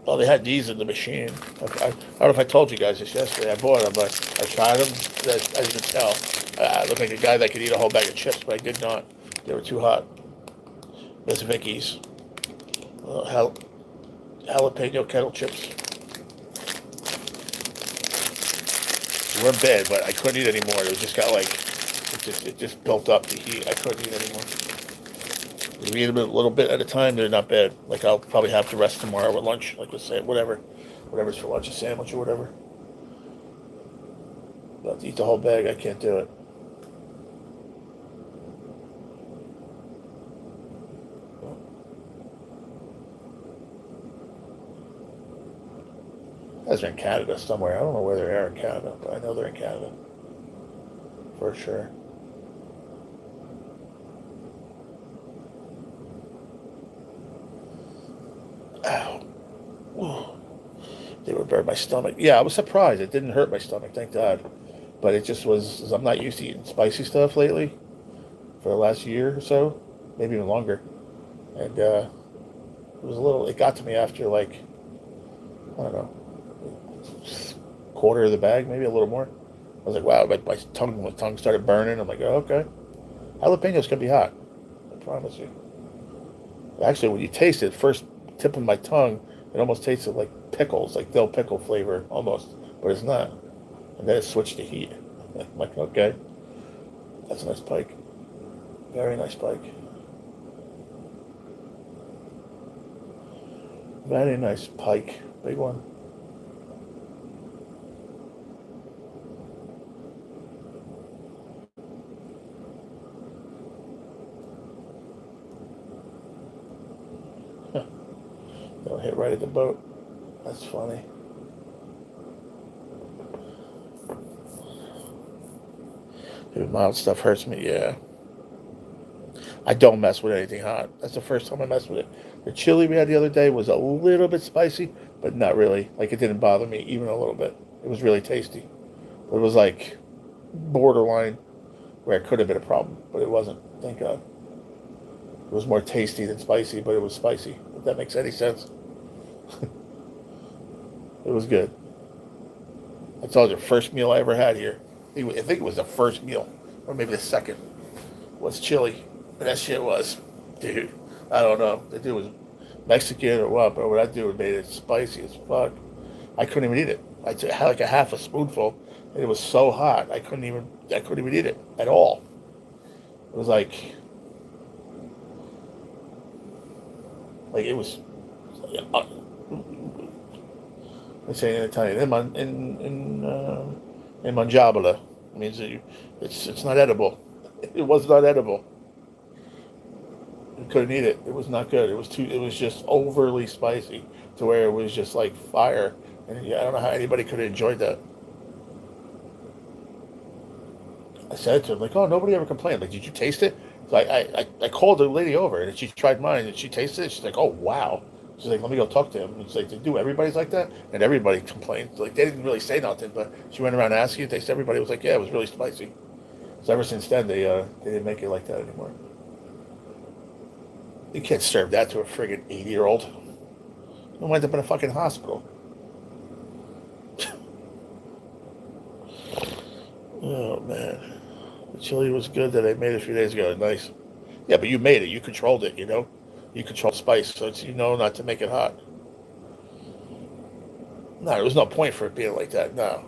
Speaker 1: Oh, they had these in the machine. I don't know if I told you guys this yesterday. I bought them, but I tried them. As you can tell, I look like a guy that could eat a whole bag of chips, but I did not. They were too hot. There's Vicky's. Jalapeno kettle chips. They weren't bad, but I couldn't eat anymore. It just got like, it just built up the heat. I couldn't eat anymore. You eat them a little bit at a time, they're not bad. Like I'll probably have the rest tomorrow at lunch. Like let's say whatever's for lunch, a sandwich or whatever. But to eat the whole bag, I can't do it. Guys are in Canada somewhere. I don't know where they are in Canada, but I know they're in Canada for sure. Ow. Ooh. They would burn my stomach. Yeah, I was surprised. It didn't hurt my stomach, thank God. But it just was, I'm not used to eating spicy stuff lately for the last year or so, maybe even longer. And it was it got to me after like, I don't know, quarter of the bag, maybe a little more. I was like, wow, my tongue started burning. I'm like, oh, okay. Jalapenos can be hot. I promise you. Actually, when you taste it, first tip of my tongue, it almost tasted like pickles, like dill pickle flavor almost, but it's not. And then it switched to heat. I'm like, okay, that's a nice pike. Very nice pike. Very nice pike. Big one. They'll hit right at the boat. That's funny. Dude, mild stuff hurts me, yeah. I don't mess with anything hot. That's the first time I messed with it. The chili we had the other day was a little bit spicy, but not really. Like, it didn't bother me even a little bit. It was really tasty. But it was like borderline where it could have been a problem, but it wasn't. Thank God. It was more tasty than spicy, but it was spicy. If that makes any sense. It was good. I told you, first meal I ever had here. I think it was the first meal, or maybe the second, was chili. And that shit was, dude, I don't know. The dude was Mexican or what, but what I do made it spicy as fuck. I couldn't even eat it. I had like a half a spoonful, and it was so hot I couldn't even eat it at all. It was like it was. I say in Italian, in mangiabile. It means it's not edible. It was not edible. I couldn't eat it. It was not good. It was just overly spicy to where it was just like fire. And I don't know how anybody could have enjoyed that. I said to him, like, oh, nobody ever complained. Like, did you taste it? So I called the lady over, and she tried mine, and she tasted it. She's like, oh, wow. She's like, let me go talk to him. It's like, do everybody's like that? And everybody complained. Like, they didn't really say nothing, but she went around asking. Everybody was like, yeah, it was really spicy. So ever since then, they didn't make it like that anymore. You can't serve that to a friggin' 80-year-old. He'll wind up in a fucking hospital. Oh, man. The chili was good that I made a few days ago. Nice. Yeah, but you made it. You controlled it, you know? You control spice, so it's, not to make it hot. No, there was no point for it being like that, no.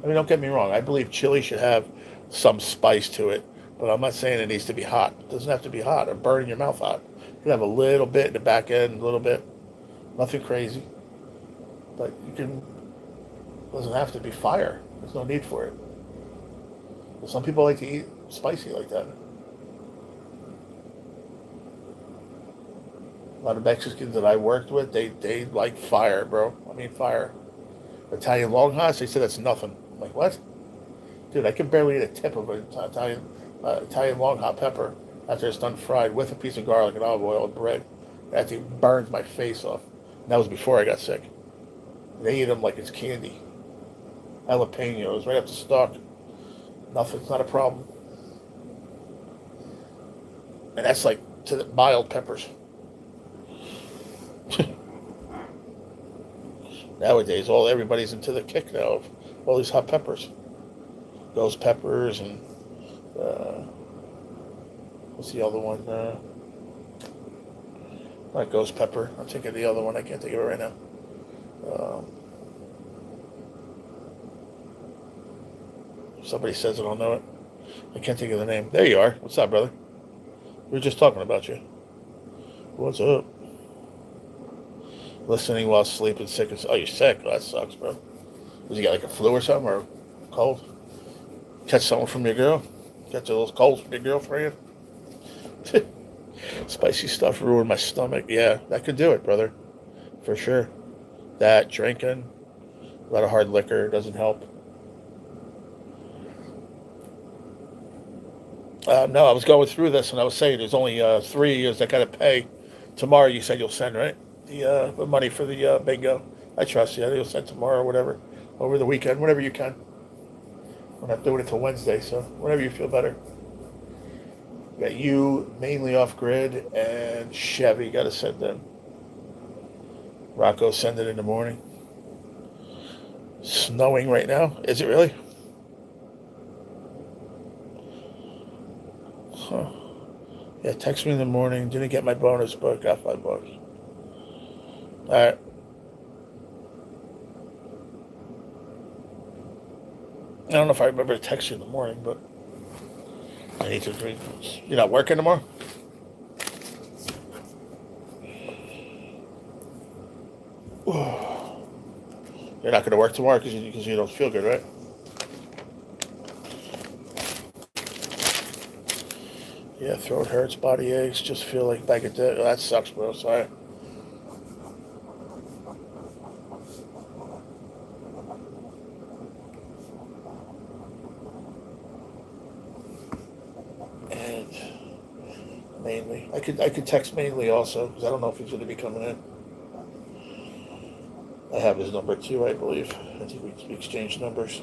Speaker 1: I mean, don't get me wrong. I believe chili should have some spice to it, but I'm not saying it needs to be hot. It doesn't have to be hot or burn your mouth hot. You can have a little bit in the back end, a little bit. Nothing crazy. But it doesn't have to be fire. There's no need for it. But some people like to eat spicy like that. A lot of Mexicans that I worked with, they like fire, bro. I mean, fire. Italian long hots, they said that's nothing. I'm like, what? Dude, I can barely eat a tip of an Italian long hot pepper after it's done fried with a piece of garlic and olive oil and bread. That thing burns my face off. And that was before I got sick. They eat them like it's candy. Jalapenos, right up to stock. Nothing's not a problem. And that's like to the mild peppers. Nowadays, everybody's into the kick now of all these hot peppers. Ghost peppers and what's the other one? Not ghost pepper. I'm thinking of the other one. I can't think of it right now. Somebody says it, I'll know it. I can't think of the name. There you are. What's up, brother? We were just talking about you. What's up? Listening while sleeping, sick. Oh, you're sick? Oh, that sucks, bro. Was you got like a flu or something, or cold? Catch something from your girl? Catch a little cold from your girlfriend? Spicy stuff ruined my stomach. Yeah, that could do it, brother. For sure. That, drinking, a lot of hard liquor doesn't help. No, I was going through this, and I was saying there's only 3 years I got to pay. Tomorrow you said you'll send, right? The money for the bingo. I trust you. You'll send tomorrow or whatever. Over the weekend, whenever you can. We're not doing it till Wednesday, so whenever you feel better. Got you mainly off grid, and Chevy got to send in. Rocco send it in the morning. Snowing right now. Is it really? Huh. Yeah, text me in the morning. Didn't get my bonus, but got $5. All right. I don't know if I remember to text you in the morning, but I need to drink. You're not working tomorrow? You're not going to work tomorrow because you don't feel good, right? Yeah, throat hurts, body aches, just feel like back at the... Oh, that sucks, bro. Sorry. And mainly, I could text mainly also because I don't know if he's going to be coming in. I have his number too, I believe. I think we exchanged numbers.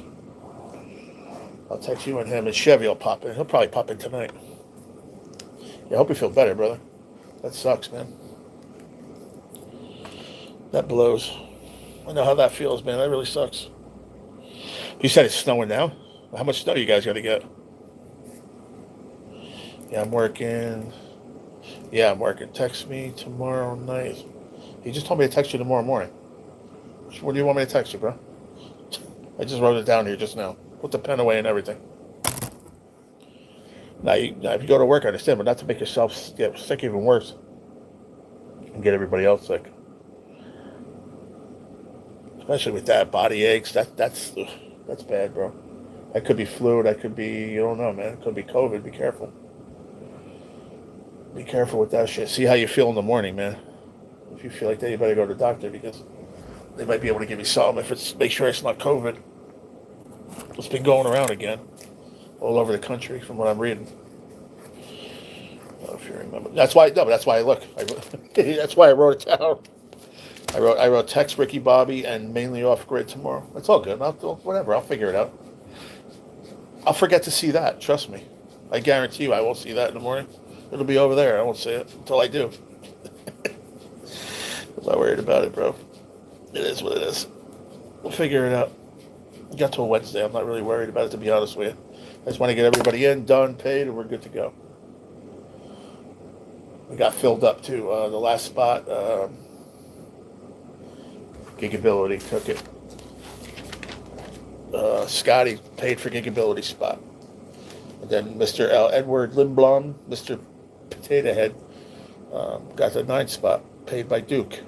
Speaker 1: I'll text you and him, and Chevy will pop in. He'll probably pop in tonight. Yeah, I hope you feel better, brother. That sucks, man. That blows. I know how that feels, man. That really sucks. You said it's snowing now? How much snow you guys gonna get? Yeah, I'm working. Yeah, I'm working. Text me tomorrow night. He just told me to text you tomorrow morning. What do you want me to text you, bro? I just wrote it down here just now. Put the pen away and everything. Now, if you go to work, I understand, but not to make yourself get sick even worse and get everybody else sick. Especially with that body aches. That's bad, bro. That could be flu. That could be, you don't know, man. It could be COVID. Be careful. Be careful with that shit. See how you feel in the morning, man. If you feel like that, you better go to the doctor because they might be able to give you something. Make sure it's not COVID. It's been going around again, all over the country, from what I'm reading. I don't know if you remember. That's why. No, but that's why I look. That's why I wrote it down. I wrote text Ricky Bobby and mainly off grid tomorrow. It's all good. Whatever. I'll figure it out. I'll forget to see that. Trust me. I guarantee you, I won't see that in the morning. It'll be over there. I won't see it until I do. I'm not worried about it, bro. It is what it is. We'll figure it out. We got till Wednesday. I'm not really worried about it, to be honest with you. I just want to get everybody in, done, paid, and we're good to go. We got filled up too. The last spot, Gigability took it. Scotty paid for Gigability spot. And then Mr. Edward Lindblom, Mr. Potato Head, got the 9th spot, paid by Duke.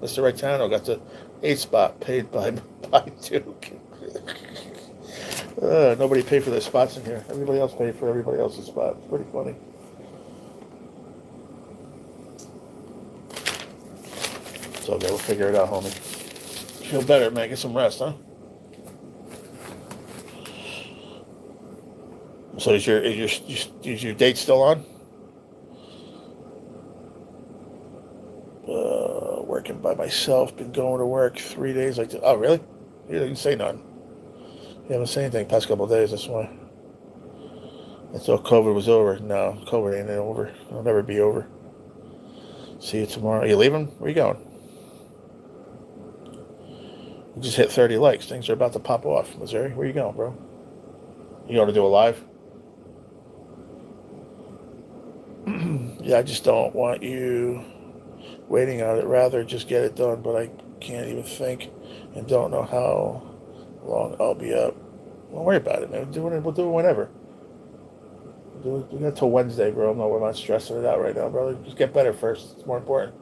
Speaker 1: Mr. Rectano got the 8th spot, paid by Duke. Nobody paid for their spots in here. Everybody else paid for everybody else's spot. It's pretty funny. It's okay. We'll figure it out, homie. Feel better, man. Get some rest, huh? So is your date still on? Working by myself. Been going to work 3 days like this. Oh, really? You didn't say nothing. You haven't said anything past couple of days. That's why. I thought COVID was over. No, COVID ain't over. It'll never be over. See you tomorrow. Are you leaving? Where are you going? You just hit 30 likes. Things are about to pop off. Missouri, where you going, bro? You going to do a live? Yeah, I just don't want you waiting on it. Rather just get it done, but I can't even think and don't know how long I'll be up. Don't worry about it, man. We'll do it whenever. We got till Wednesday, bro. I'm not stressing it out right now, brother. Just get better first. It's more important.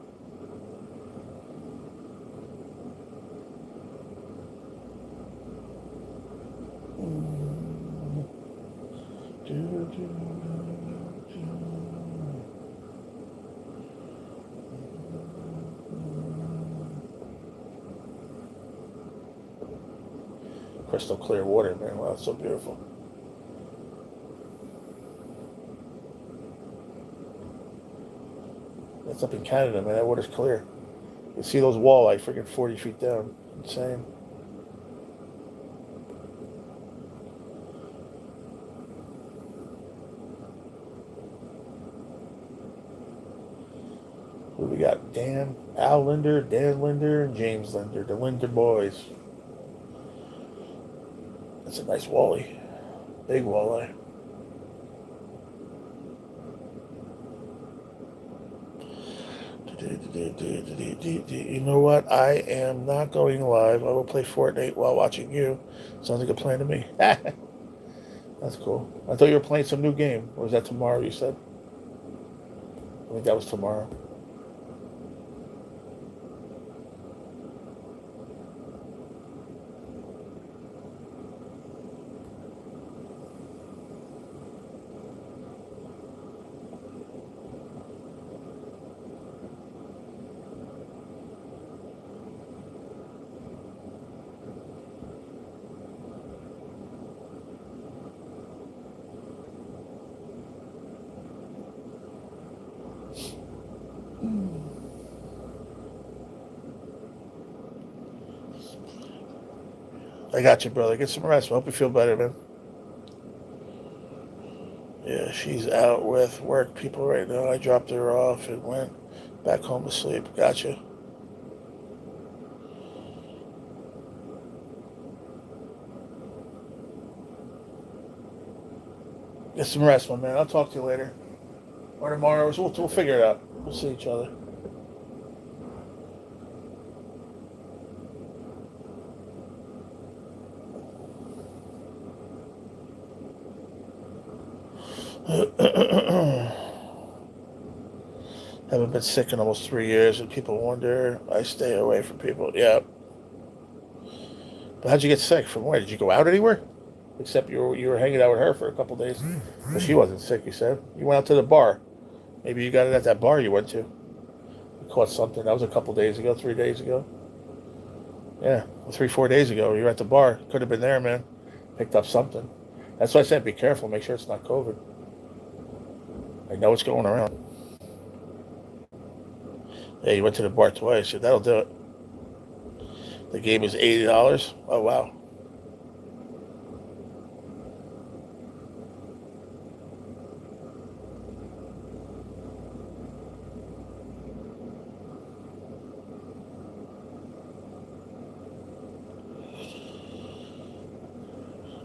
Speaker 1: Crystal clear water, man. Wow, it's so beautiful. That's up in Canada, man. That water's clear. You see those walleye freaking 40 feet down. Insane. Who we got? Al Linder, Dan Linder, and James Linder. The Linder boys. That's a nice walleye. Big walleye. You know what? I am not going live. I will play Fortnite while watching you. Sounds like a plan to me. That's cool. I thought you were playing some new game. Or was that tomorrow, you said? I think that was tomorrow. I got you, brother. Get some rest. I hope you feel better, man. Yeah, she's out with work people right now. I dropped her off and went back home to sleep. Gotcha. Get some rest, my man. I'll talk to you later. Or tomorrow. We'll figure it out. We'll see each other. Haven't been sick in almost 3 years, and people wonder I stay away from people. Yeah. But how'd you get sick? From where? Did you go out anywhere? Except you were hanging out with her for a couple days. But she wasn't sick, you said. You went out to the bar. Maybe you got it at that bar you went to. You caught something. That was a couple days ago, 3 days ago. Yeah, 3-4 days ago. You were at the bar. Could have been there, man. Picked up something. That's why I said be careful. Make sure it's not COVID. I know it's going around. Yeah, you went to the bar twice. So that'll do it. The game is $80. Oh, wow.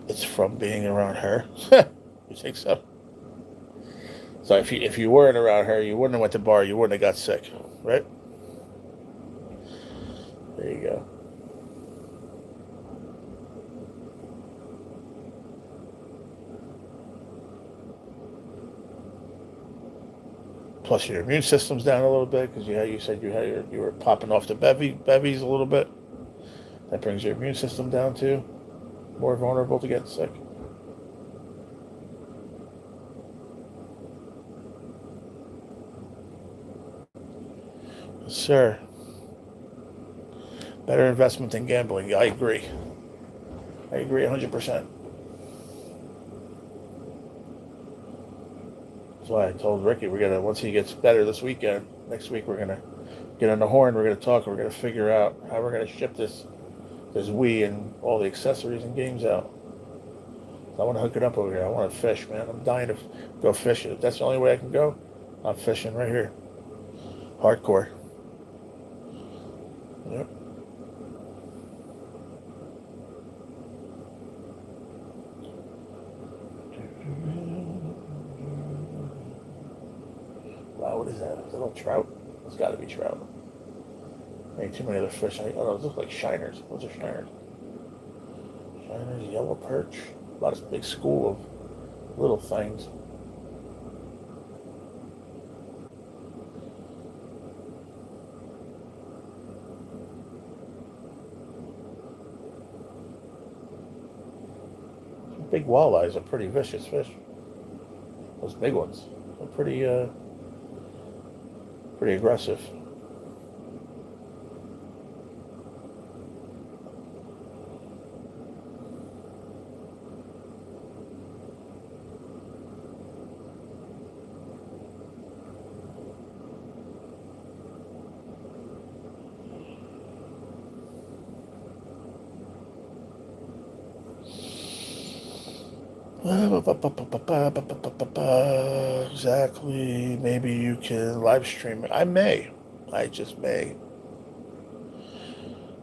Speaker 1: It's from being around her. You think so? So if you weren't around her, you wouldn't have went to the bar. You wouldn't have got sick, right? There you go. Plus your immune system's down a little bit because you said you were popping off the bevies a little bit. That brings your immune system down too. More vulnerable to get sick. Yes, sir. Better investment than gambling. I agree. I agree 100%. That's why I told Ricky once he gets better this weekend, next week we're gonna get on the horn, we're gonna talk, we're gonna figure out how we're gonna ship this Wii and all the accessories and games out. I want to hook it up over here. I want to fish, man. I'm dying to go fishing. If that's the only way I can go, I'm fishing right here. Hardcore. Yep. Wow, what is that? Is that a trout? It's got to be trout. Ain't too many other fish. Oh, those look like shiners. Those are shiners. Shiners, yellow perch. A lot of big school of little things. Big walleyes are pretty vicious fish. Those big ones are pretty aggressive. Exactly. Maybe you can live stream it. I may. I just may.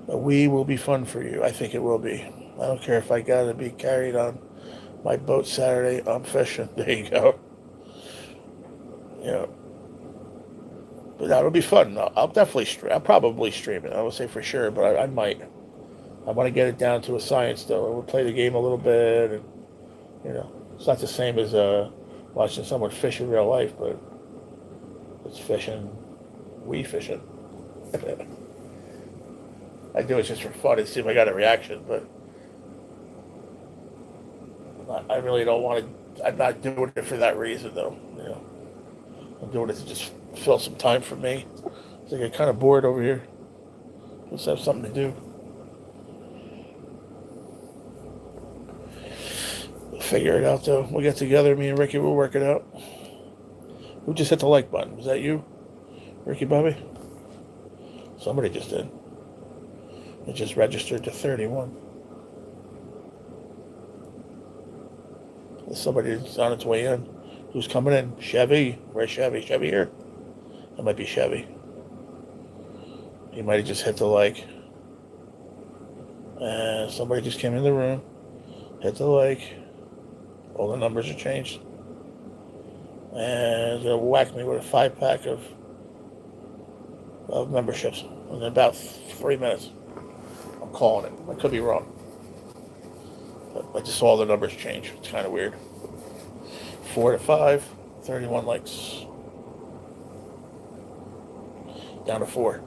Speaker 1: A Wii will be fun for you. I think it will be. I don't care if I gotta be carried on my boat Saturday. I'm fishing. There you go. Yeah. But that'll be fun. I'll definitely stream. I'll probably stream it. I won't say for sure, but I might. I want to get it down to a science, though. I will play the game a little bit, and it's not the same as watching someone fish in real life, but it's fishing, Wii fishing. I do it just for fun and see if I got a reaction, but I really don't want to. I'm not doing it for that reason, though. I'm doing it to just fill some time for me. I get kind of bored over here. Let's have something to do. We'll figure it out, though. We'll get together. Me and Ricky will work it out. Who just hit the like button? Was that you, Ricky Bobby? Somebody just did. It just registered to 31. Somebody's on its way in. Who's coming in? Chevy. Where's Chevy? Chevy here? That might be Chevy. He might have just hit the like. And somebody just came in the room. Hit the like. All the numbers are changed. and he's gonna whack me with a 5-pack of memberships in about 3 minutes. I'm calling it. I could be wrong, but I just saw the numbers change. It's kind of weird. 4 to 5, 31 likes. Down to 4.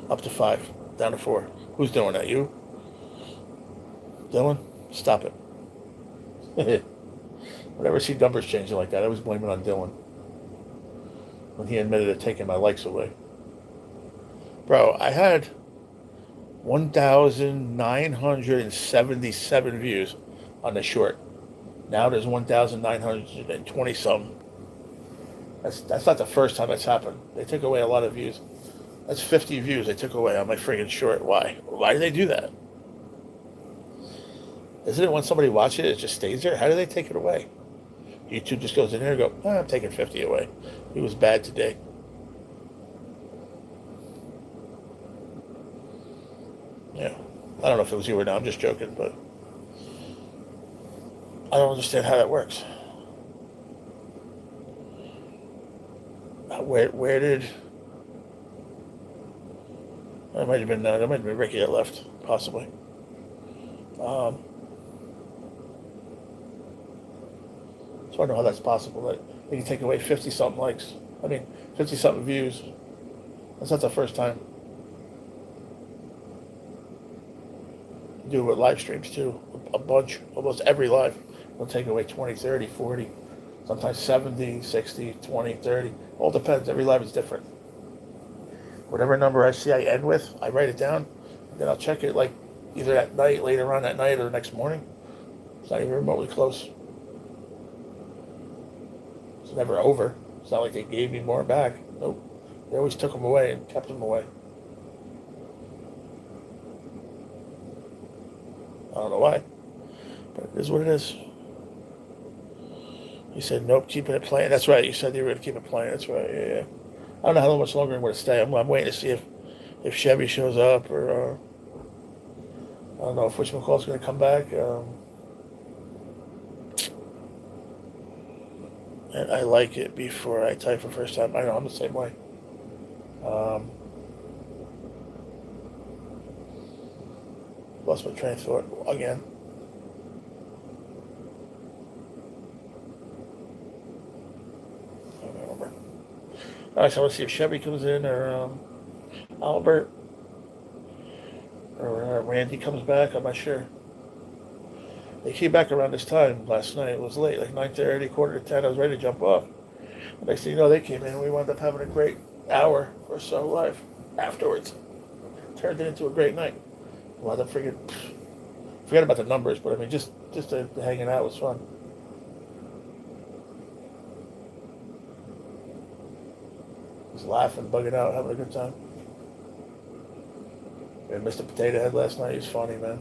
Speaker 1: Up to 5. Down to 4. Who's doing that? You? Dylan? Stop it. Whenever I see numbers changing like that, I always blame it on Dylan. When he admitted to taking my likes away. Bro, I had 1,977 views on the short. Now there's 1,920 something. That's not the first time it's happened. They took away a lot of views. That's 50 views they took away on my friggin' short. Why? Why do they do that? Isn't it when somebody watches it, it just stays there? How do they take it away? YouTube just goes in there and go, I'm taking 50 away. He was bad today. Yeah. I don't know if it was you or not. I'm just joking, but I don't understand how that works. Where did... That might have been Ricky that left, possibly. So I don't know how that's possible. That they can take away 50-something likes. 50-something views. That's not the first time. You do it with live streams, too. A bunch. Almost every live. They'll take away 20, 30, 40. Sometimes 70, 60, 20, 30. All depends. Every live is different. Whatever number I see I end with, I write it down. And then I'll check it like either that night, later on that night, or the next morning. It's not even remotely close. It's never over. It's not like they gave me more back. Nope. They always took them away and kept them away. I don't know why. But it is what it is. You said, nope, keeping it playing. That's right. You said you were going to keep it playing. That's right. Yeah. I don't know how much longer I'm going to stay. I'm waiting to see if Chevy shows up or I don't know if whatchamacallit's going to come back. And I like it before I type for the first time. I know, I'm the same way. Lost my train of thought again. I don't remember. All right, so I want to see if Chevy comes in or Albert or Randy comes back. I'm not sure. They came back around this time last night. It was late, like 9:30, quarter to 10. I was ready to jump off. The next thing you know, they came in and we wound up having a great hour or so live afterwards. Turned it into a great night. Wound up forget about the numbers, but just hanging out was fun. Just laughing, bugging out, having a good time. And Mr. Potato Head last night. He's funny, man.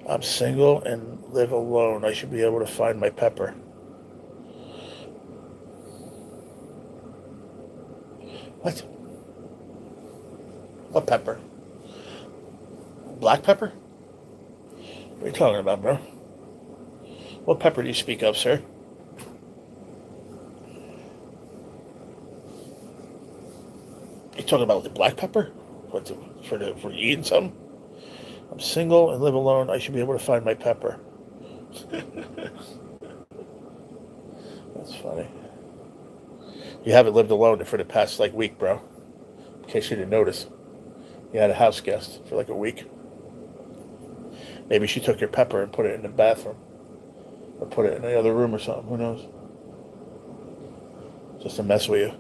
Speaker 1: I'm single and live alone. I should be able to find my pepper. What? What pepper? Black pepper? What are you talking about, bro? What pepper do you speak of, sir? You talking about the black pepper? For eating something? I'm single and live alone. I should be able to find my pepper. That's funny. You haven't lived alone for the past week, bro. In case you didn't notice. You had a house guest for a week. Maybe she took your pepper and put it in the bathroom. Or put it in the other room or something. Who knows? Just to mess with you.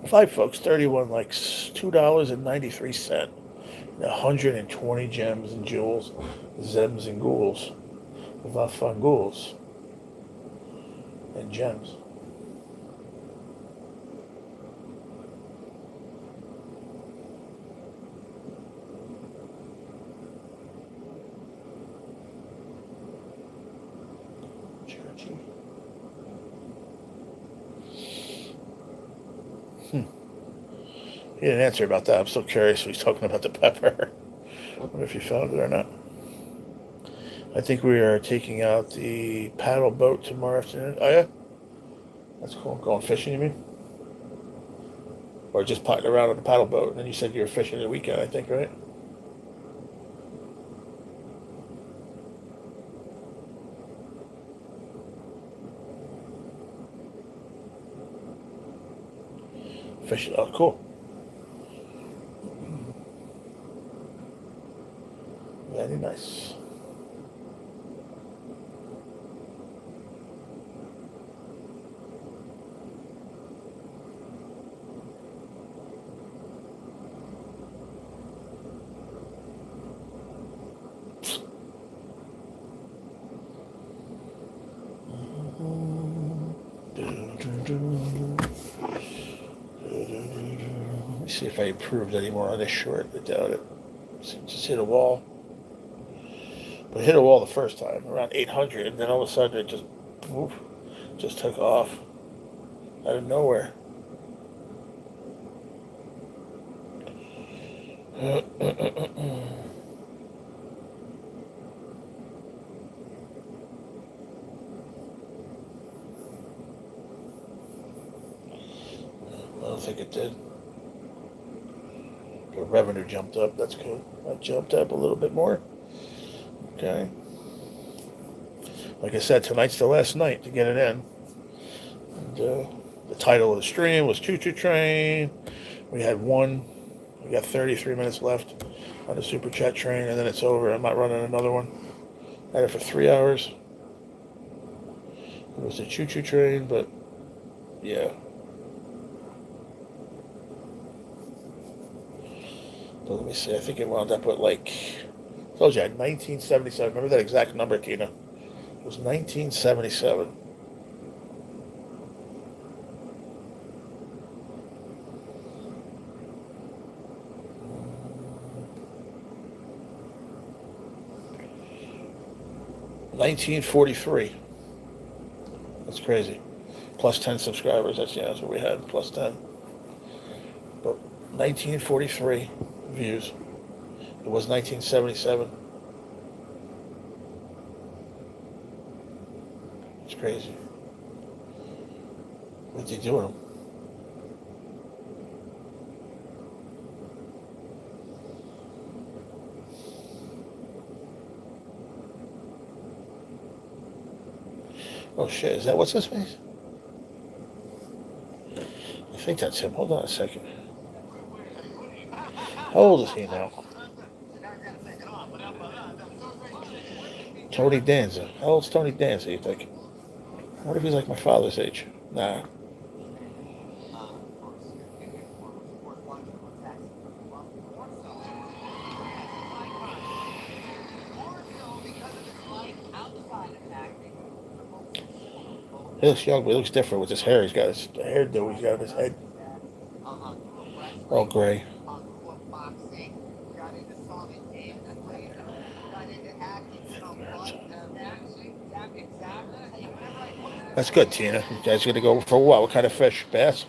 Speaker 1: 5 folks, 31 likes, $2.93. 120 gems and jewels, zems and ghouls. Without fun ghouls. And gems. Churchy. He didn't answer about that. I'm still curious if he's talking about the pepper. I wonder if you found it or not. I think we are taking out the paddle boat tomorrow afternoon. Oh, yeah? That's cool. Going fishing, you mean? Or just potting around on the paddle boat. And then you said you were fishing the weekend, I think, right? Fishing. Oh, cool. Very nice. Let me see if I improved any more on this short. I doubt it. Just hit a wall. But it hit a wall the first time, around 800, and then all of a sudden it just took off out of nowhere. I don't think it did. The revenue jumped up. That's good. That jumped up a little bit more. Okay. Like I said, tonight's the last night to get it in. And, the title of the stream was Choo Choo Train. We got 33 minutes left on the Superchat train, and then it's over. I'm not running another one. I had it for 3 hours. It was a Choo Choo Train, but yeah. So let me see. I think it wound up with like, I told you I had 1977. Remember that exact number, Tina? It was 1977. $19.43. That's crazy. Plus 10 subscribers. That's what we had. Plus 10. But 1943 views. It was 1977. It's crazy. What did you do with them? Oh shit, is that what's his face? I think that's him. Hold on a second. How old is he now? Tony Danza. How old's Tony Danza, you think? What if he's like my father's age? Nah. He looks young, but he looks different with his hair. He's got his hairdo he's got on his head. All gray. That's good, Tina. You guys gonna go for what? What kind of fish? Bass?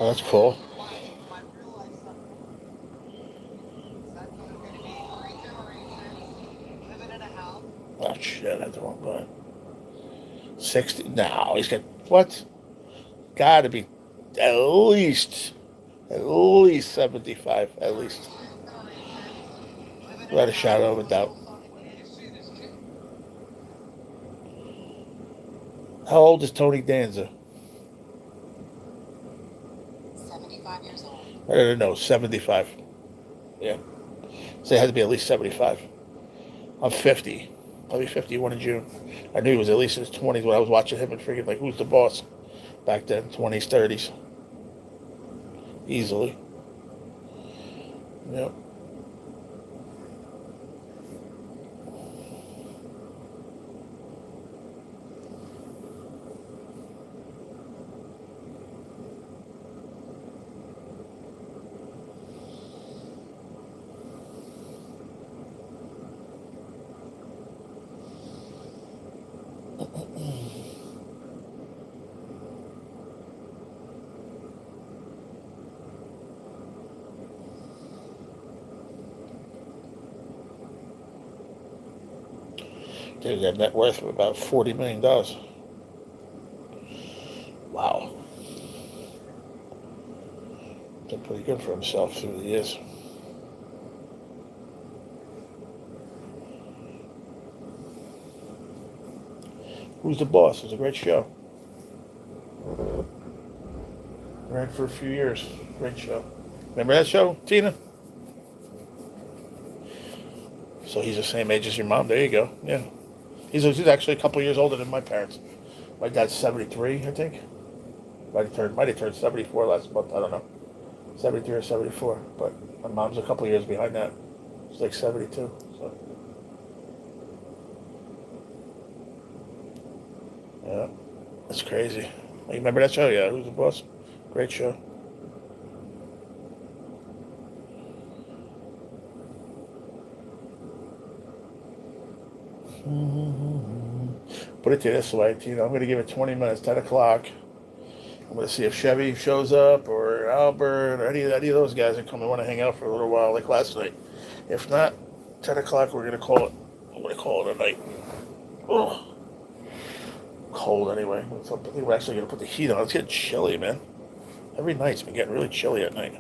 Speaker 1: Oh, that's cool. Oh shit, that's the wrong button. 60. No, he's got what? Gotta be at least 75, at least. Without a shadow of a doubt. How old is Tony Danza?
Speaker 3: 75 years old.
Speaker 1: I don't know, 75. Yeah. So it had to be at least 75. I'm 50. I'll be 51 in June. I knew he was at least in his 20s when I was watching him and figured, like, who's the boss? Back then, 20s, 30s. Easily. Yep. Dude, that net worth of about $40 million. Wow. Did pretty good for himself through the years. Who's the Boss? It was a great show. Ran for a few years. Great show. Remember that show, Tina? So he's the same age as your mom. There you go. Yeah. He's actually a couple years older than my parents. My dad's 73, I think. Might have turned 74 last month. I don't know. 73 or 74. But my mom's a couple years behind that. She's like 72. So. Yeah. That's crazy. You remember that show? Yeah. Who's the Boss? Great show. Put it to you this way, I'm going to give it 20 minutes, 10 o'clock. I'm going to see if Chevy shows up or Albert or any of those guys that come and want to hang out for a little while like last night. If not, 10 o'clock, we're going to call it. I'm going to call it a night. Oh, cold anyway. I think we're actually going to put the heat on. It's getting chilly, man. Every night's been getting really chilly at night.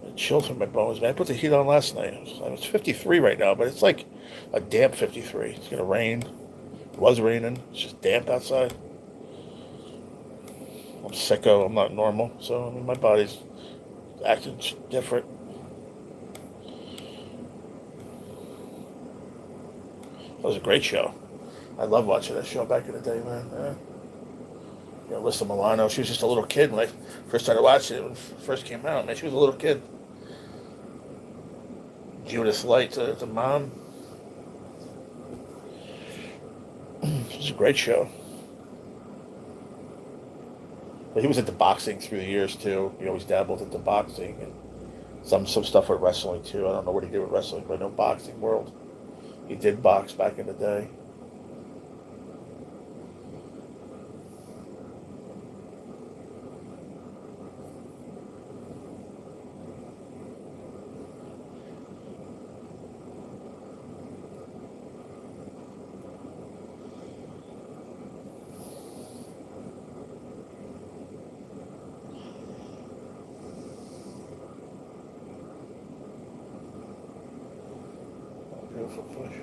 Speaker 1: It chilled through my bones, man. I put the heat on last night. It's 53 right now, but it's like a damp 53. It's going to rain. It was raining. It's just damp outside. I'm sicko. I'm not normal. So, I mean, my body's acting different. That was a great show. I love watching that show back in the day, man. Yeah. You know, Alyssa Milano, she was just a little kid when I first started watching it when it first came out. Man, she was a little kid. Judith Light, the mom. It was a great show. But he was into boxing through the years too. He always dabbled into boxing and some stuff with wrestling too. I don't know what he did with wrestling, but I know boxing world. He did box back in the day. Beautiful fish.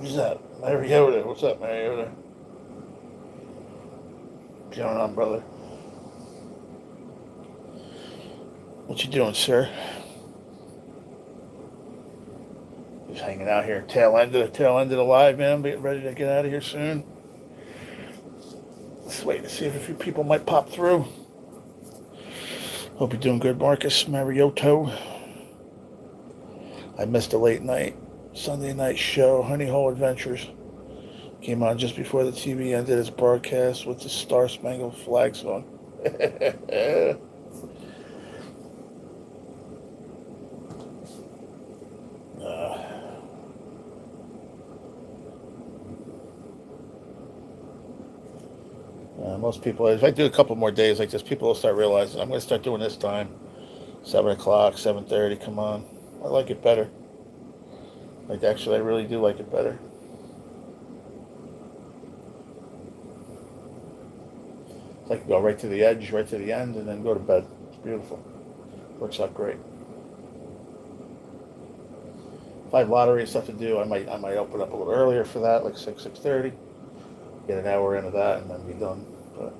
Speaker 1: Who's that? Mariota. What's up, Mariota? What's going on, brother? What you doing, sir? Just hanging out here. Tail end of the live, man. I'm getting ready to get out of here soon. Just waiting to see if a few people might pop through. Hope you're doing good, Marcus Mariotto. I missed a late night Sunday night show, Honey Hole Adventures. Came on just before the TV ended its broadcast with the Star Spangled Flag song. Most people, if I do a couple more days like this, people will start realizing I'm going to start doing this time. 7 o'clock, 7:30, come on. I like it better. Like, actually, I really do like it better. It's like go right to the edge, right to the end, and then go to bed. It's beautiful. Works out great. If I have lottery and stuff to do, I might open up a little earlier for that, like 6:30. Get an hour into that and then be done. But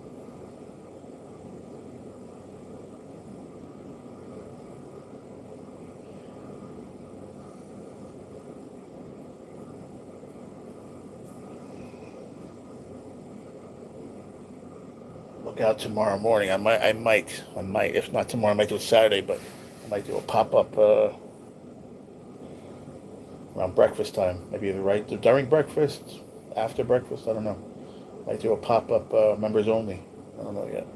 Speaker 1: look out tomorrow morning. I might. If not tomorrow, I might do it Saturday, but I might do a pop-up around breakfast time. Maybe either during breakfast, after breakfast, I don't know. I might do a pop-up members only. I don't know yet.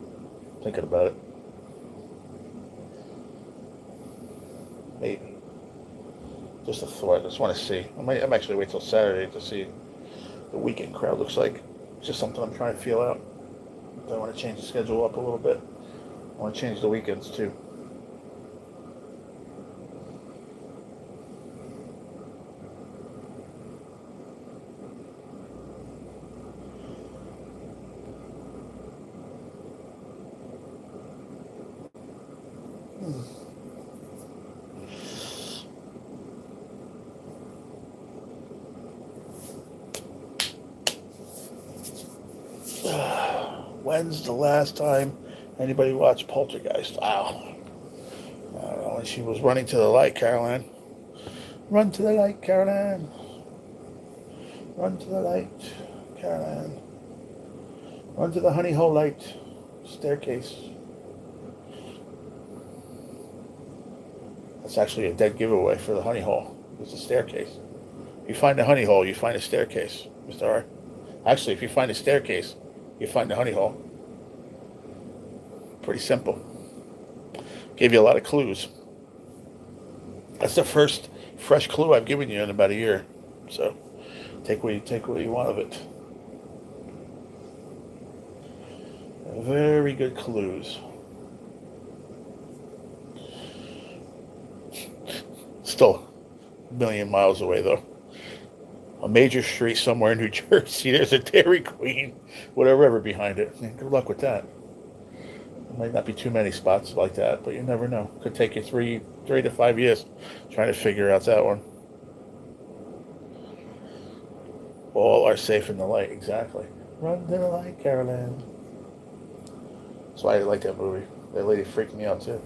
Speaker 1: Thinking about it. Maybe. Just a thought. I just want to see. I'm actually wait till Saturday to see the weekend crowd looks like. It's just something I'm trying to feel out. I want to change the schedule up a little bit. I want to change the weekends too. When's the last time anybody watched Poltergeist? Wow. I don't know, when she was running to the light, Caroline. Run to the light, Caroline. Run to the light, Caroline. Run to the honey hole light staircase. That's actually a dead giveaway for the honey hole. It's a staircase. If you find the honey hole, you find a staircase, Mr. R. Actually, if you find a staircase, you find the honey hole. Pretty simple. Gave you a lot of clues. That's the first fresh clue I've given you in about a year. So take what you want of it. Very good clues. Still a million miles away though. A major street somewhere in New Jersey. There's a Dairy Queen, whatever behind it. Good luck with that. There might not be too many spots like that, but you never know. Could take you three to 5 years trying to figure out that one. All are safe in the light, exactly. Run to the light, Caroline. That's why I like that movie. That lady freaked me out too.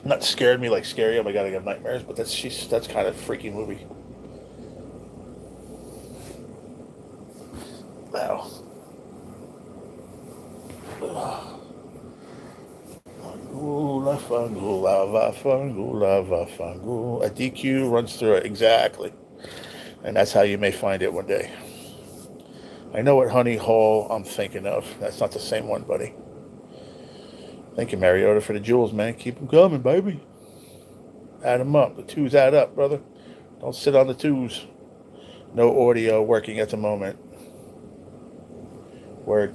Speaker 1: Not scared me like scary. Oh my god, I got nightmares. But that's kind of a freaky movie. Wow. Fangula, fangula, fangula, fangula. A DQ runs through it, exactly. And that's how you may find it one day. I know what honey hole I'm thinking of. That's not the same one, buddy. Thank you, Mariota, for the jewels, man. Keep them coming, baby. Add them up. The twos add up, brother. Don't sit on the twos. No audio working at the moment. Word.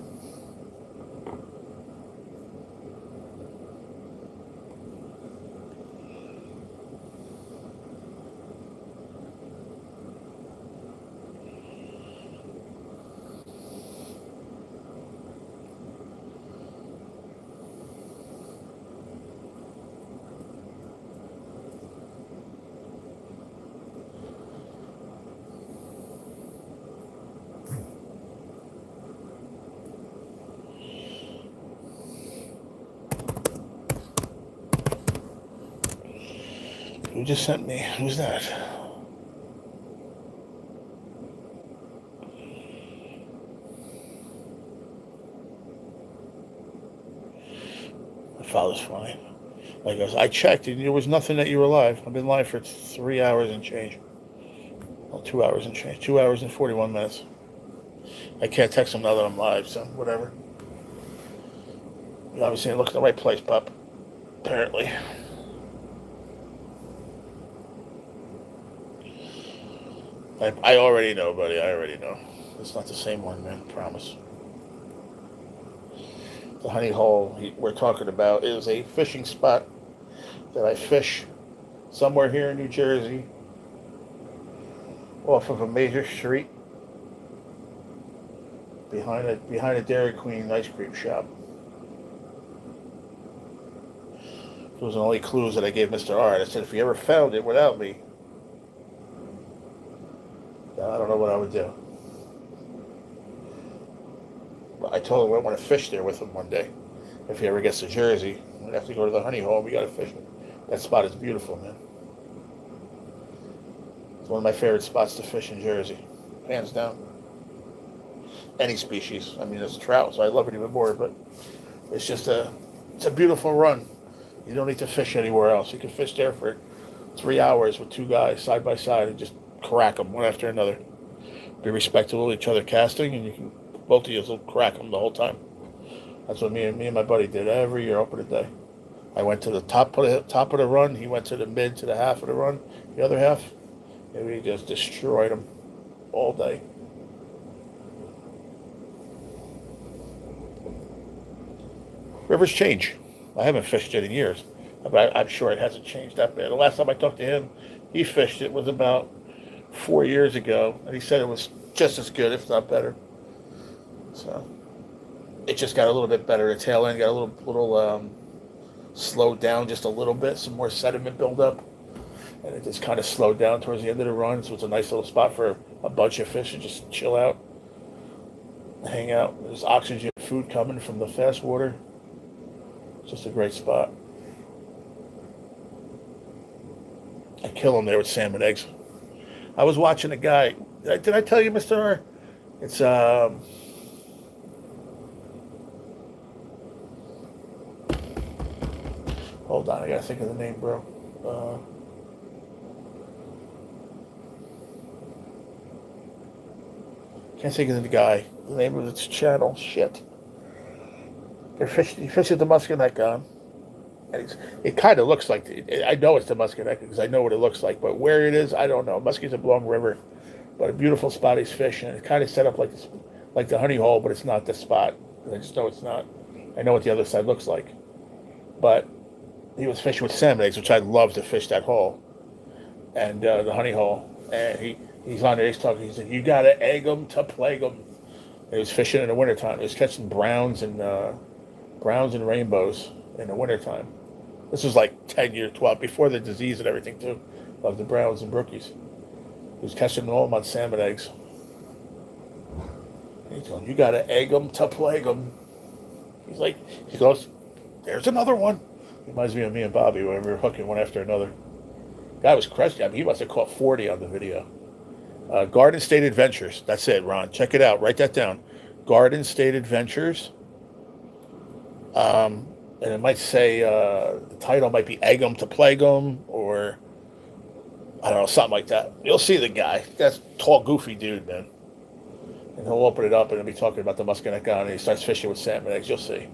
Speaker 1: Who just sent me? Who's that? My father's fine. Like I checked, and there was nothing that you were alive. I've been alive for 3 hours and change. 2 hours and change. 2 hours and 41 minutes. I can't text him now that I'm live, so whatever. You obviously didn't look in the right place, pup. Apparently. I already know, buddy. I already know. It's not the same one, man. I promise. The honey hole we're talking about is a fishing spot that I fish somewhere here in New Jersey off of a major street behind a Dairy Queen ice cream shop. Those are the only clues that I gave Mr. Art. I said, if he ever found it without me, I don't know what I would do. But I told him I want to fish there with him one day. If he ever gets to Jersey, we'd have to go to the honey hole. We got to fish it. That spot is beautiful, man. It's one of my favorite spots to fish in Jersey, hands down. Any species. I mean, it's trout, so I love it even more. But it's just it's a beautiful run. You don't need to fish anywhere else. You can fish there for 3 hours with two guys side by side and just crack them one after another. Be respectful of each other casting, and you can both of you will crack them the whole time. That's what me and my buddy did every year opening day. I went to the top of the run. He went to the mid to the half of the run, the other half, and we just destroyed them all day. Rivers change. I haven't fished it in years, but I'm sure it hasn't changed that bad. The last time I talked to him, he fished it was about 4 years ago, and he said it was just as good, if not better. So it just got a little bit better. The tail end got a little slowed down just a little bit, some more sediment buildup, and it just kind of slowed down towards the end of the run. So it's a nice little spot for a bunch of fish to just chill out, hang out. There's oxygen food coming from the fast water. It's just a great spot. I kill them there with salmon eggs. I was watching a guy. Did I tell you, Mr. R? It's hold on, I gotta think of the name, bro. Can't think of the guy. The name of its channel. Shit. He fishes the muskeneck on. And it kind of looks like, I know it's the muskeneck because I know what it looks like, but where it is, I don't know. Muskie's a long river, but a beautiful spot he's fishing. It's kind of set up like the honey hole, but it's not the spot. I just know it's not. I know what the other side looks like. But he was fishing with salmon eggs, which I love to fish that hole, and the honey hole. And he's on there, he's talking, he said, you got to egg them to plague them. And he was fishing in the wintertime. He was catching browns and rainbows in the wintertime. This was like 10 years, 12, before the disease and everything too, of the browns and brookies. He was catching all of them on salmon eggs. And he told him, you got to egg them to plague them. He goes, there's another one. He reminds me of me and Bobby when we were hooking one after another. Guy was crushed. I mean, he must have caught 40 on the video. Garden State Adventures. That's it, Ron. Check it out. Write that down. Garden State Adventures. And it might say, the title might be Egg 'em to Plague 'em, or I don't know, something like that. You'll see the guy. That's a tall, goofy dude, man. And he'll open it up and he'll be talking about the muskeneck on, and he starts fishing with salmon eggs. You'll see.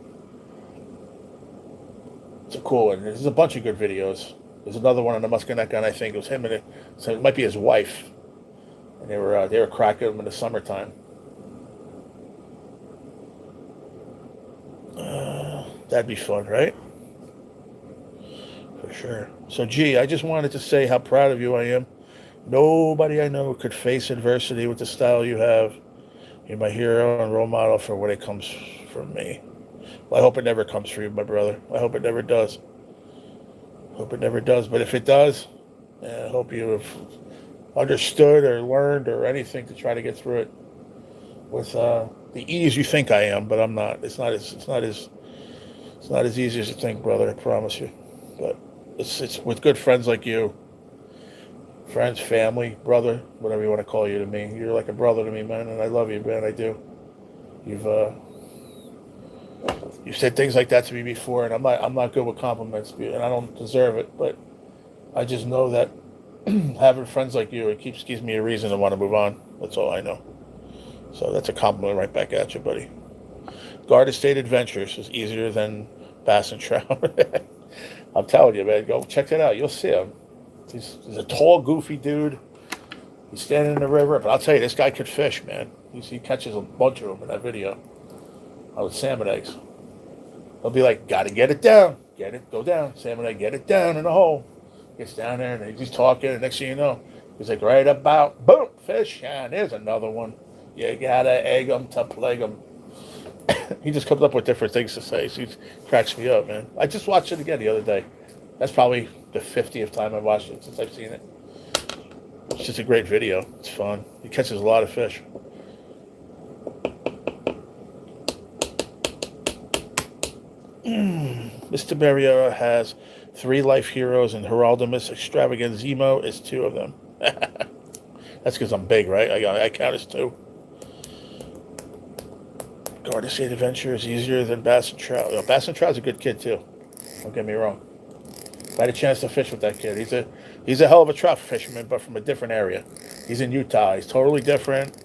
Speaker 1: It's a cool one. There's a bunch of good videos. There's another one on the muskeneck on, I think. It was him and so it might be his wife. And they were cracking them in the summertime. That'd be fun, right? For sure. So, gee, I just wanted to say how proud of you I am. Nobody I know could face adversity with the style you have. You're my hero and role model for when it comes from me. Well, I hope it never comes for you, my brother. I hope it never does. Hope it never does. But if it does, I hope you have understood or learned or anything to try to get through it with the ease you think I am. But I'm not. It's not as easy as you think, brother. I promise you. But it's with good friends like you. Friends, family, brother, whatever you want to call you to me. You're like a brother to me, man, and I love you, man. I do. You've said things like that to me before, and I'm not good with compliments, and I don't deserve it. But I just know that Having friends like you, it gives me a reason to want to move on. That's all I know. So that's a compliment right back at you, buddy. Garden State Adventures is easier than Bass and Trout. I'm telling you, man. Go check it out. You'll see him. He's a tall, goofy dude. He's standing in the river. But I'll tell you, this guy could fish, man. He catches a bunch of them in that video. With salmon eggs. He'll be like, gotta get it down. Get it, go down. Salmon egg, get it down in the hole. Gets down there and he's talking. And next thing you know, he's like, right about, boom, fish. And there's another one. You gotta egg them to plague them. He just comes up with different things to say. So he cracks me up, man. I just watched it again the other day. That's probably the 50th time I've watched it since I've seen it. It's just a great video. It's fun. He catches a lot of fish. Mr. Mariota has 3 life heroes, and Heraldimus Extravagant Zemo is 2 of them. That's because I'm big, right? I count as 2. Garden State Adventure is easier than Bass and Trout. Bass and Trout's a good kid too. Don't get me wrong. I had a chance to fish with that kid. He's a hell of a trout fisherman, but from a different area. He's in Utah. He's totally different.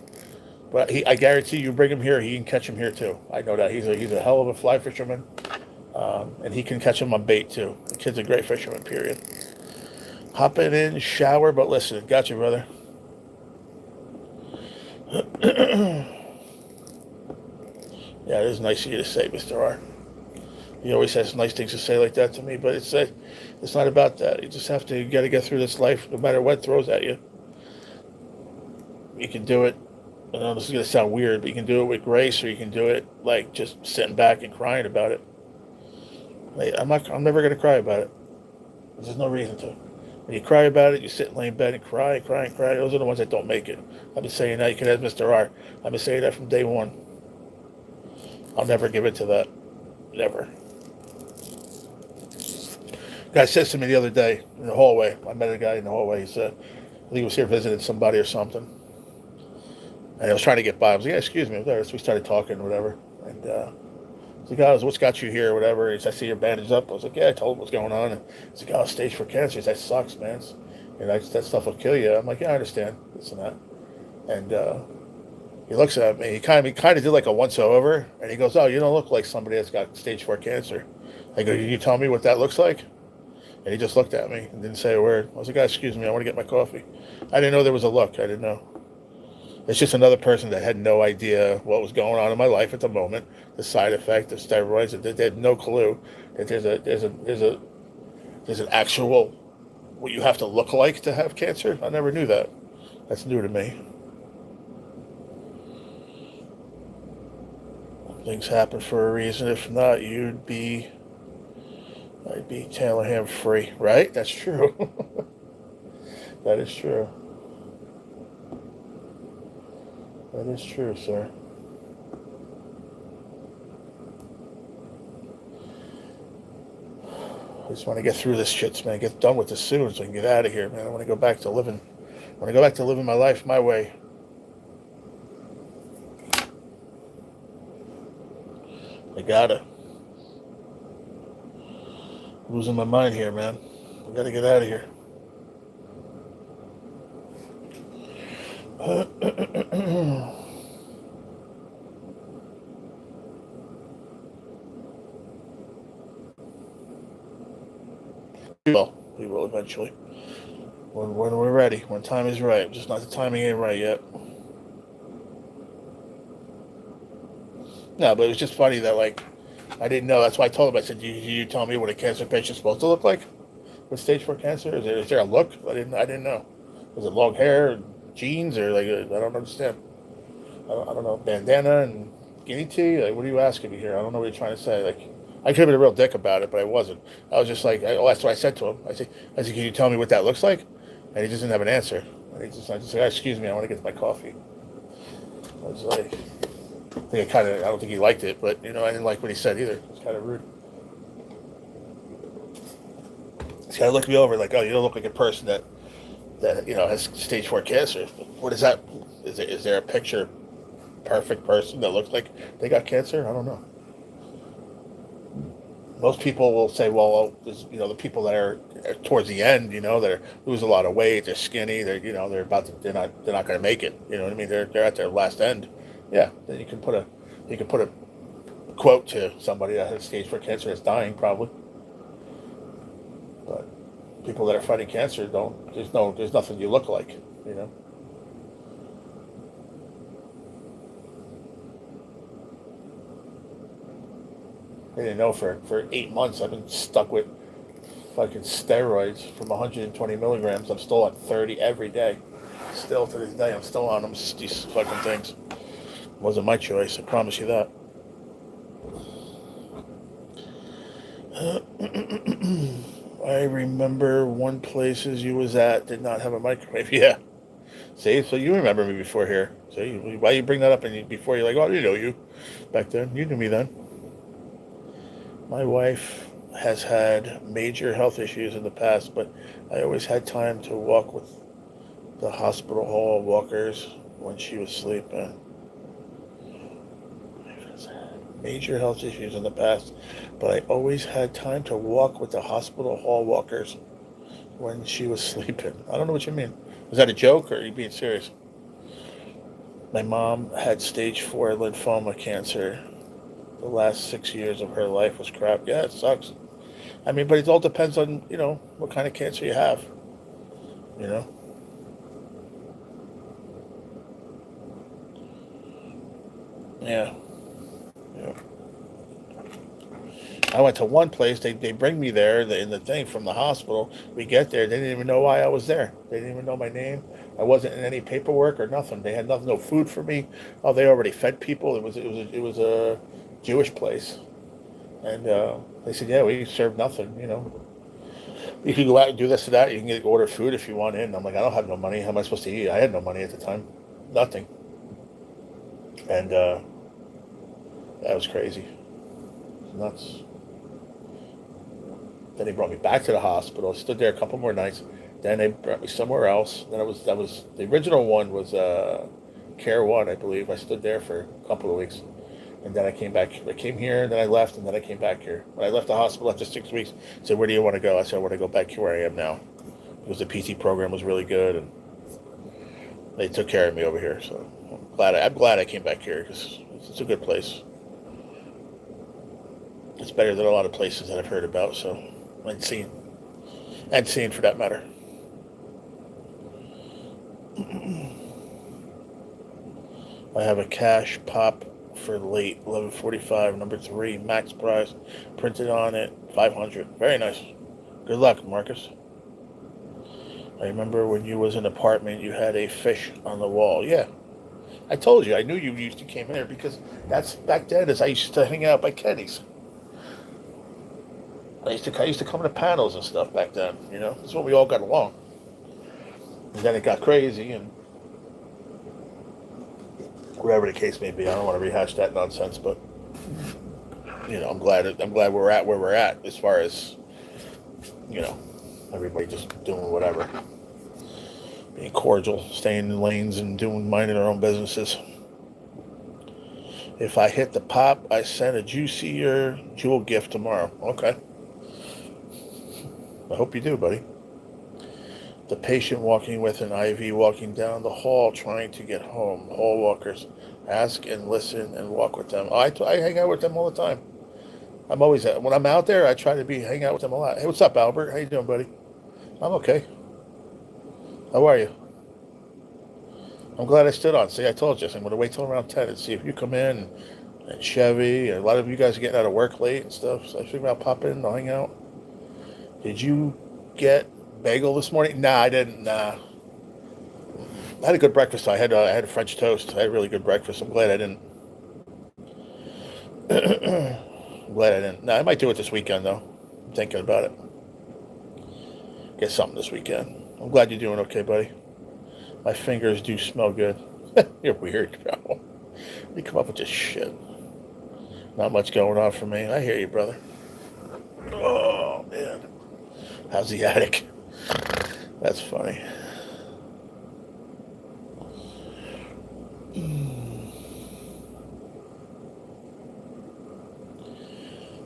Speaker 1: But I guarantee you bring him here, he can catch him here too. I know that. He's a hell of a fly fisherman. And he can catch him on bait too. The kid's a great fisherman, period. Hopping in, shower, but listen. Got you, brother. Yeah, it is nice of you to say, Mr. R. He always has nice things to say like that to me, but it's not about that. You just have to, you got to get through this life no matter what throws at you. You can do it. I know this is going to sound weird, but you can do it with grace, or you can do it like just sitting back and crying about it. I'm never going to cry about it. There's no reason to. When you cry about it, you sit and lay in bed and cry. Those are the ones that don't make it. I've been saying that. You can ask Mr. R. I've been saying that from day one. I'll never give in to that. Never. Guy says to me the other day in the hallway. I met a guy in the hallway. He said, I think he was here visiting somebody or something. And I was trying to get by. I was like, yeah, excuse me. So we started talking or whatever. And he's like, oh, what's got you here or whatever? He said, I see your bandaged up. I was like, yeah, I told him what's going on. And he's like, oh, stage 4 cancer. He said, that sucks, man. That stuff will kill you. I'm like, yeah, I understand. This and that. And he looks at me. He kind of did like a once-over. And he goes, oh, you don't look like somebody that's got stage 4 cancer. I go, can you tell me what that looks like? And he just looked at me and didn't say a word. I was like, excuse me, I want to get my coffee. I didn't know there was a look. I didn't know. It's just another person that had no idea what was going on in my life at the moment, the side effect of steroids. They had no clue that there's an actual what you have to look like to have cancer. I never knew that. That's new to me. Things happen for a reason. If not, I'd be Taylor Ham free, right? That's true. That is true. That is true, sir. I just want to get through this shit, man. Get done with this soon so I can get out of here, man. I want to go back to living. I want to go back to living my life my way. I gotta. Losing my mind here, man. I gotta get out of here. We will eventually. When we're ready. When time is right. Just not the timing ain't right yet. No, but it was just funny that, like, I didn't know. That's why I told him. I said, you tell me what a cancer patient's supposed to look like with stage 4 cancer? Is there a look? I didn't know. Was it long hair, jeans, or like, I don't understand. I don't know, bandana and guinea tea? Like, what are you asking me here? I don't know what you're trying to say. Like, I could have been a real dick about it, but I wasn't. I was just like, that's what I said to him. I said, can you tell me what that looks like? And he just didn't have an answer. And I just said, excuse me, I want to get my coffee. I was like, I don't think he liked it, but, I didn't like what he said either. It's kind of rude. He's kind of looked me over like, oh, you don't look like a person that has stage 4 cancer. What is that? Is there a picture perfect person that looks like they got cancer? I don't know. Most people will say, well, the people that are towards the end, that lose a lot of weight, they're skinny, they're not going to make it. You know what I mean? They're at their last end. Yeah, then you can put a quote to somebody that has stage 4 cancer that's dying probably. But people that are fighting cancer don't. There's nothing you look like. You know. I didn't know for 8 months I've been stuck with fucking steroids from 120 milligrams. I'm still on 30 every day. Still to this day, I'm still on them. These fucking things. Wasn't my choice. I promise you that. I remember one places you was at did not have a microwave. Yeah. See, so you remember me before here. See, why you bring that up before you're like, oh, you know you. Back then, you knew me then. My wife has had major health issues in the past, but I always had time to walk with the hospital hall walkers when she was sleeping. Major health issues in the past, but I always had time to walk with the hospital hall walkers when she was sleeping. I don't know what you mean. Is that a joke or are you being serious? My mom had stage 4 lymphoma cancer. The last 6 years of her life was crap. Yeah, it sucks. I mean, but it all depends on, what kind of cancer you have. You know? Yeah. Yeah. I went to one place. They bring me there in the thing from the hospital. We get there. They didn't even know why I was there. They didn't even know my name. I wasn't in any paperwork or nothing. They had nothing, no food for me. Oh, they already fed people. It was a Jewish place, and they said, yeah, we serve nothing. You can go out and do this or that. You can order food if you want in. I'm like, I don't have no money. How am I supposed to eat? I had no money at the time, nothing, and that was crazy. Nuts. Then they brought me back to the hospital. I stood there a couple more nights. Then they brought me somewhere else. Then that was the original one was Care One, I believe. I stood there for a couple of weeks, and then I came back. I came here, and then I left, and then I came back here. When I left the hospital after 6 weeks, I said, "Where do you want to go?" I said, "I want to go back to where I am now," because the PT program was really good, and they took care of me over here. So I'm glad I came back here because it's a good place. It's better than a lot of places that I've heard about. So. And seen for that matter. I have a cash pop for late 11:45, number 3, max price, printed on it, 500. Very nice. Good luck, Marcus. I remember when you was in an apartment, you had a fish on the wall. Yeah, I told you. I knew you used to came in here because that's back then. As I used to hang out by Kenny's. I used to come to panels and stuff back then, That's when we all got along. And then it got crazy and whatever the case may be. I don't want to rehash that nonsense, but I'm glad we're at where we're at as far as everybody just doing whatever. Being cordial, staying in lanes and minding their own businesses. If I hit the pop, I send a juicier jewel gift tomorrow. Okay. I hope you do, buddy. The patient walking with an IV walking down the hall trying to get home. Hall walkers. Ask and listen and walk with them. I hang out with them all the time. I'm always when I'm out there, I try to hang out with them a lot. Hey, what's up, Albert? How you doing, buddy? I'm okay. How are you? I'm glad I stood on. See, I told you. I'm going to wait till around 10 and see if you come in. And Chevy. And a lot of you guys are getting out of work late and stuff. So I figured I'll pop in and I'll hang out. Did you get bagel this morning? Nah, I didn't. Nah. I had a good breakfast. I had a French toast. I had a really good breakfast. I'm glad I didn't. I'm glad I didn't. Nah, I might do it this weekend, though. I'm thinking about it. Get something this weekend. I'm glad you're doing okay, buddy. My fingers do smell good. You're weird, bro. You come up with this shit. Not much going on for me. I hear you, brother. Oh, man. How's the attic? That's funny.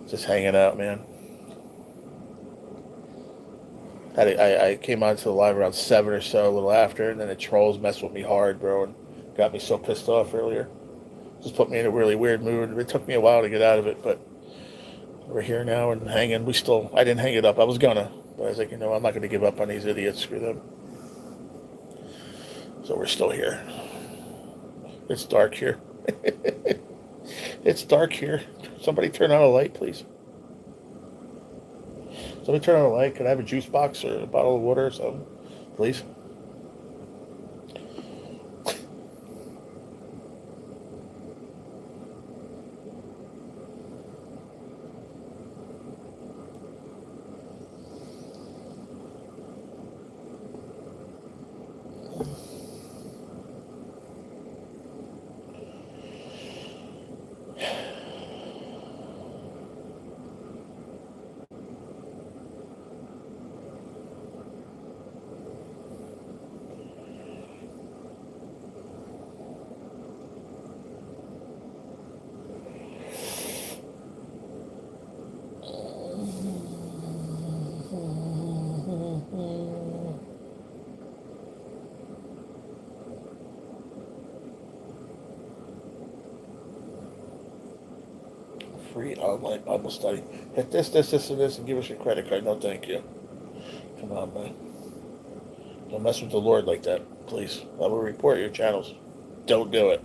Speaker 1: Just hanging out, man. I came onto the live around 7 or so, a little after, and then the trolls messed with me hard, bro, and got me so pissed off earlier. Just put me in a really weird mood. It took me a while to get out of it, but we're here now and hanging. I didn't hang it up. I was gonna, but I was like, I'm not going to give up on these idiots. Screw them. So we're still here. It's dark here. It's dark here. Somebody turn on a light, please. Somebody turn on a light. Could I have a juice box or a bottle of water or something, please? Free online Bible study. Hit this, and give us your credit card. No, thank you. Come on, man. Don't mess with the Lord like that, please. I will report your channels. Don't do it.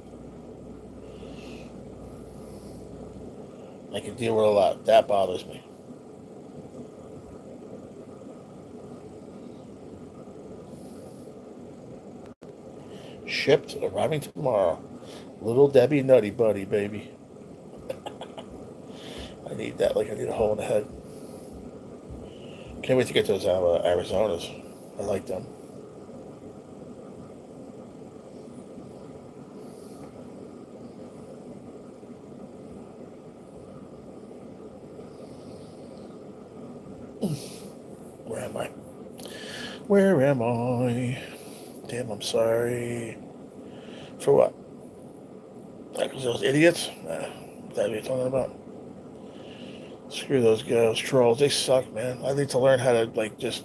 Speaker 1: I can deal with a lot. That bothers me. Shipped, arriving tomorrow. Little Debbie Nutty Buddy, baby. I need that like I need a hole in the head. Can't wait to get those Arizonas. I like them. Where am I? Where am I? Damn, I'm sorry. For what? Because those idiots? Is that what you're talking about? Screw those guys, trolls. They suck, man. I need to learn how to, just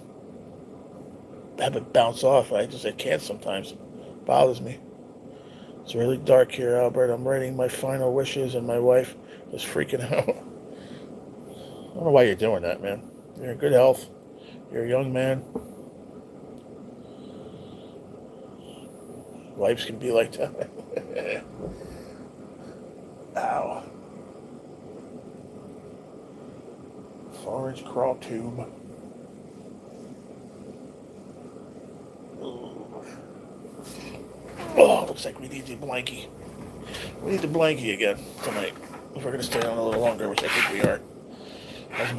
Speaker 1: have it bounce off. I can't sometimes. It bothers me. It's really dark here, Albert. I'm writing my final wishes, and my wife is freaking out. I don't know why you're doing that, man. You're in good health. You're a young man. Wives can be like that. Ow. Forage crawl tube. Oh, looks like we need the blankie. We need the blankie again tonight. If we're going to stay on a little longer, which I think we are.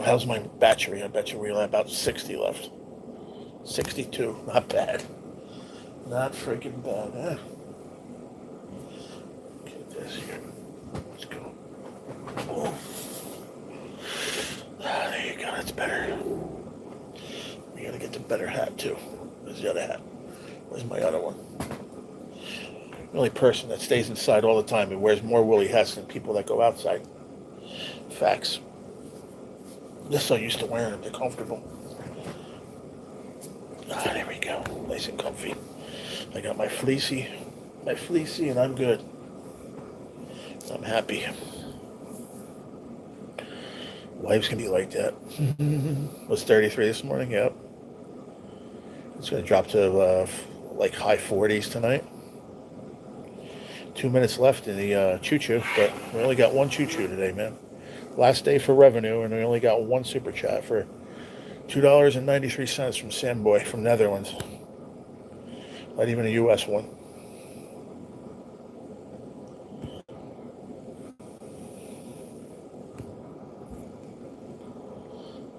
Speaker 1: How's my battery? I bet you we're at about 60 left. 62. Not bad. Not freaking bad, huh? Get this here. Let's go. Oh. There you go. That's better. We got to get the better hat, too. Where's the other hat? Where's my other one? The only person that stays inside all the time and wears more woolly hats than people that go outside. Facts. Just so used to wearing them. They're comfortable. There we go. Nice and comfy. I got my fleecy, and I'm good. I'm happy. Wives can be like that. Was 33 this morning, yep. It's going to drop to high 40s tonight. 2 minutes left in the choo-choo, but we only got one choo-choo today, man. Last day for revenue, and we only got one super chat for $2.93 from Samboy from Netherlands. Not even a U.S. one.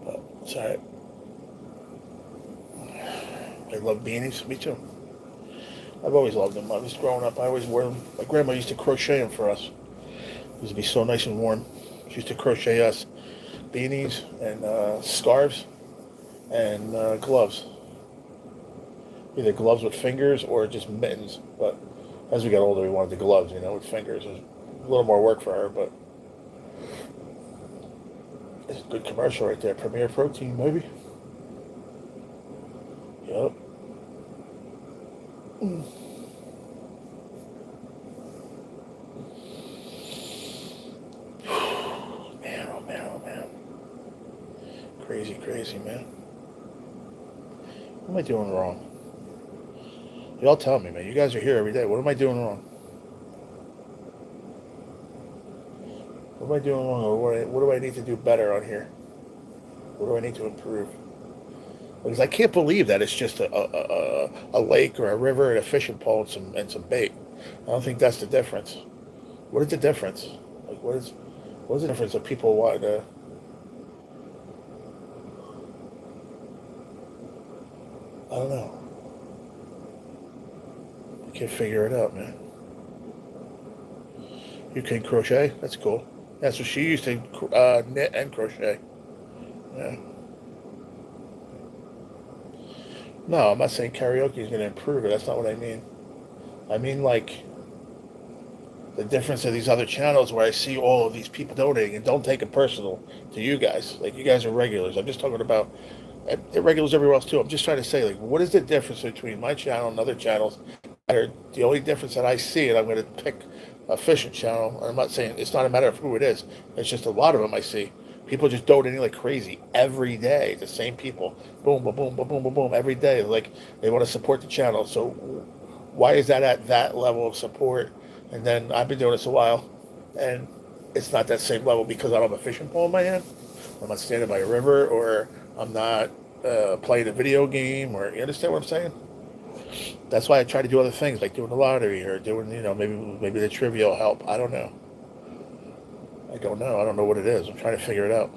Speaker 1: But it's all right. I love beanies. Me too. I've always loved them. I was growing up. I always wore them. My grandma used to crochet them for us. It used to be so nice and warm. She used to crochet us beanies and scarves and gloves. Either gloves with fingers or just mittens. But as we got older, we wanted the gloves, with fingers. It was a little more work for her, but It's a good commercial right there. Premier Protein, baby. Yep. Man, oh man, oh man. Crazy, crazy, man. What am I doing wrong? Y'all tell me, man. You guys are here every day. What am I doing wrong? What am I doing wrong? Or what do I need to do better on here? What do I need to improve? Because I can't believe that it's just a lake or a river and a fishing pole and some bait. I don't think that's the difference. What is the difference? Like, what is the difference of people wanting to? I don't know. I can't figure it out, man. You can crochet? That's cool. That's what she used to knit and crochet. Yeah. No, I'm not saying karaoke is going to improve it. That's not what I mean. I mean, like, the difference of these other channels where I see all of these people donating, and don't take it personal to you guys. Like, you guys are regulars. I'm just talking about they're regulars everywhere else, too. I'm just trying to say, like, what is the difference between my channel and other channels? The only difference that I see, and I'm going to pick a fishing channel. I'm not saying it's not a matter of who it is. It's just a lot of them I see. People just donating like crazy every day. The same people, boom, boom, boom, boom, boom, boom, boom, every day. Like they want to support the channel. So why is that at that level of support? And then I've been doing this a while, and it's not that same level because I don't have a fishing pole in my hand. I'm not standing by a river, or I'm not playing a video game, or you understand what I'm saying? That's why I try to do other things, like doing the lottery or doing, maybe the trivia will help. I don't know. I don't know what it is. I'm trying to figure it out.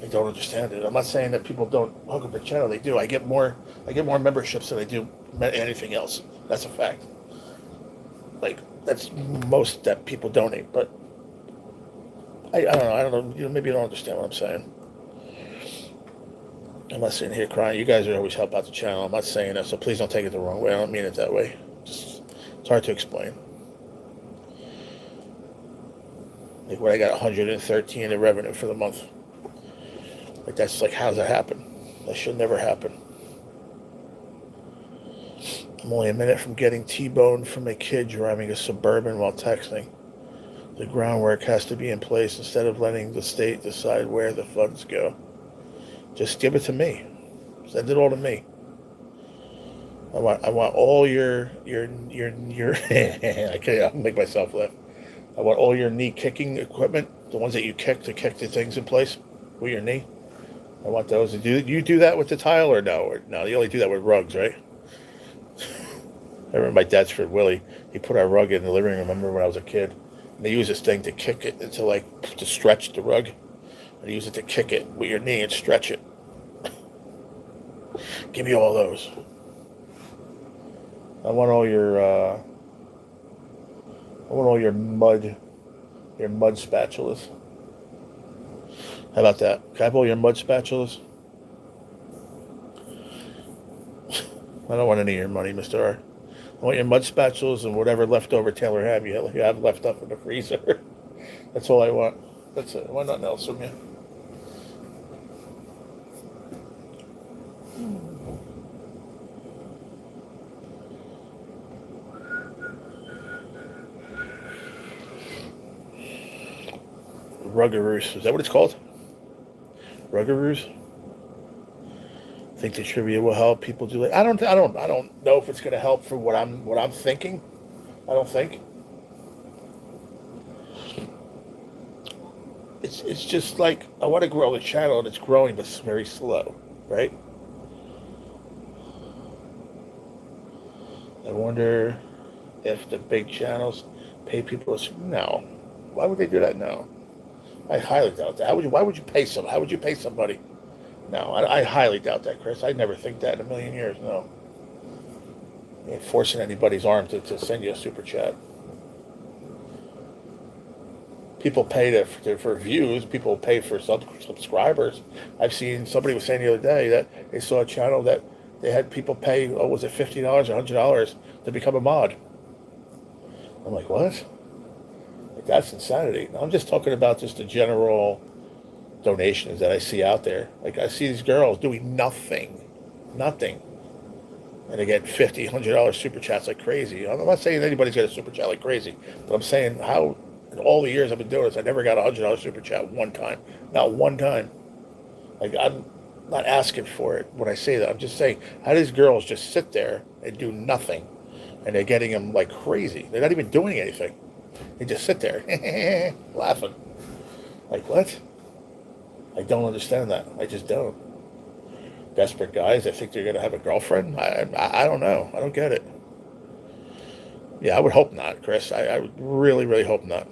Speaker 1: I don't understand it. I'm not saying that people don't hook up the channel. They do. I get more memberships than I do anything else. That's a fact. Like, that's most that people donate. But I don't know. Maybe you don't understand what I'm saying. I'm not sitting here crying. You guys are always help out the channel. I'm not saying that, so please don't take it the wrong way. I don't mean it that way. It's hard to explain. Like when I got 113 in revenue for the month. Like that's like, how does that happen? That should never happen. I'm only a minute from getting T-boned from a kid driving a Suburban while texting. The groundwork has to be in place instead of letting the state decide where the funds go. Just give it to me. Send it all to me. I want all your I can't, I'll make myself laugh. I want all your knee kicking equipment, the ones that you kick to kick the things in place with your knee. I want those. Do you do that with the tile or no? Or no, you only do that with rugs, right? I remember my dad's friend Willie. He put our rug in the living room. I remember when I was a kid, and they use this thing to kick it to stretch the rug. And use it to kick it with your knee and stretch it. Give me all those. I want all your mud spatulas. How about that? Can I have all your mud spatulas? I don't want any of your money, Mr. R. I want your mud spatulas and whatever leftover Taylor ham you have left up in the freezer. That's all I want. That's it. I want nothing else from you. Ruggaroos. Is that what it's called? Ruggaroos? Think the trivia will help people do it. I don't know if it's going to help for what I'm thinking. I don't think. It's just like I want to grow the channel and it's growing, but it's very slow, right? I wonder if the big channels pay people. No, why would they do that? No, I highly doubt that. Why would you pay somebody? How would you pay somebody? No, I highly doubt that, Chris. I'd never think that in a million years. No, you ain't forcing anybody's arm to send you a super chat. People pay for views. People pay for subscribers. I've seen somebody was saying the other day that they saw a channel that they had people pay, was it $50 or $100 to become a mod? I'm like, what? Like That's insanity. I'm just talking about just the general donations that I see out there. Like I see these girls doing nothing, nothing, and they get $50, $100 super chats like crazy. I'm not saying anybody's got a super chat like crazy, but I'm saying how in all the years I've been doing this, I never got a $100 super chat one time, not one time. Like I'm not asking for it when I say that. I'm just saying how these girls just sit there and do nothing, and they're getting them like crazy. They're not even doing anything. They just sit there laughing. Like what? I don't understand that. I just don't. Desperate guys that think they're going to have a girlfriend? I don't know. I don't get it. Yeah, I would hope not, Chris. I would really, really hope not.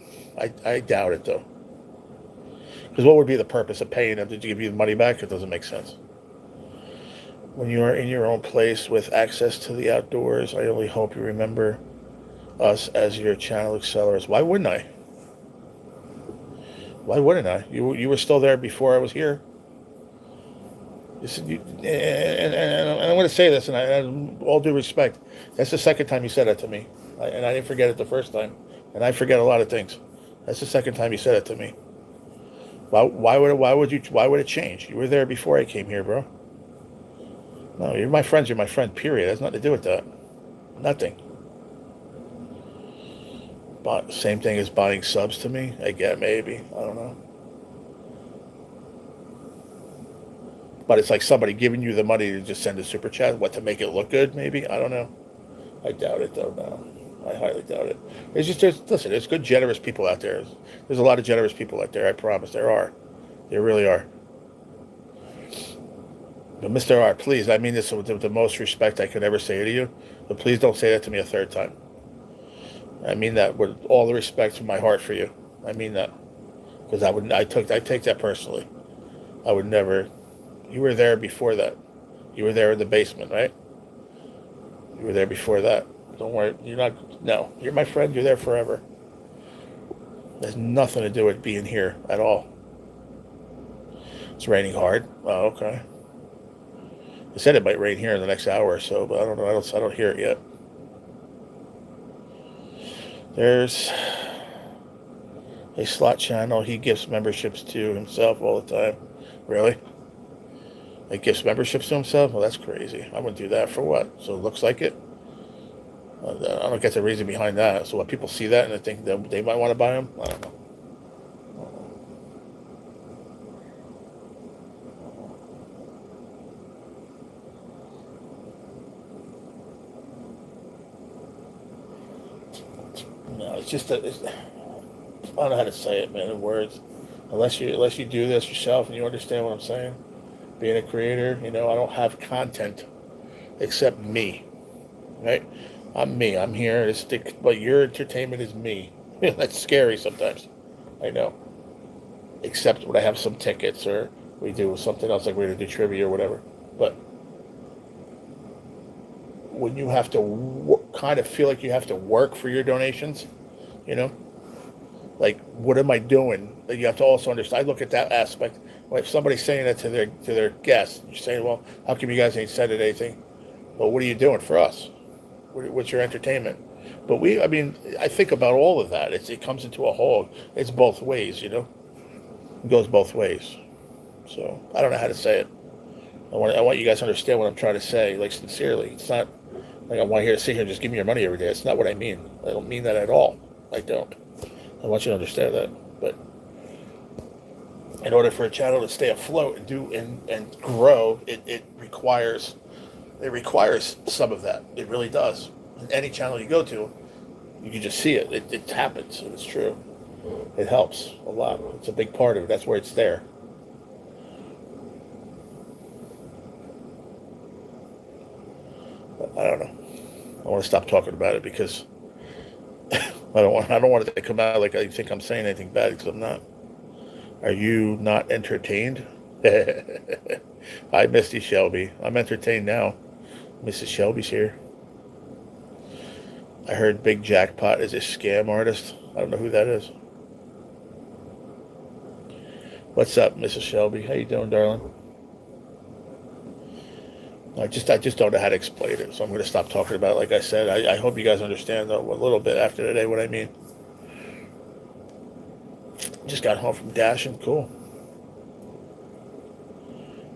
Speaker 1: I doubt it, though. Because what would be the purpose of paying them to give you the money back? It doesn't make sense. When you are in your own place with access to the outdoors, I only hope you remember us as your channel accelerators. Why wouldn't I? Why wouldn't I? You were still there before I was here. And I'm going to say this, and all due respect, that's the second time you said that to me, and I didn't forget it the first time, and I forget a lot of things. That's the second time you said it to me. Why would it change? You were there before I came here, bro. No, you're my friends. You're my friend. Period. It has nothing to do with that. Nothing. But same thing as buying subs to me. I get maybe. I don't know. But it's like somebody giving you the money to just send a super chat. What, to make it look good? Maybe. I don't know. I doubt it though. No, I highly doubt it. There's good, generous people out there. There's a lot of generous people out there. I promise there are. There really are. But Mr. R, please, I mean this with the most respect I could ever say to you. But please don't say that to me a third time. I mean that with all the respect from my heart for you. I mean that. Because I take that personally. I would never. You were there before that. You were there in the basement, right? You were there before that. Don't worry. No, you're my friend. You're there forever. There's nothing to do with being here at all. It's raining hard. Oh, okay. They said it might rain here in the next hour or so, but I don't know. I don't hear it yet. There's a slot channel. He gives memberships to himself all the time. Really? He gives memberships to himself? Well, that's crazy. I wouldn't do that for what? So it looks like it? I don't get the reason behind that. So what, people see that and they think they might want to buy them? I don't know. No, it's just I don't know how to say it, man, in words. Unless you do this yourself and you understand what I'm saying. Being a creator, I don't have content except me, right? I'm me. I'm here to stick, but your entertainment is me. That's scary sometimes. I know. Except when I have some tickets or we do something else, like we're going to do trivia or whatever. But when you have to kind of feel like you have to work for your donations, like, what am I doing? You have to also understand. I look at that aspect. Well, if somebody's saying that to their guests, you're saying, well, how come you guys ain't said anything? Well, what are you doing for us? What's your entertainment? But I think about all of that. It comes into a whole. It's both ways, It goes both ways. So I don't know how to say it. I want you guys to understand what I'm trying to say, like, sincerely. It's not like I want you to sit here and just give me your money every day. It's not what I mean. I don't mean that at all. I don't. I want you to understand that. But in order for a channel to stay afloat and do and grow, it requires some of that. It really does. In any channel you go to, you can just see it. It happens, and it's true. It helps a lot. It's a big part of it. That's where it's there. But I don't know. I want to stop talking about it because I don't want it to come out like I think I'm saying anything bad, because I'm not. Are you not entertained? Hi, Misty Shelby. I'm entertained now. Mrs. Shelby's here. I heard Big Jackpot is a scam artist. I don't know who that is. What's up, Mrs. Shelby? How you doing, darling? I just don't know how to explain it, so I'm going to stop talking about it. Like I said, I hope you guys understand, though, a little bit after today what I mean. Just got home from dashing. Cool.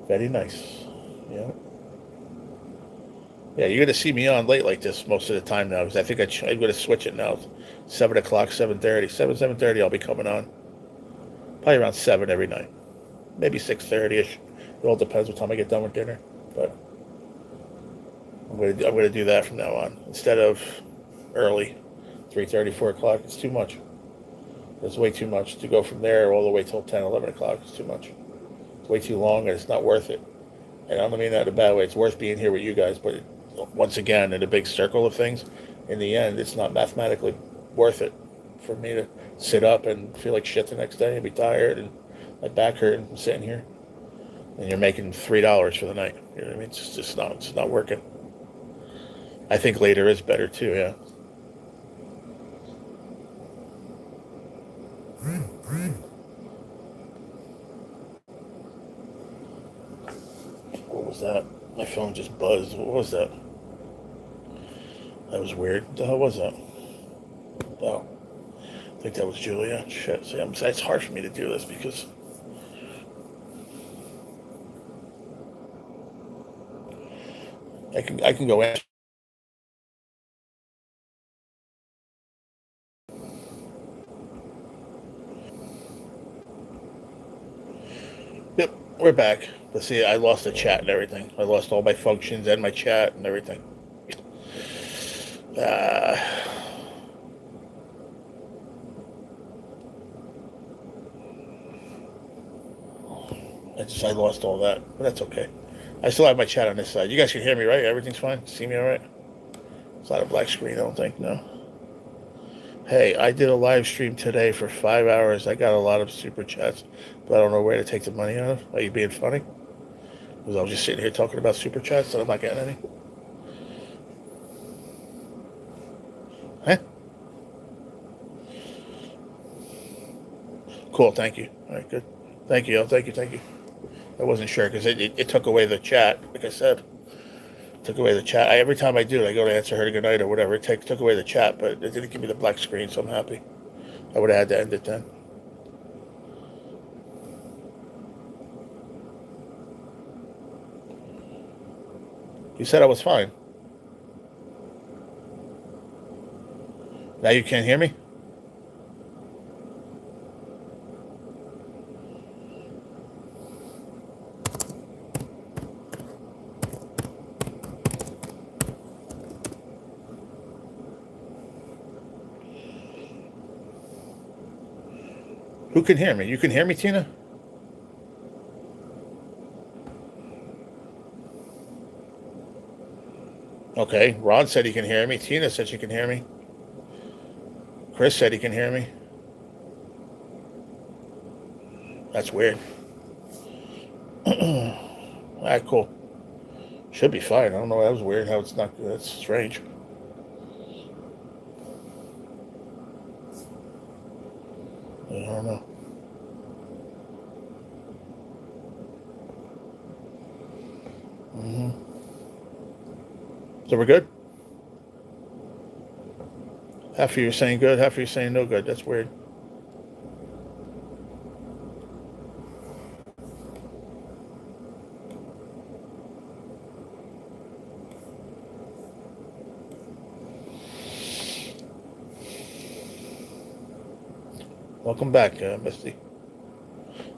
Speaker 1: Very nice. Yeah. Yeah, you're going to see me on late like this most of the time now, because I think I'm going to switch it now. 7 o'clock, 7:30. 7:30 I'll be coming on. Probably around 7 every night. Maybe 6:30ish. It all depends what time I get done with dinner. But I'm going to do that from now on. Instead of early, 3:30, 4 o'clock. It's too much. It's way too much to go from there all the way till 10, 11 o'clock. It's too much. It's way too long, and it's not worth it. And I don't mean that in a bad way. It's worth being here with you guys, but once again, in a big circle of things, in the end, it's not mathematically worth it for me to sit up and feel like shit the next day and be tired and my back hurt and I'm sitting here. And you're making $3 for the night. You know what I mean? It's not working. I think later is better too, yeah. What was that? My phone just buzzed. What was that? That was weird. What the hell was that? Oh, I think that was Julia. Shit. See, it's hard for me to do this because I can go answer. Yep, we're back. But see, I lost the chat and everything. I lost all my functions and my chat and everything. I lost all that, but that's okay. I still have my chat on this side. You guys can hear me, right? Everything's fine? See me all right? It's not a black screen, I don't think, no. Hey, I did a live stream today for 5 hours. I got a lot of super chats, but I don't know where to take the money out of. Are you being funny? Because I was just sitting here talking about super chats and I'm not getting any. Huh? Cool, thank you. All right, good. Thank you. Thank you. I wasn't sure because it took away the chat, like I said. Took away the chat. Every time I do it, I go to answer her good night or whatever. It took away the chat, but it didn't give me the black screen, so I'm happy. I would have had to end it then. You said I was fine. Now you can't hear me? Who can hear me? You can hear me, Tina? Okay. Ron said he can hear me. Tina said she can hear me. Chris said he can hear me. That's weird. All right, cool. Should be fine. I don't know. That was weird how it's not. That's strange. I don't know. So we're good? Half of you are saying good, half of you are saying no good. That's weird. Welcome back, Misty.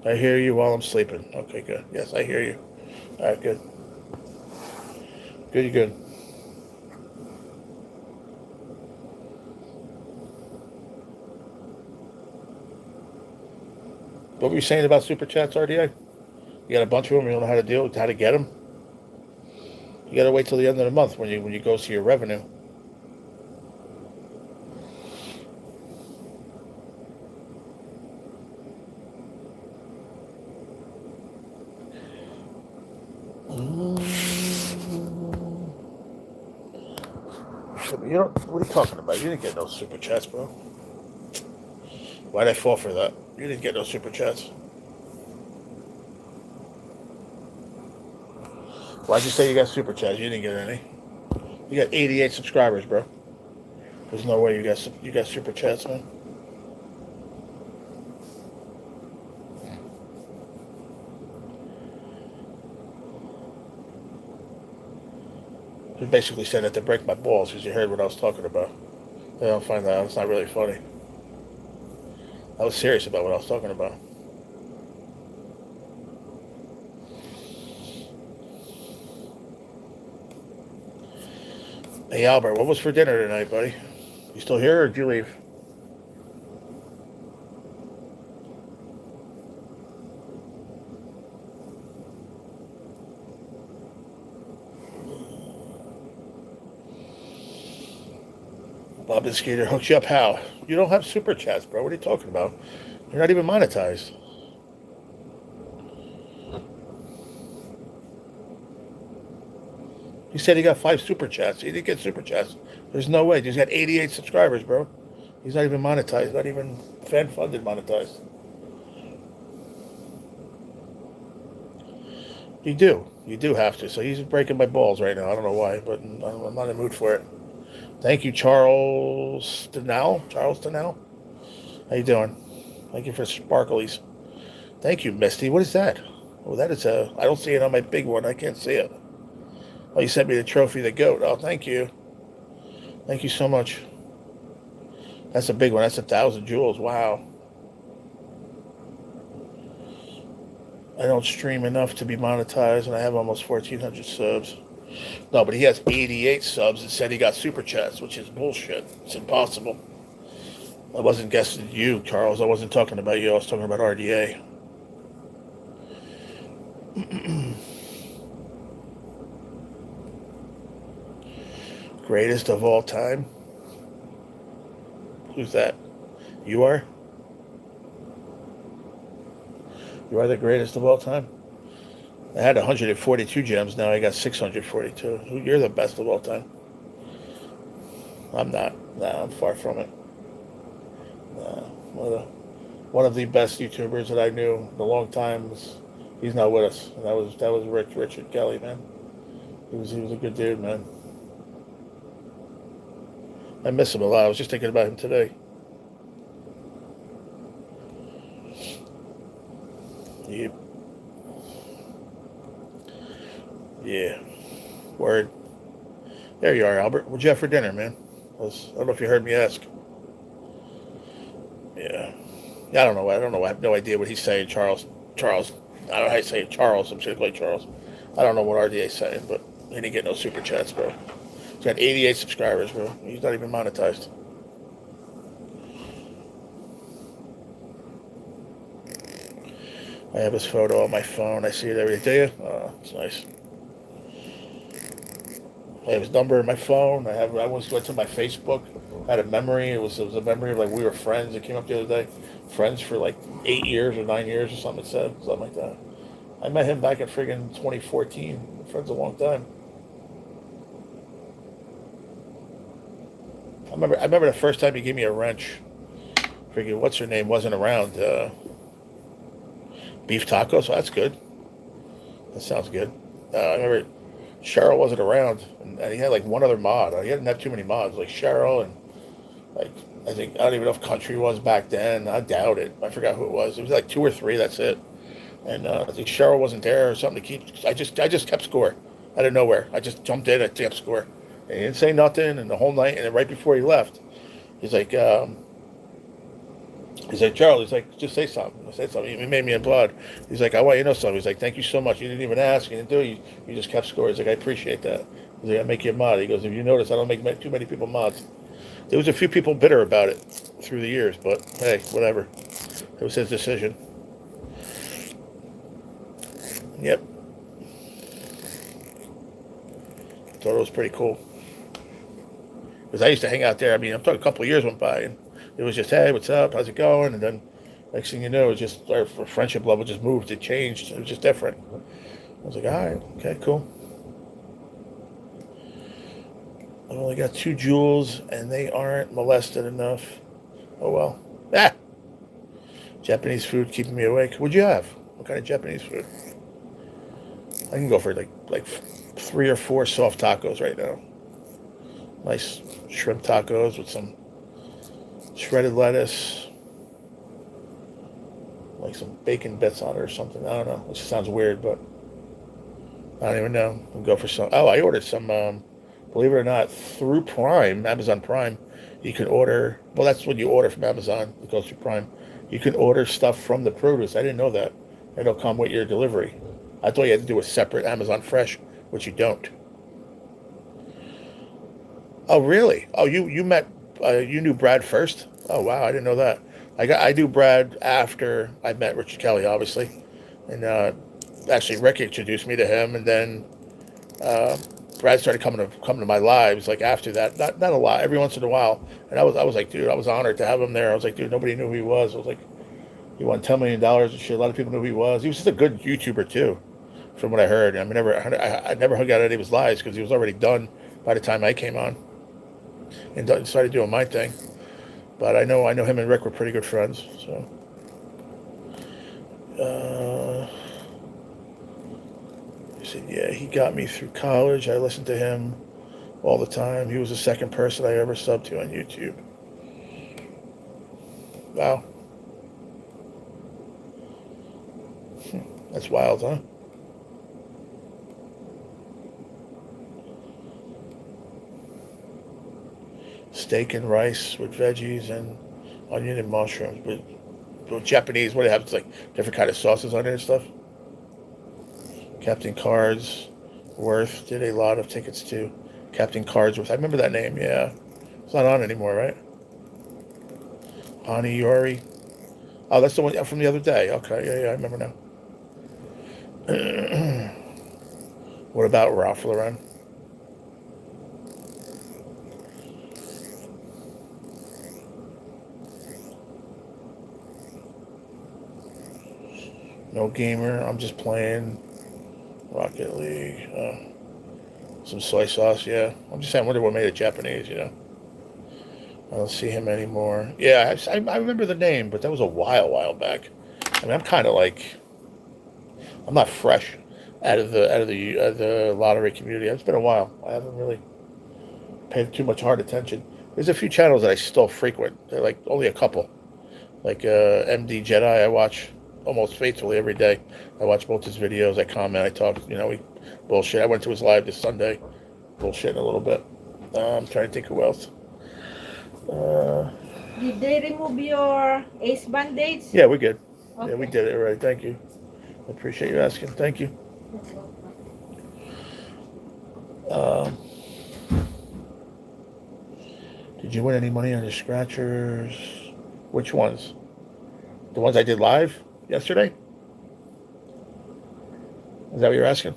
Speaker 1: I hear you while I'm sleeping. Okay, good. Yes, I hear you. All right, good. Good. What were you saying about Super Chats, RDA? You got a bunch of them. You don't know how to get them. You got to wait till the end of the month when you go see your revenue. What are you talking about? You didn't get no Super Chats, bro. Why'd I fall for that? You didn't get no Super Chats. Why'd you say you got Super Chats? You didn't get any. You got 88 subscribers, bro. There's no way you got Super Chats, man. He basically said that to break my balls because you heard what I was talking about. I don't find that. It's not really funny. I was serious about what I was talking about. Hey, Albert, what was for dinner tonight, buddy? You still here or did you leave? Bob the Skater hooks you up how? You don't have super chats, bro. What are you talking about? You're not even monetized. He said he got 5 super chats. He didn't get super chats. There's no way. He's got 88 subscribers, bro. He's not even monetized. Not even fan-funded monetized. You do. You do have to. So he's breaking my balls right now. I don't know why, but I'm not in the mood for it. Thank you, Charles Denal. Charles Denal. How you doing? Thank you for sparklies. Thank you, Misty. What is that? Oh, that is a... I don't see it on my big one. I can't see it. Oh, you sent me the trophy, the goat. Oh, thank you. Thank you so much. That's a big one. That's 1,000 jewels. Wow. I don't stream enough to be monetized, and I have almost 1,400 subs. No, but he has 88 subs and said he got super chats, which is bullshit. It's impossible. I wasn't guessing you, Charles. I wasn't talking about you. I was talking about RDA. Greatest of all time? Who's that? You are? You are the greatest of all time? I had 142 gems. Now I got 642. You're the best of all time. I'm not. Nah, I'm far from it. Nah, one of the best YouTubers that I knew in a long time he's not with us. And that was Richard Kelly, man. He was a good dude, man. I miss him a lot. I was just thinking about him today. Yep. Yeah. Word. There you are, Albert. What'd you have for dinner, man? I don't know if you heard me ask. Yeah. I don't know. I have no idea what he's saying, Charles. I don't know how you say it, Charles. I'm just going to call you Charles. I don't know what RDA's saying, but he didn't get no super chats, bro. He's got 88 subscribers, bro. He's not even monetized. I have his photo on my phone. I see it every day. Oh, it's nice. I have his number in my phone. I once went to my Facebook. I had a memory. It was a memory of like we were friends. It came up the other day. Friends for like 8 years or 9 years or something. It said something like that. I met him back in friggin' 2014. Friends a long time. I remember the first time he gave me a wrench. Friggin' what's her name wasn't around. Beef tacos. So that's good. That sounds good. I remember Cheryl wasn't around, and he had like one other mod. He didn't have too many mods, like Cheryl and like I don't even know if Country was back then. I doubt it. I forgot who it was. It was like 2 or 3. That's it. And I think Cheryl wasn't there or something to keep. I just kept score out of nowhere. I just jumped in. I kept score. And he didn't say nothing, and the whole night. And then right before he left, he's like, Charlie, he's like, just say something. I said something. He made me applaud. He's like, I want you to know something. He's like, thank you so much. You didn't even ask. You didn't do it. You just kept score. He's like, I appreciate that. He's like, I make you a mod. He goes, if you notice, I don't make too many people mods. There was a few people bitter about it through the years, but hey, whatever. It was his decision. Yep. Thought it was pretty cool. Because I used to hang out there. I mean, I'm talking a couple of years went by, and it was just, hey, what's up? How's it going? And then next thing you know, it was just our friendship level just moved. It changed. It was just different. I was like, all right, okay, cool. I've only got 2 jewels, and they aren't molested enough. Oh, well. Ah! Japanese food keeping me awake. What'd you have? What kind of Japanese food? I can go for like 3 or 4 soft tacos right now. Nice shrimp tacos with some shredded lettuce, like some bacon bits on it or something. I don't know. It just sounds weird, but I don't even know. We'll go for some. Oh, I ordered some believe it or not, through Prime, Amazon Prime, you can order. Well, that's when you order from Amazon. It goes through Prime. You can order stuff from the produce. I didn't know that. It'll come with your delivery. I thought you had to do a separate Amazon Fresh, which you don't. Oh, really? Oh, you knew Brad first? Oh, wow, I didn't know that. I knew Brad after I met Richard Kelly, obviously, and actually Rick introduced me to him, and then uh, Brad started coming to my lives like after that. Not a lot, every once in a while, and I was like, dude, I was honored to have him there. I was like, dude, nobody knew who he was. I was like, he won $10 million and shit. A lot of people knew who he was. He was just a good YouTuber too, from what I heard. I never hung out at any of his lives because he was already done by the time I came on and started doing my thing. But I know him and Rick were pretty good friends. So, he said, yeah, he got me through college. I listened to him all the time. He was the second person I ever subbed to on YouTube. Wow. That's wild, huh? Steak and rice with veggies and onion and mushrooms with Japanese. What do they have? It's like different kind of sauces on it and stuff. Captain Cardsworth did a lot of tickets too. Captain Cardsworth. I remember that name. Yeah, it's not on anymore, right? Ani Yori. Oh, that's the one from the other day. Okay, yeah, I remember now. What about Ralph Lauren? No gamer. I'm just playing Rocket League. Some soy sauce. Yeah, I'm just saying. I wonder what made it Japanese. I don't see him anymore. Yeah, I remember the name, but that was a while back. I mean, I'm kind of like I'm not fresh out of the lottery community. It's been a while. I haven't really paid too much hard attention. There's a few channels that I still frequent. They're like only a couple. Like MD Jedi, I watch almost faithfully every day. I watch both his videos. I comment. I talk. We bullshit. I went to his live this Sunday, bullshitting a little bit. I'm trying to think who else.
Speaker 2: Did they remove your ace band-aids?
Speaker 1: Yeah, we're good.
Speaker 2: Okay.
Speaker 1: Yeah, we did it already. Thank you. I appreciate you asking. Thank you. Did you win any money on your scratchers? Which ones? The ones I did live yesterday? Is that what you're asking?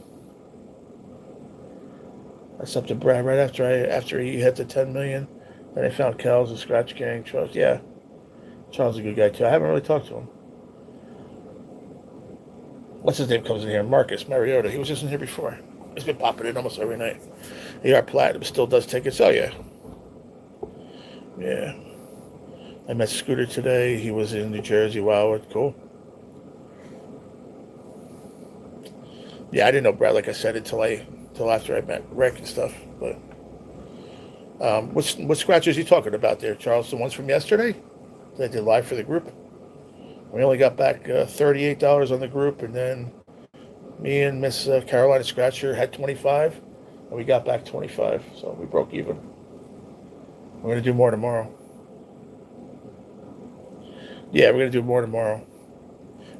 Speaker 1: That's up to Brad right after he hit the 10 million. Then I found Cal's a scratch gang. Charles, yeah. Charles is a good guy too. I haven't really talked to him. What's his name comes in here? Marcus Mariota. He was just in here before. He's been popping in almost every night. AR Platinum still does tickets. Oh yeah. Yeah. I met Scooter today. He was in New Jersey. Wow, cool. Yeah, I didn't know Brad, like I said, until after I met Rick and stuff. But what scratches are you talking about there, Charles? The ones from yesterday that I did live for the group? We only got back $38 on the group, and then me and Miss Carolina Scratcher had 25, and we got back 25, so we broke even. We're going to do more tomorrow. Yeah, we're going to do more tomorrow.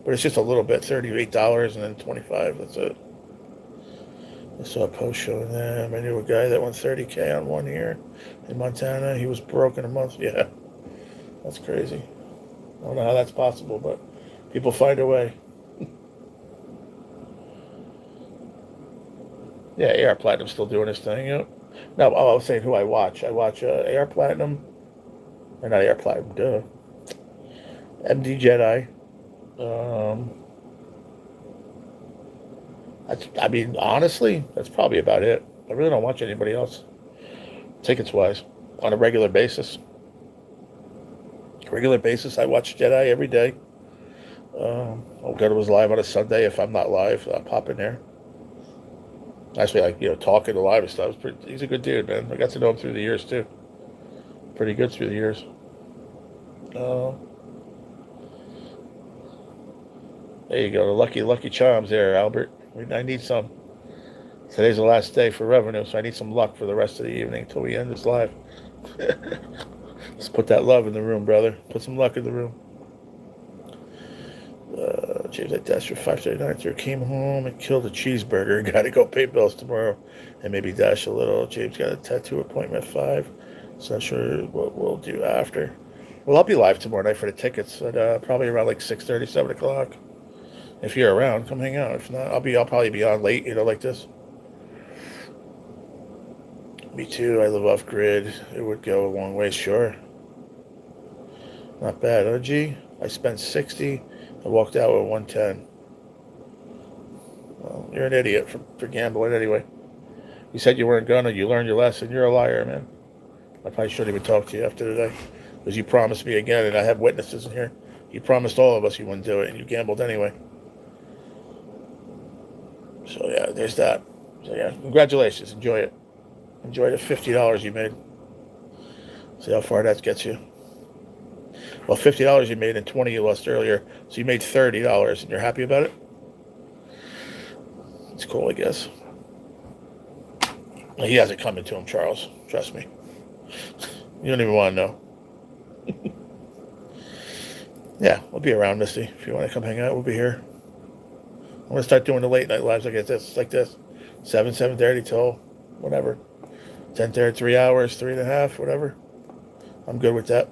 Speaker 1: But it's just a little bit, $38 and then 25, that's it. I saw a post showing them. I knew a guy that won 30K on one here in Montana. He was broke in a month. Yeah, that's crazy. I don't know how that's possible, but people find a way. Yeah, AR Platinum's still doing his thing. No, I was saying who I watch. I watch AR Platinum, or not AR Platinum, duh. MD Jedi. I mean, honestly, that's probably about it. I really don't watch anybody else, tickets wise, on a regular basis. I watch Jedi every day. I'll go to his live on a Sunday. If I'm not live, I'll pop in there. Actually, talking to live and stuff. He's a good dude, man. I got to know him through the years too. Pretty good through the years. There you go, the lucky charms there, Albert. I need some. Today's the last day for revenue, so I need some luck for the rest of the evening until we end this live. Let's put that love in the room, brother. Put some luck in the room. James, I dashed for 5:39. Came home and killed a cheeseburger. Got to go pay bills tomorrow and maybe dash a little. James got a tattoo appointment at 5. So not sure what we'll do after. Well, I'll be live tomorrow night for the tickets at probably around like 6:30, 7 o'clock. If you're around, come hang out. If not, I'll probably be on late, like this. Me too. I live off grid. It would go a long way, sure. Not bad, huh, G? I spent 60. I walked out with 110. Well, you're an idiot for gambling anyway. You said you weren't gonna. You learned your lesson. You're a liar, man. I probably shouldn't even talk to you after today. Because you promised me again, and I have witnesses in here. You promised all of us you wouldn't do it, and you gambled anyway. So, yeah, there's that. So, yeah, congratulations. Enjoy it. Enjoy the $50 you made. See how far that gets you. Well, $50 you made and 20 you lost earlier, so you made $30, and you're happy about it? It's cool, I guess. He has it coming to him, Charles. Trust me. You don't even want to know. Yeah, we'll be around, Misty. If you want to come hang out, we'll be here. I'm going to start doing the late night lives like this. 7:30 till whatever. 10:30, 3 hours, 3.5, whatever. I'm good with that.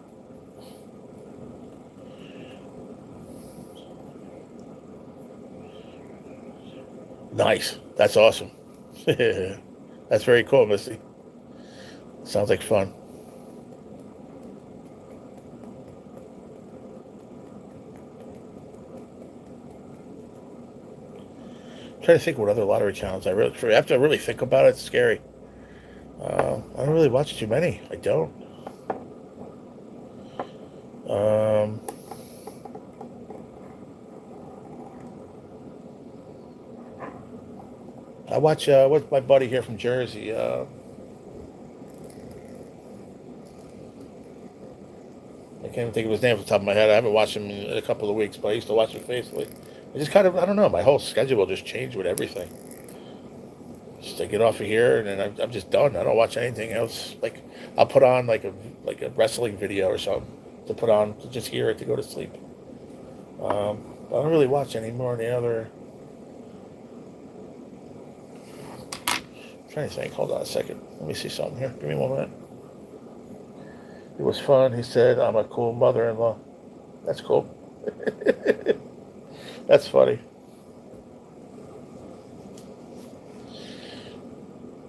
Speaker 1: Nice. That's awesome. That's very cool, Misty. Sounds like fun. I'm trying to think what other lottery channels I have to really think about it. It's scary. I don't really watch too many. I don't. I watch what's my buddy here from Jersey. I can't even think of his name off the top of my head. I haven't watched him in a couple of weeks, but I used to watch him faithfully. I just kind of, I don't know, my whole schedule just changed with everything. Just to get off of here, and then I'm just done. I don't watch anything else. Like, I'll put on like a wrestling video or something to put on to just hear it to go to sleep. I don't really watch any more of the other. I'm trying to think. Hold on a second. Let me see something here. Give me 1 minute. It was fun. He said, I'm a cool mother-in-law. That's cool. That's funny.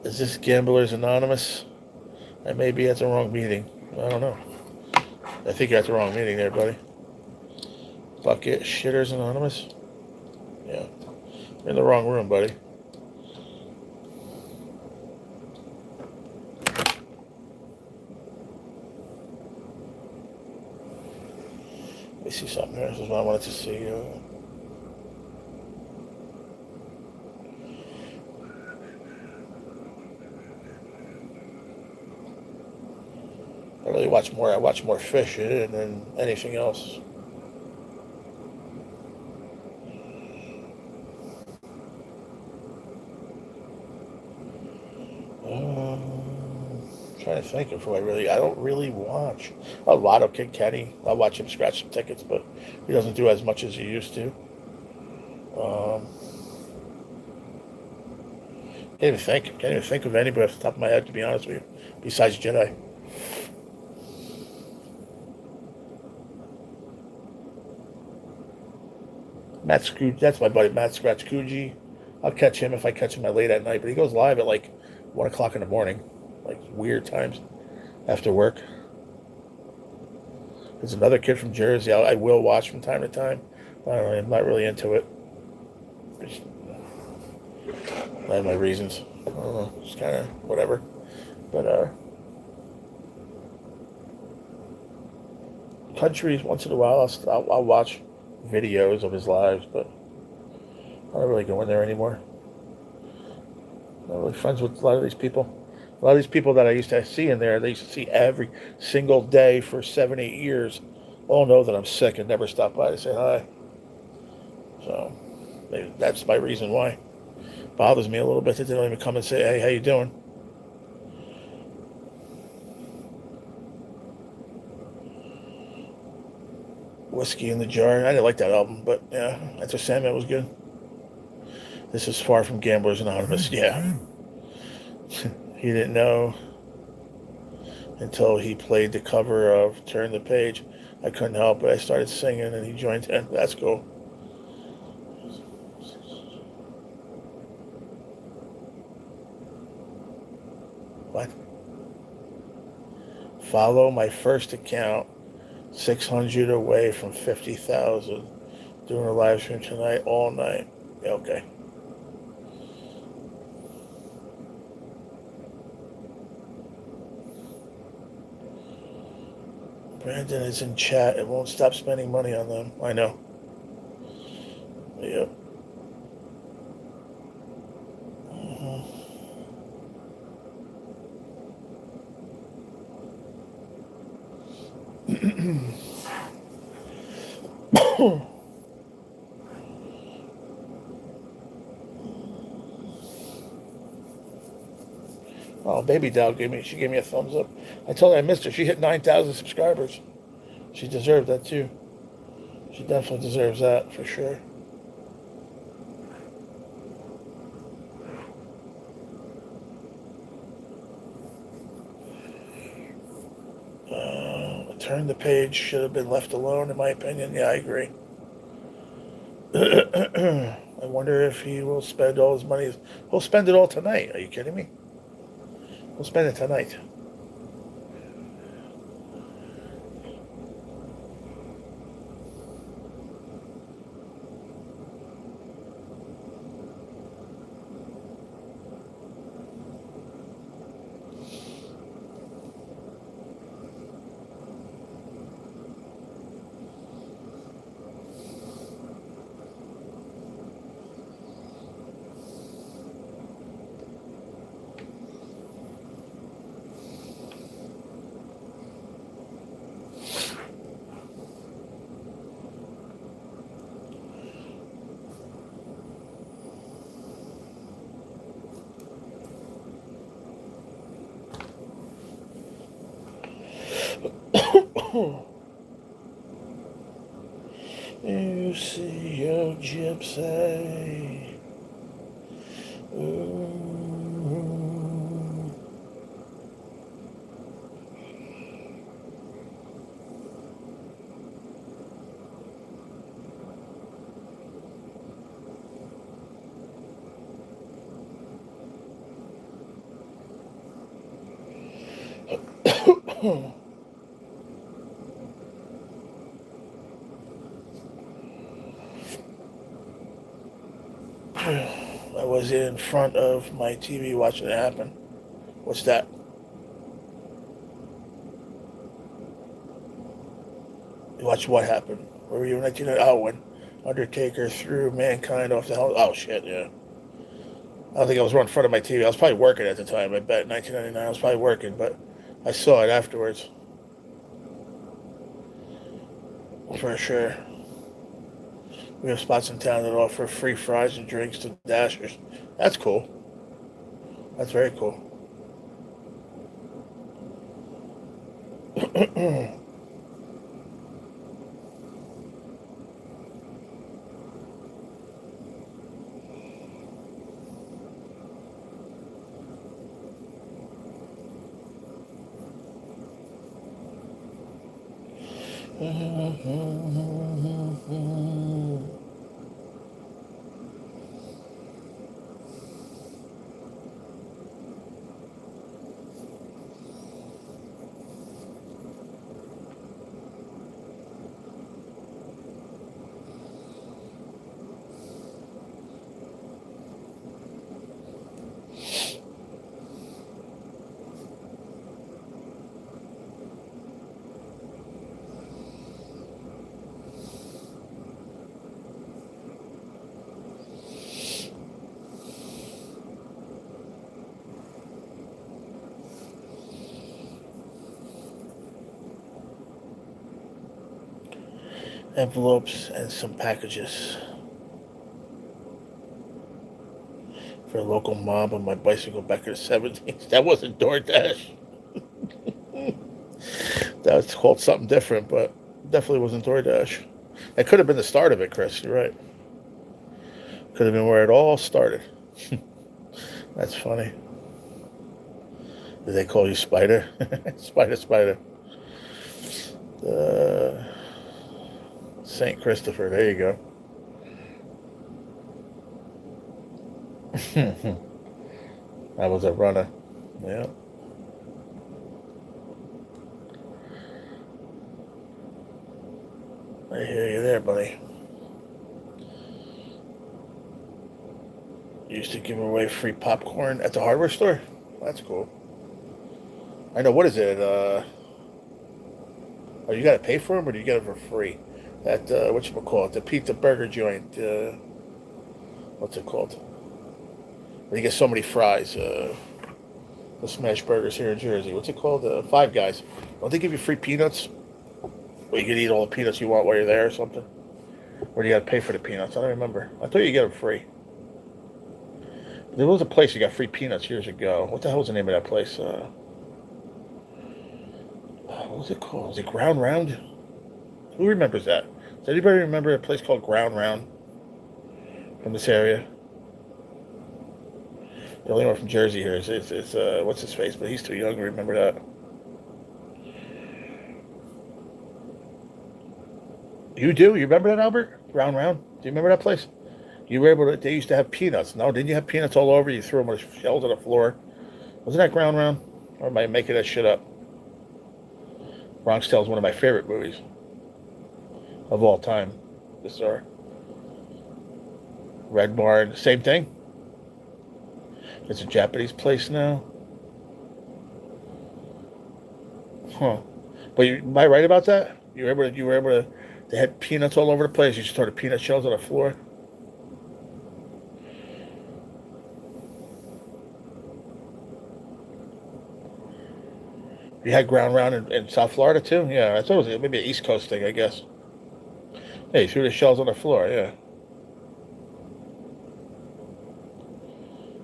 Speaker 1: Is this Gamblers Anonymous? I may be at the wrong meeting. I don't know. I think you're at the wrong meeting there, buddy. Bucket Shitters Anonymous? Yeah. You're in the wrong room, buddy. Let me see something here. This is what I wanted to see. I watch more fishing than anything else. Trying to think of who I don't really watch. A lot of Kid Kenny. I watch him scratch some tickets, but he doesn't do as much as he used to. Can't even think of anybody off the top of my head, to be honest with you, besides Jedi. Matt Scrooge, that's my buddy Matt Scratch Coogee. I'll catch him if I catch him at late at night, but he goes live at like 1 o'clock in the morning, like weird times after work. There's another kid from Jersey I will watch from time to time. I'm not really into it. I have my reasons. I don't know, just kind of whatever. But countries, once in a while, I'll watch videos of his lives, but I don't really go in there anymore. I'm not really friends with a lot of these people. A lot of these people that I used to see in there, they used to see every single day for 7-8 years, all know that I'm sick and never stop by to say hi. So maybe that's my reason why. Bothers me a little bit that they don't even come and say, hey, how you doing? Whiskey in the Jar. I didn't like that album, but yeah, Enter Sandman was good. This is Far from Gamblers Anonymous. Yeah. He didn't know until he played the cover of Turn the Page. I couldn't help it. I started singing and he joined in. That's cool. What? Follow my first account, 600 away from 50,000. Doing a live stream tonight, all night. Yeah, okay. Brandon is in chat. It won't stop spending money on them. I know. Yep. Oh, Baby Doll gave me a thumbs up. I told her I missed her. She hit 9,000 subscribers. She deserved that too. She definitely deserves that for sure. Turn the Page should have been left alone, in my opinion. Yeah, I agree. I wonder if he will spend all his money. He'll spend it all tonight. Are you kidding me? He'll spend it tonight. You see your gypsy. Ooh. I was in front of my TV watching it happen. What's that? You watched what happened? Where were you in 1990? Oh, when Undertaker threw Mankind off the hell. Oh, shit, yeah. I don't think I was right in front of my TV. I was probably working at the time. I bet 1999 I was probably working, but I saw it afterwards. For sure. We have spots in town that offer free fries and drinks to dashers. That's cool. That's very cool. Envelopes and some packages. for a local mob on my bicycle back in the 70s. That wasn't DoorDash. That was called something different, but definitely wasn't DoorDash. That could have been the start of it, Chris. You're right. Could have been where it all started. That's funny. Did they call you Spider? Spider. St. Christopher. There you go. That was a runner. Yeah. I hear you there, buddy. You used to give away free popcorn at the hardware store? That's cool. I know. What is it? Oh, you got to pay for them, or do you get them for free? That, whatchamacallit, the pizza burger joint. What's it called? Where you get so many fries. The smash burgers here in Jersey. What's it called? Five Guys. Don't they give you free peanuts? Or you can eat all the peanuts you want while you're there or something? Or do you got to pay for the peanuts? I don't remember. I thought you get them free. There was a place you got free peanuts years ago. What the hell was the name of that place? What was it called? Was it Ground Round? Who remembers that? Does anybody remember a place called Ground Round from this area? The only one from Jersey here is what's his face, but he's too young to remember that. You do? You remember that, Albert? Ground Round? Do you remember that place? You were able to, they used to have peanuts. No, didn't you have peanuts all over? You threw them on the shells on the floor. Wasn't that Ground Round? Or am I making that shit up? Bronx Tale is one of my favorite movies of all time. This are Red Barn, same thing. It's a Japanese place now. Huh. But am I right about that? You were able to, they had peanuts all over the place. You just throw the peanut shells on the floor. You had Ground Round in South Florida too? Yeah, I thought it was maybe an East Coast thing, I guess. Hey, you threw the shells on the floor, yeah.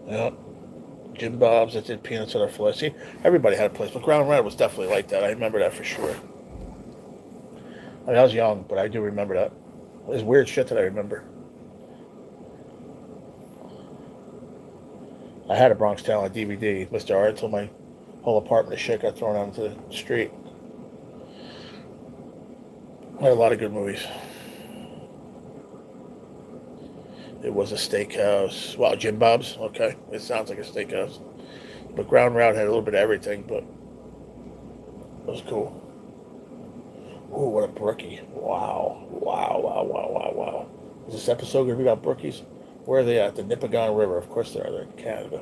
Speaker 1: Yeah. Jim Bob's that did peanuts on the floor. See, everybody had a place, but Ground Round was definitely like that. I remember that for sure. I mean, I was young, but I do remember that. There's weird shit that I remember. I had a Bronx Tale on DVD, Mr. R, until my whole apartment of shit got thrown out into the street. I had a lot of good movies. It was a steakhouse. Wow, Jim Bob's? Okay. It sounds like a steakhouse. But Ground Round had a little bit of everything, but it was cool. Ooh, what a brookie. Wow. Wow. Is this episode going to be about brookies? Where are they at? The Nipigon River. Of course they are. They're in Canada.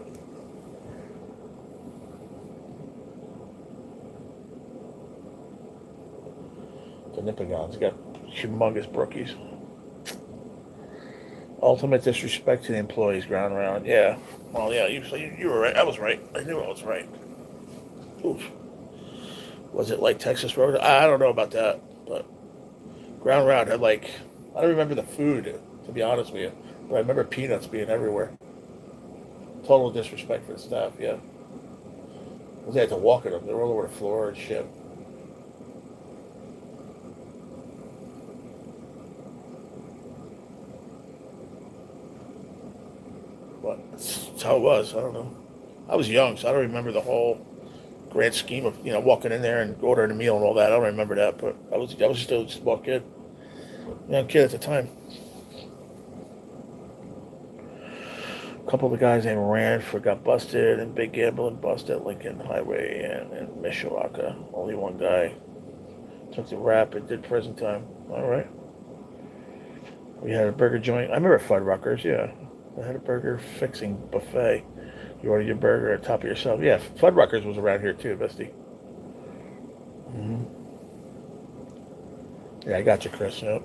Speaker 1: The Nipigons got humongous brookies. Ultimate disrespect to the employees, Ground Round. Yeah. Well, yeah, you were right. I was right. I knew I was right. Oof. Was it like Texas Road? I don't know about that, but Ground Round had I don't remember the food, to be honest with you, but I remember peanuts being everywhere. Total disrespect for the staff, yeah. Because they had to walk at them. They were all over the floor and shit. But that's how it was. I don't know. I was young, so I don't remember the whole grand scheme of walking in there and ordering a meal and all that. I don't remember that, but I was still just a small kid, young kid at the time. A couple of the guys named Ranford got busted, and Big Gambling busted at Lincoln Highway and Mishawaka. Only one guy took the rap and did prison time. All right. We had a burger joint. I remember Fuddruckers, yeah. I had a burger fixing buffet. You ordered your burger on top of yourself. Yeah, Fuddruckers was around here too, Bestie. Mm-hmm. Yeah, I got you, Chris. Yep.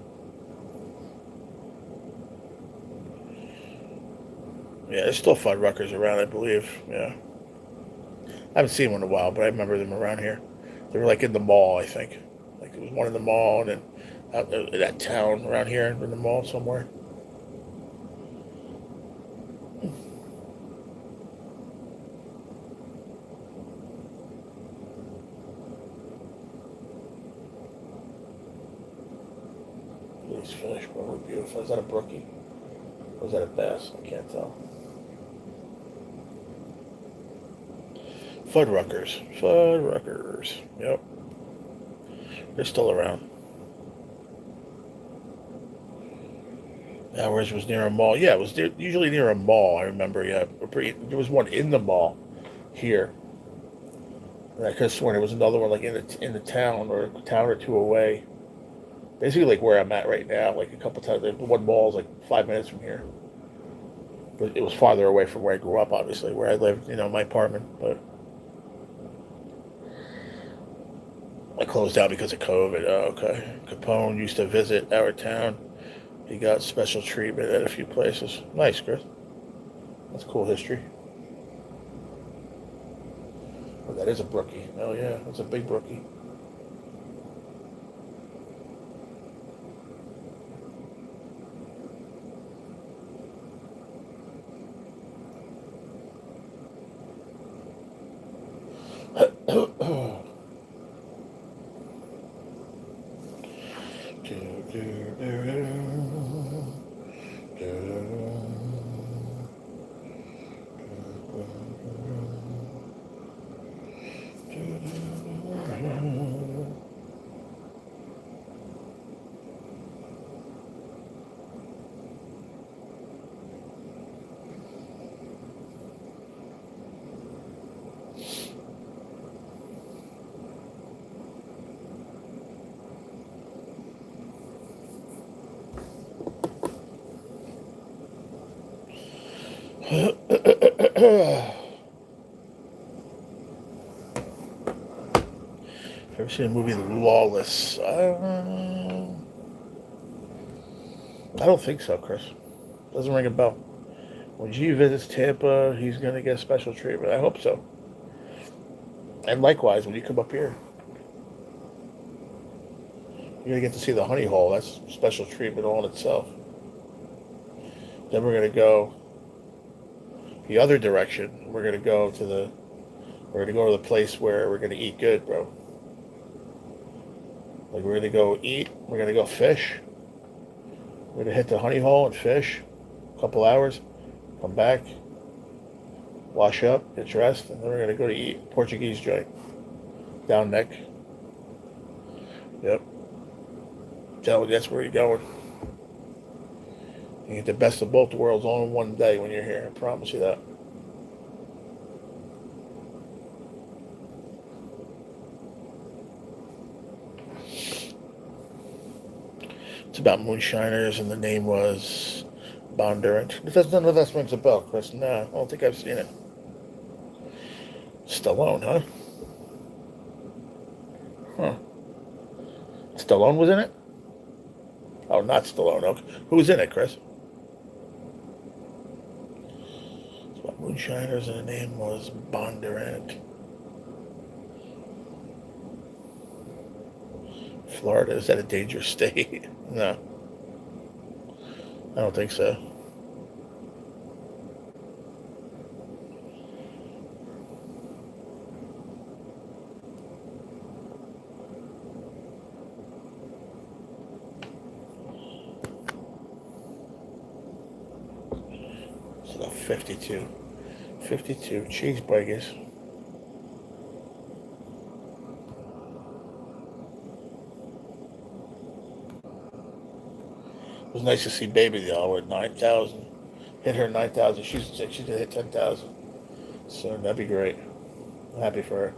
Speaker 1: Yeah, there's still Fuddruckers around, I believe. Yeah. I haven't seen one in a while, but I remember them around here. They were in the mall, I think. There was one in the mall and then out in that town around here in the mall somewhere. these fish, bro. They're beautiful. Is that a brookie? Or is that a bass? I can't tell. Fuddruckers. Fuddruckers. Yep. They're still around. Ours was near a mall. Yeah, it was usually near a mall, I remember. Yeah. There was one in the mall here. And I could have sworn there was another one like in the town or a town or two away. Basically like where I'm at right now, like a couple times. The one mall is like 5 minutes from here. But it was farther away from where I grew up, obviously, where I lived, my apartment. But I closed down because of COVID. Oh, okay. Capone used to visit our town. He got special treatment at a few places. Nice, Chris. That's cool history. Oh, that is a brookie. Oh, yeah. That's a big brookie. Ever seen the movie Lawless? I don't think so, Chris. Doesn't ring a bell. When G visits Tampa, he's going to get special treatment. I hope so. And likewise, when you come up here, you're going to get to see the honey hole. That's special treatment all in itself. Then we're going to go the other direction. We're going to go to the place where we're going to eat good, bro. Like, we're going to go eat. We're going to go fish. We're going to hit the honey hole and fish a couple hours. Come back. Wash up. Get dressed. And then we're going to go to eat. Portuguese joint. Down neck. Yep. That's where you're going. You get the best of both worlds all in one day when you're here. I promise you that. It's about moonshiners, and the name was Bondurant. None of that rings a bell, Chris. No, I don't think I've seen it. Stallone, huh? Huh. Stallone was in it? Oh, not Stallone. Okay. Who was in it, Chris? It's about moonshiners, and the name was Bondurant. Florida, is that a dangerous state? No. I don't think so. It's about 52. 52 cheeseburgers. It was nice to see Baby though. We're at 9,000. Hit her 9,000. She's gonna hit 10,000. So that'd be great. I'm happy for her.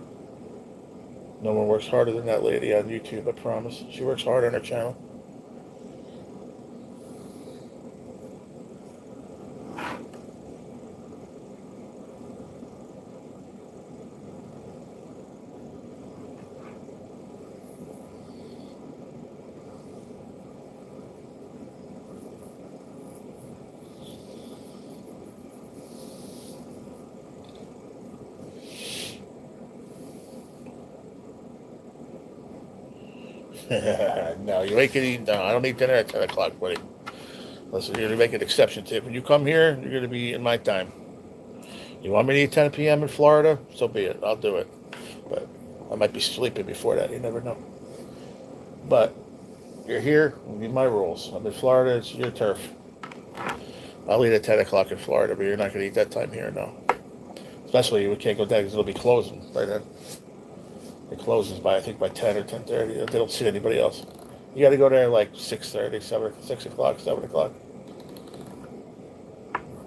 Speaker 1: No one works harder than that lady on YouTube, I promise. She works hard on her channel. No, you make it eat. No, I don't eat dinner at 10 o'clock, buddy. Listen, you're going to make an exception to it. When you come here, you're going to be in my time. You want me to eat 10 p.m. in Florida? So be it. I'll do it. But I might be sleeping before that. You never know. But You're here, it'll be my rules. I'm in Florida, it's your turf. I'll eat at 10 o'clock in Florida, but you're not going to eat that time here, no. Especially we can't go down because it'll be closing by then. It closes by, I think, by 10 or 10:30. They don't see anybody else. You got to go there like 6:30, 6 o'clock, 7 o'clock.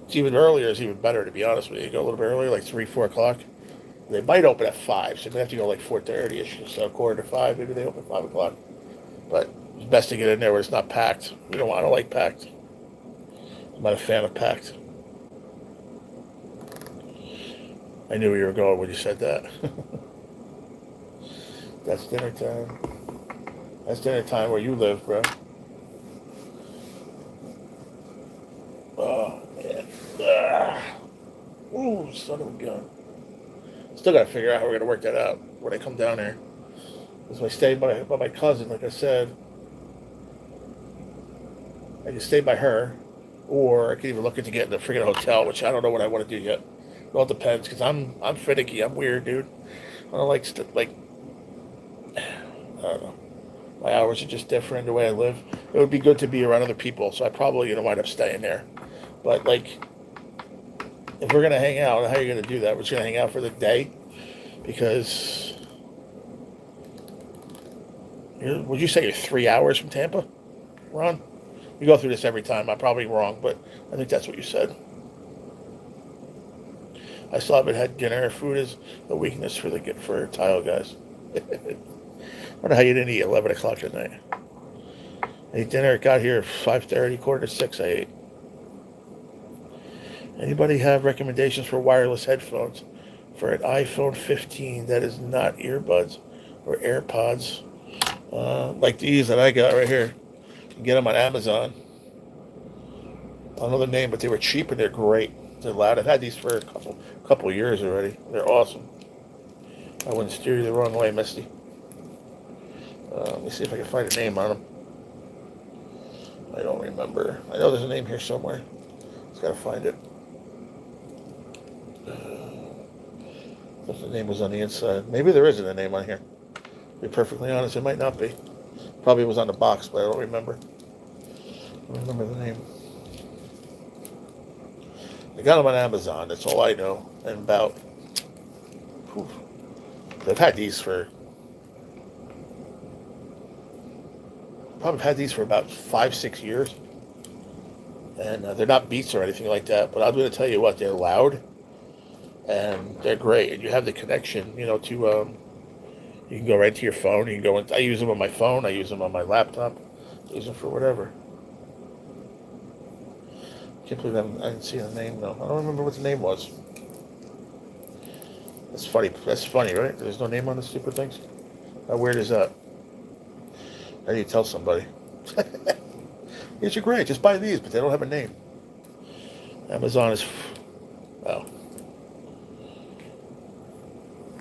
Speaker 1: It's even earlier is even better, to be honest with you. You go a little bit earlier, like 3, 4 o'clock. They might open at 5, so you have to go like 4:30ish. So 4:45, maybe they open 5 o'clock. But it's best to get in there where it's not packed. I don't like packed. I'm not a fan of packed. I knew where you were going when you said that. That's dinner time. That's dinner time where you live, bro. Oh, man. Ooh, son of a gun. Still got to figure out how we're going to work that out when I come down here. Because I stay by my cousin, like I said. I can stay by her. Or I could even look into getting a freaking hotel, which I don't know what I want to do yet. It all depends, because I'm finicky. I'm weird, dude. I don't like, I don't know. My hours are just different the way I live. It would be good to be around other people, so I probably wind up staying there. But like, if we're gonna hang out, how are you gonna do that? We're just gonna hang out for the day, because would you say you're 3 hours from Tampa, Ron? We go through this every time. I'm probably wrong, but I think that's what you said. I still haven't had dinner. Food is a weakness for tile guys. I wonder how you didn't eat 11 o'clock at night. I ate dinner. It got here at 5:30, 5:45. I ate. Anybody have recommendations for wireless headphones for an iPhone 15 that is not earbuds or AirPods? Like these that I got right here. You can get them on Amazon. I don't know the name, but they were cheap and they're great. They're loud. I've had these for a couple years already. They're awesome. I wouldn't steer you the wrong way, Misty. Let me see if I can find a name on them. I don't remember. I know there's a name here somewhere. Just gotta find it. If the name was on the inside. Maybe there isn't a name on here. To be perfectly honest, it might not be. Probably was on the box, but I don't remember. I don't remember the name. I got them on Amazon. That's all I know. And about... Whew, I've had these for... Probably had these for about 5-6 years. And they're not Beats or anything like that. But I'm going to tell you what, they're loud. And they're great. And you have the connection, to... you can go right to your phone. You can go in, I use them on my phone. I use them on my laptop. I use them for whatever. I can't believe I didn't see the name, though. I don't remember what the name was. That's funny. That's funny, right? There's no name on the stupid things? How weird is that? How do you tell somebody? These are great. Just buy these, but they don't have a name. Amazon is...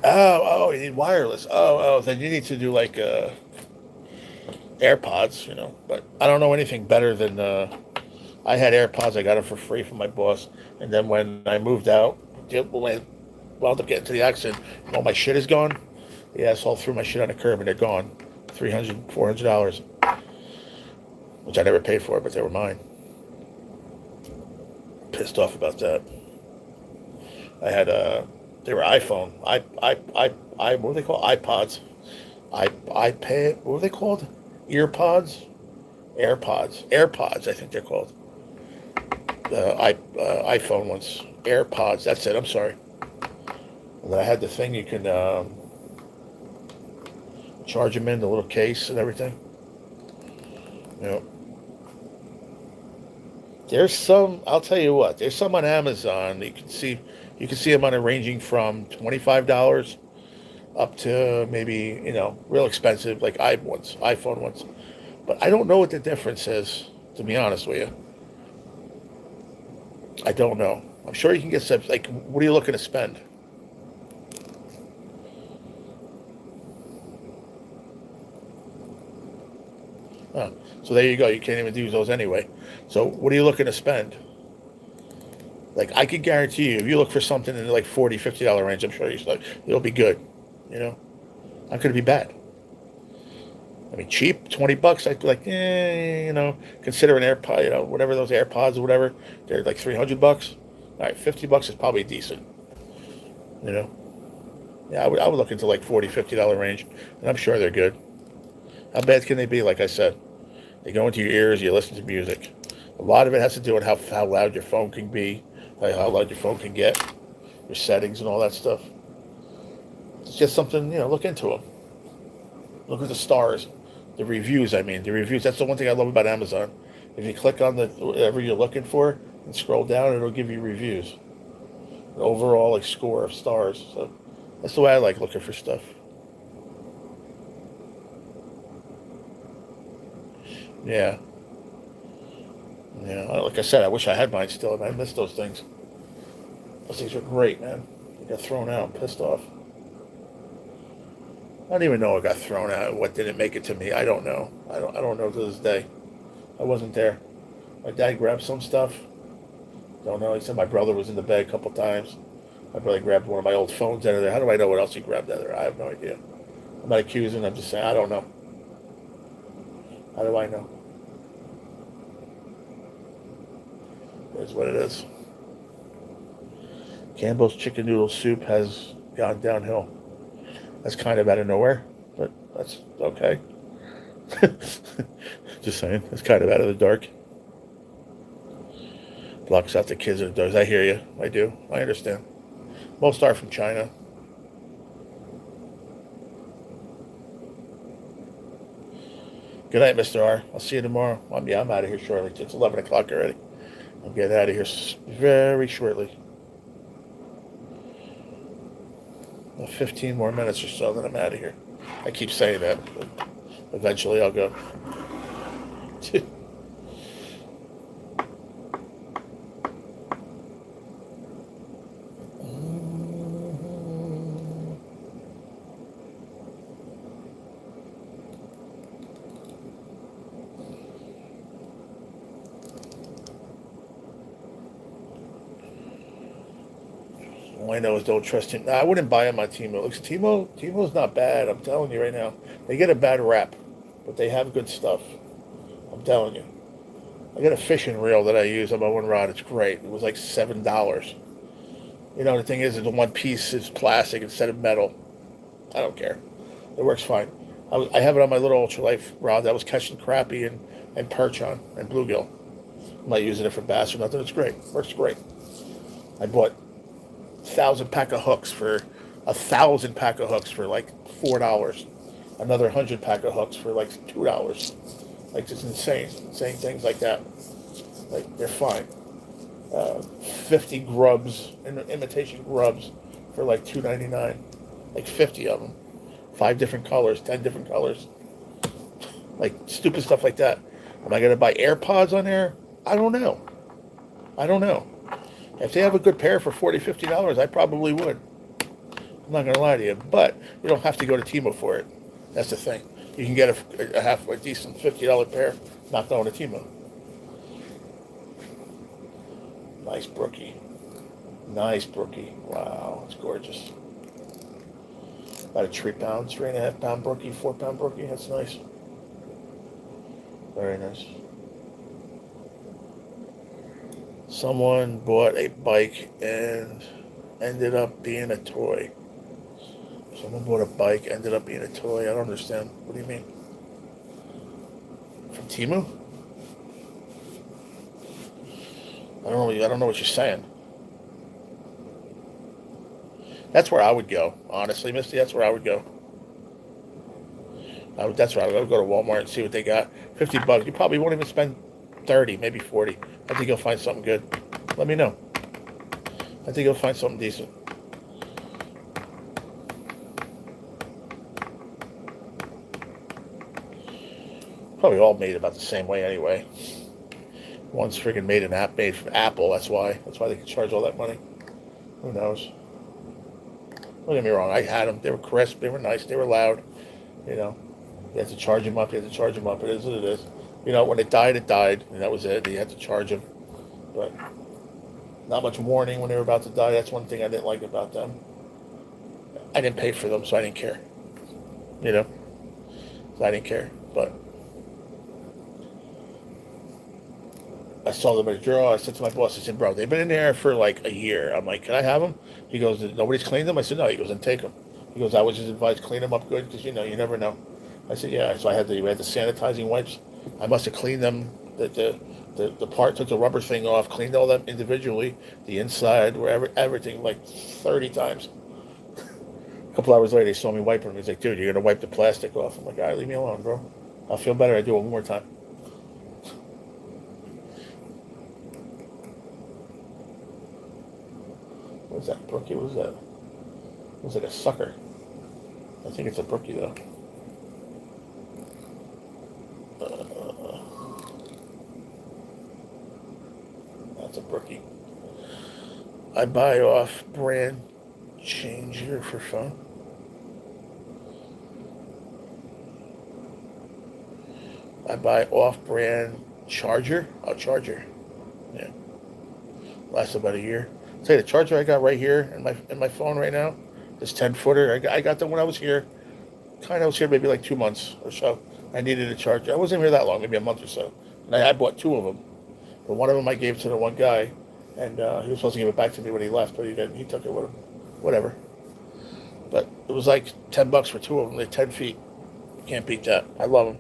Speaker 1: Oh, you need wireless. Then you need to do like AirPods, But I don't know anything better than... I had AirPods. I got them for free from my boss. And then when I moved out, when I wound up getting to the accident, and all my shit is gone. The asshole threw my shit on the curb and they're gone. $300, $400. Which I never paid for, but they were mine. Pissed off about that. I had they were iPhone. What were they called? iPods. iPad. What were they called? Earpods? AirPods, I think they're called. iPhone ones. AirPods, that's it, I'm sorry. And then I had the thing you can charge them in, the little case and everything. There's some, I'll tell you what, there's some on Amazon. You can see them on ranging from $25 up to maybe, real expensive, like iPhone ones. But I don't know what the difference is, to be honest with you. I don't know. I'm sure you can get some, like, what are you looking to spend? Oh, so there you go. You can't even use those anyway. So what are you looking to spend? Like, I could guarantee you, if you look for something in the like $40, $50 range, I'm sure it'll be good. Not going to be bad. I mean, cheap, $20. I'd be like, consider an AirPod, whatever those AirPods or whatever, they're like $300. All right, $50 is probably decent. You know, yeah, I would look into like $40, $50 range, and I'm sure they're good. How bad can they be? Like I said, they go into your ears, you listen to music. A lot of it has to do with how loud your phone can be, like how loud your phone can get, your settings and all that stuff. It's just something, look into them. Look at the stars, the reviews. I mean, the reviews. That's the one thing I love about Amazon. If you click on whatever you're looking for and scroll down, it'll give you reviews, an overall like score of stars. So that's the way I like looking for stuff. Yeah, yeah. Like I said, I wish I had mine still, and I miss those things. Those things are great, man. I got thrown out, pissed off. I don't even know what got thrown out. What didn't make it to me? I don't know. I don't know to this day. I wasn't there. My dad grabbed some stuff. Don't know. He said my brother was in the bed a couple times. My brother grabbed one of my old phones out of there. How do I know what else he grabbed out of there? I have no idea. I'm not accusing. I'm just saying I don't know. How do I know? It's what it is. Campbell's chicken noodle soup has gone downhill. That's kind of out of nowhere, but that's okay. Just saying, it's kind of out of the dark. Blocks out the kids and the dogs. I hear you. I do. I understand. Most are from China. Good night, Mr. R. I'll see you tomorrow. I'm out of here shortly. It's 11 o'clock already. I'll get out of here very shortly. 15 more minutes or so, then I'm out of here. I keep saying that, but eventually I'll go. All I know is don't trust him. I wouldn't buy him on Timo. Looks, Timo's not bad. I'm telling you right now. They get a bad rap, but they have good stuff. I'm telling you. I got a fishing reel that I use on my one rod. It's great. It was like $7. The thing is, the one piece is plastic instead of metal. I don't care. It works fine. I have it on my little ultralife rod that was catching crappie and perch on and bluegill. I'm not using it for bass or nothing. It's great. Works great. I bought 1,000 pack of hooks for like $4. Another 100 pack of hooks for like $2. Like just insane things like that. Like they're fine. 50 grubs, imitation grubs, for like $2.99. Like 50 of them, 5 different colors, 10 different colors. Like stupid stuff like that. Am I gonna buy AirPods on there? I don't know. If they have a good pair for $40, $50, I probably would. I'm not going to lie to you. But you don't have to go to Timo for it. That's the thing. You can get a decent $50 pair, not going to Timo. Nice brookie. Wow, it's gorgeous. About a 3 pound, 3.5 pound brookie, 4 pound brookie. That's nice. Very nice. Someone bought a bike and ended up being a toy. Someone bought a bike, ended up being a toy. I don't understand. What do you mean? From Temu? I don't know what you're saying. That's where I would go, honestly, Misty. That's where I would go. That's where I would go to Walmart and see what they got. $50. You probably won't even spend 30, maybe 40. I think you'll find something good. Let me know. I think you'll find something decent. Probably all made about the same way anyway. One's freaking made from Apple. That's why they can charge all that money. Who knows? Don't get me wrong. I had them. They were crisp. They were nice. They were loud. You had to charge them up. It is what it is. When it died, and that was it. You had to charge them. But not much warning when they were about to die. That's one thing I didn't like about them. I didn't pay for them, so I didn't care. So I didn't care. But I saw them at a draw. I said to my boss, I said, bro, they've been in there for like a year. I'm like, can I have them? He goes, nobody's cleaned them? I said, no. He goes, then take them. He goes, I was just advised clean them up good because, you know, you never know. I said, yeah. So we had the sanitizing wipes. I must have cleaned them, the part, took the rubber thing off, cleaned all them individually, the inside, wherever, everything, like 30 times. A couple hours later, he saw me wiping them. He's like, dude, you're going to wipe the plastic off. I'm like, all right, leave me alone, bro. I'll feel better. I do it one more time. What was that, brookie? What was that? It was like a sucker. I think it's a brookie, though. That's a brookie. I buy off brand changer for phone. I buy off brand charger. Oh, charger. Yeah. Lasts about a year. I'll tell you, the charger I got right here in my phone right now, this 10-footer. I got them when I was here. I was here maybe like 2 months or so. I needed a charger. I wasn't here that long, maybe a month or so. And I bought 2 of them. But one of them I gave to the one guy, and he was supposed to give it back to me when he left, but he didn't. He took it with him. Whatever. But it was like $10 for 2 of them. They're 10 feet. Can't beat that. I love them.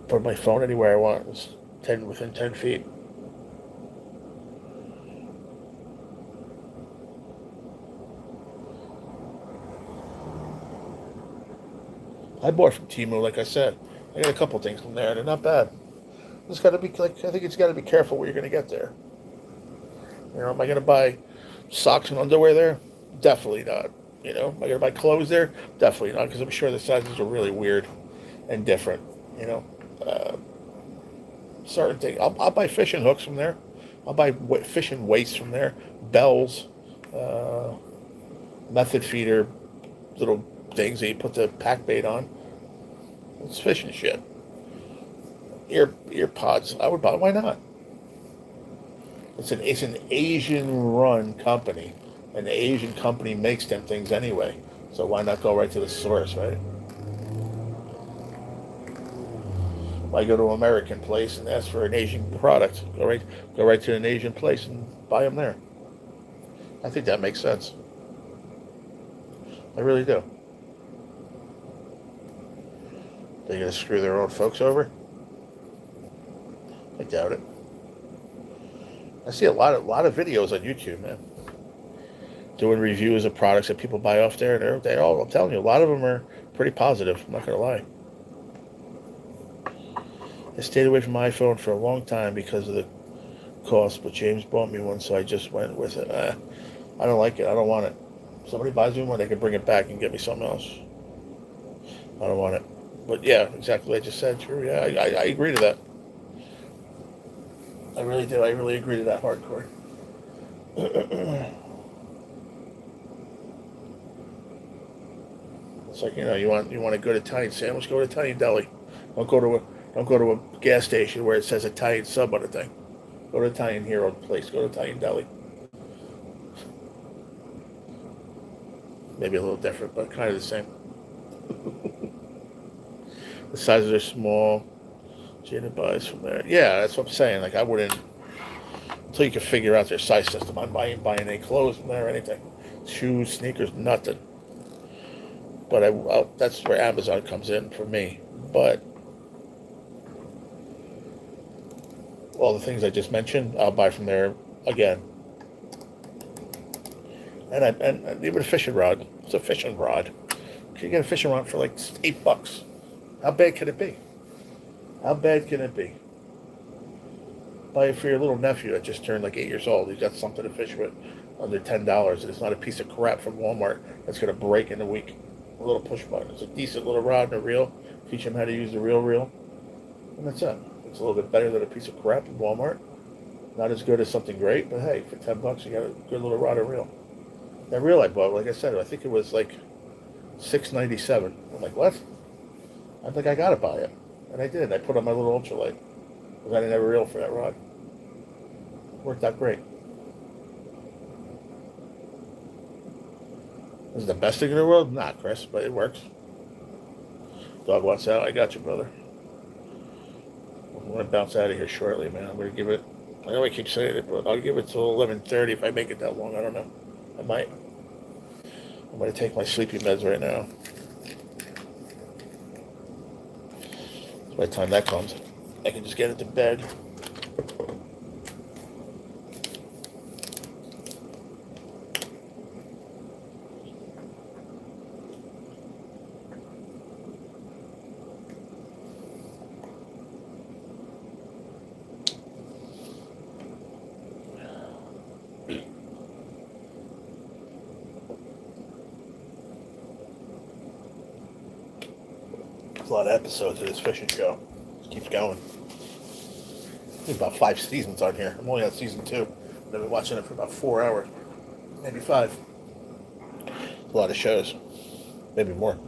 Speaker 1: Put my phone anywhere I want. It's within 10 feet. I bought from Temu, like I said. I got a couple things from there. They're not bad. Just got to be like, I think it's got to be careful what you're going to get there. You know, am I going to buy socks and underwear there? Definitely not. You know, am I going to buy clothes there? Definitely not, because I'm sure the sizes are really weird and different. You know, certain things. I'll buy fishing hooks from there. I'll buy fishing weights from there. Bells, method feeder, little things that you put the pack bait on. It's fishing shit. Ear pods. I would buy. Why not? It's an Asian run company, and the Asian company makes them things anyway. So why not go right to the source, right? Why go to an American place and ask for an Asian product? Go right to an Asian place and buy them there. I think that makes sense. I really do. They gonna screw their own folks over? I doubt it. I see a lot of videos on YouTube, man, doing reviews of products that people buy off there. They're all, I'm telling you, a lot of them are pretty positive. I'm not gonna lie. I stayed away from my iPhone for a long time because of the cost, but James bought me one, so I just went with it. I don't like it. I don't want it. If somebody buys me one, they can bring it back and get me something else. I don't want it. But yeah, exactly what I just said. True. Yeah, I agree to that. I really do. I really agree to that hardcore. It's like, you know, you want a good Italian sandwich, go to Italian deli. Don't go to a gas station where it says Italian sub on the thing. Go to Italian Hero place. Go to Italian deli. Maybe a little different, but kind of the same. The sizes are small. Gina buys from there. Yeah, that's what I'm saying. Like, I wouldn't, until you can figure out their size system. I'm buying any clothes from there or anything. Shoes, sneakers, nothing. But that's where Amazon comes in for me. But all the things I just mentioned, I'll buy from there again. And even a fishing rod. It's a fishing rod. You can get a fishing rod for like $8. How bad can it be? How bad can it be? Buy it for your little nephew that just turned like 8 years old. He's got something to fish with under $10, and it's not a piece of crap from Walmart that's going to break in a week. A little push button. It's a decent little rod and a reel. Teach him how to use the reel. And that's it. It's a little bit better than a piece of crap in Walmart. Not as good as something great, but hey, for $10 you got a good little rod and reel. That reel I bought, like I said, I think it was like $6.97. I'm like, what? I'm like, I gotta buy it. And I did. I put on my little ultralight. Because I didn't have a reel for that rod. Worked out great. Is it the best thing in the world? Not, Chris, but it works. Dog wants out. I got you, brother. I'm going to bounce out of here shortly, man. I'm going to give it, I know I keep saying it, but I'll give it till 11:30 if I make it that long. I don't know. I might. I'm going to take my sleepy meds right now. By the time that comes, I can just get into bed. There's a lot of episodes of this fishing show. It keeps going. There's about 5 seasons on here. I'm only on season 2. I've been watching it for about 4 hours. Maybe 5. It's a lot of shows. Maybe more.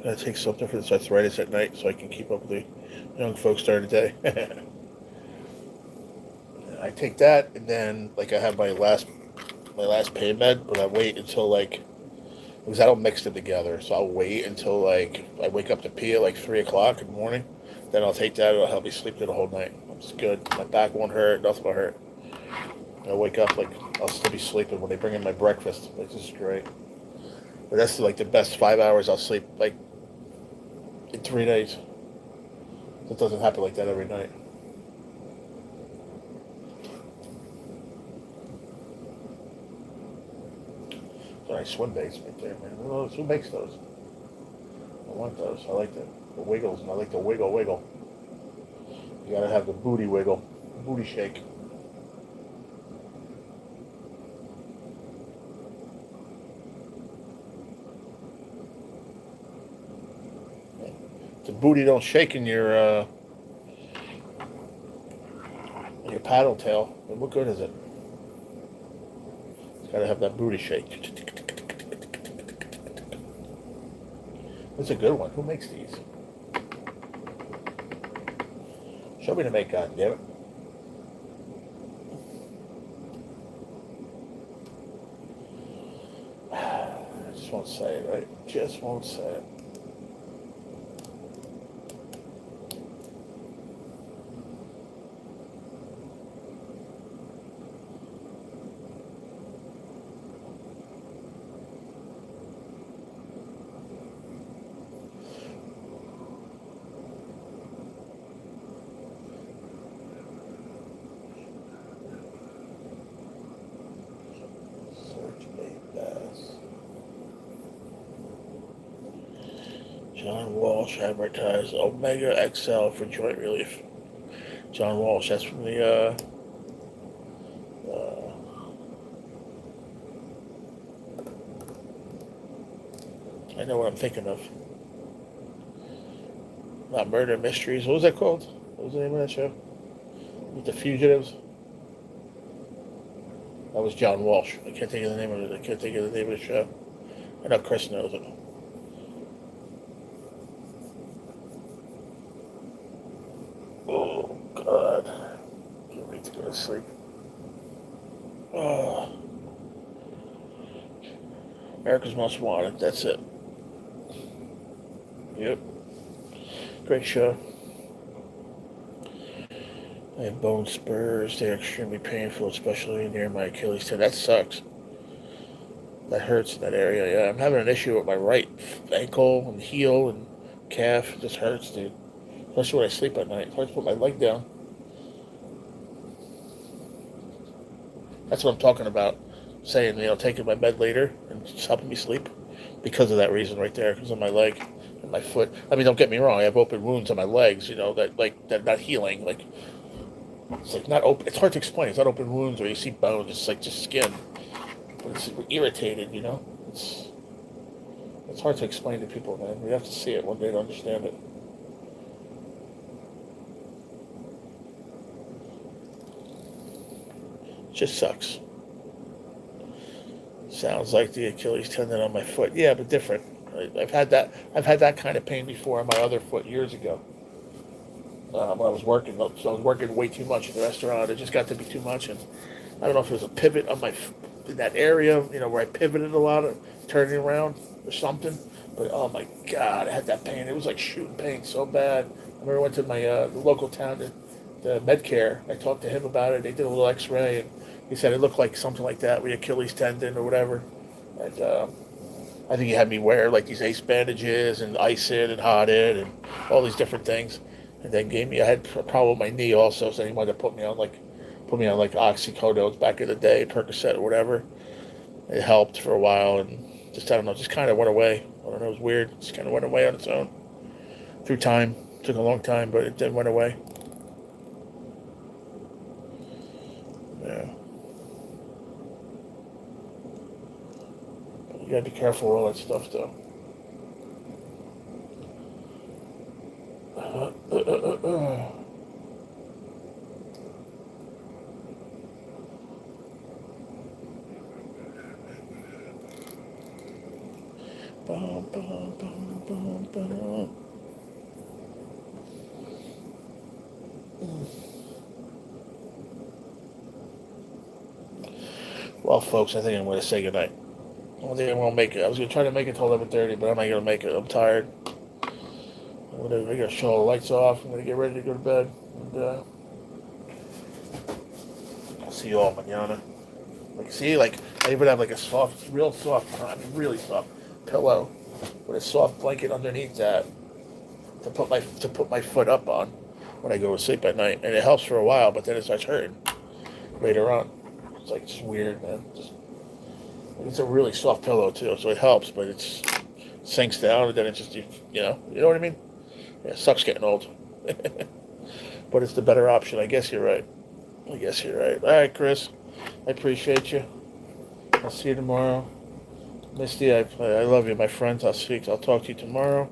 Speaker 1: Gotta take something for this arthritis at night so I can keep up with the young folks during the day. I take that, and then like I have my last pain med, but I wait until because I don't mix them together, so I'll wait until like I wake up to pee at like 3 o'clock in the morning. Then I'll take that. It'll help me sleep through the whole night. It's good. My back won't hurt. Nothing will hurt. I wake up like I'll still be sleeping when they bring in my breakfast. It's just great. But that's like the best 5 hours I'll sleep like in 3 days. It doesn't happen like that every night. Nice swim baits right there, man. Who makes those? I want those. I like the wiggles, and I like the wiggle. You gotta have the booty wiggle, booty shake. The booty don't shake in your paddle tail, then what good is it? It's gotta have that booty shake. That's a good one. Who makes these? Show me to make, God damn it. I just won't say it, right? Just won't say it. John Walsh advertised Omega XL for joint relief. John Walsh, that's from the I know what I'm thinking of. Not Murder Mysteries. What was that called? What was the name of that show? With the fugitives? That was John Walsh. I can't think of the name of it. I can't think of the name of the show. I know Chris knows it. Oh, God. Can't wait to go to sleep. Oh. America's Most Wanted. That's it. Yep. Great show. I have bone spurs. They're extremely painful, especially near my Achilles tendon. That sucks. That hurts in that area. Yeah, I'm having an issue with my right ankle and heel and calf. It just hurts, dude. Especially when I sleep at night. It's hard to put my leg down. That's what I'm talking about. Saying, taking my med later and it's helping me sleep. Because of that reason right there. Because of my leg and my foot. I mean, don't get me wrong. I have open wounds on my legs, that not healing. It's like not open. It's hard to explain. It's not open wounds where you see bones. It's like just skin. But it's irritated, It's hard to explain to people, man. You have to see it one day to understand it. Just sucks. Sounds like the Achilles tendon on my foot. Yeah, but different. I've had that. I've had that kind of pain before on my other foot years ago. When I was working, so I was working way too much in the restaurant. It just got to be too much, and I don't know if it was a pivot on in that area, where I pivoted a lot, of turning around or something. But oh my God, I had that pain. It was like shooting pain so bad. I remember I went to my the local town, the Medcare. I talked to him about it. They did a little X-ray, and he said it looked like something like that, with Achilles tendon or whatever. And I think he had me wear like these ace bandages and ice it and hot it and all these different things. And then I had a problem with my knee also, so he might have put me on like oxycodones back in the day, Percocet or whatever. It helped for a while, and just I don't know, just kind of went away. I don't know, it was weird. It just kind of went away on its own through time. It took a long time, but it then went away. Yeah. But you gotta be careful with all that stuff, though. Bum, bum, bum, bum, bum. Well, folks, I think I'm going to say goodnight. I don't think I'm going to make it. I was going to try to make it till 11:30, but I'm not going to make it. I'm tired. I'm going to shut all the lights off. I'm going to get ready to go to bed. And I'll see you all mañana. I even have like a soft, real soft, really soft pillow with a soft blanket underneath that to put my foot up on when I go to sleep at night, and it helps for a while, but then it starts hurting later on. It's like just weird, man. It's a really soft pillow too, so it helps, but it sinks down, and then it just you know what I mean. Yeah, it sucks getting old, but it's the better option. I guess you're right. All right, Chris, I appreciate you. I'll see you tomorrow. Misty, I love you, my friends. I'll talk to you tomorrow.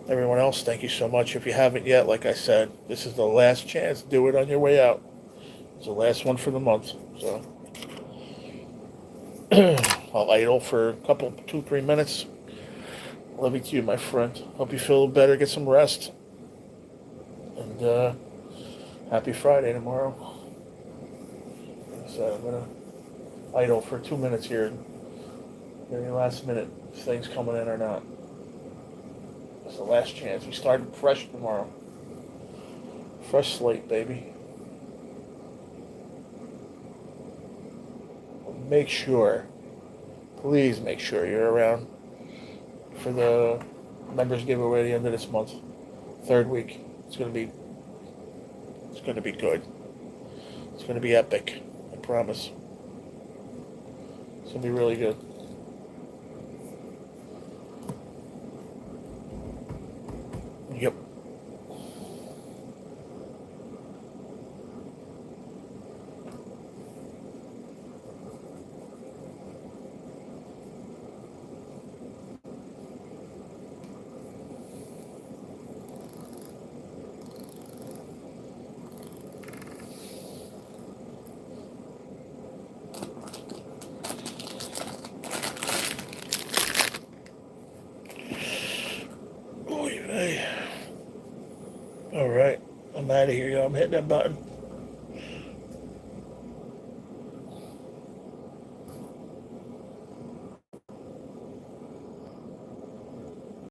Speaker 1: Everyone else, thank you so much. If you haven't yet, like I said, this is the last chance. Do it on your way out. It's the last one for the month. So I'll idle for a couple, 2-3 minutes. Love you to you, my friend. Hope you feel better. Get some rest. And happy Friday tomorrow. So I'm going to idle for 2 minutes here. Any last minute things coming in or not. It's the last chance. We start fresh tomorrow. Fresh slate, baby. Make sure, please make sure you're around for the members giveaway at the end of this month. 3rd week. It's gonna be good. It's gonna be epic. I promise. It's gonna be really good. Yep. All right, I'm out of here, y'all. I'm hitting that button.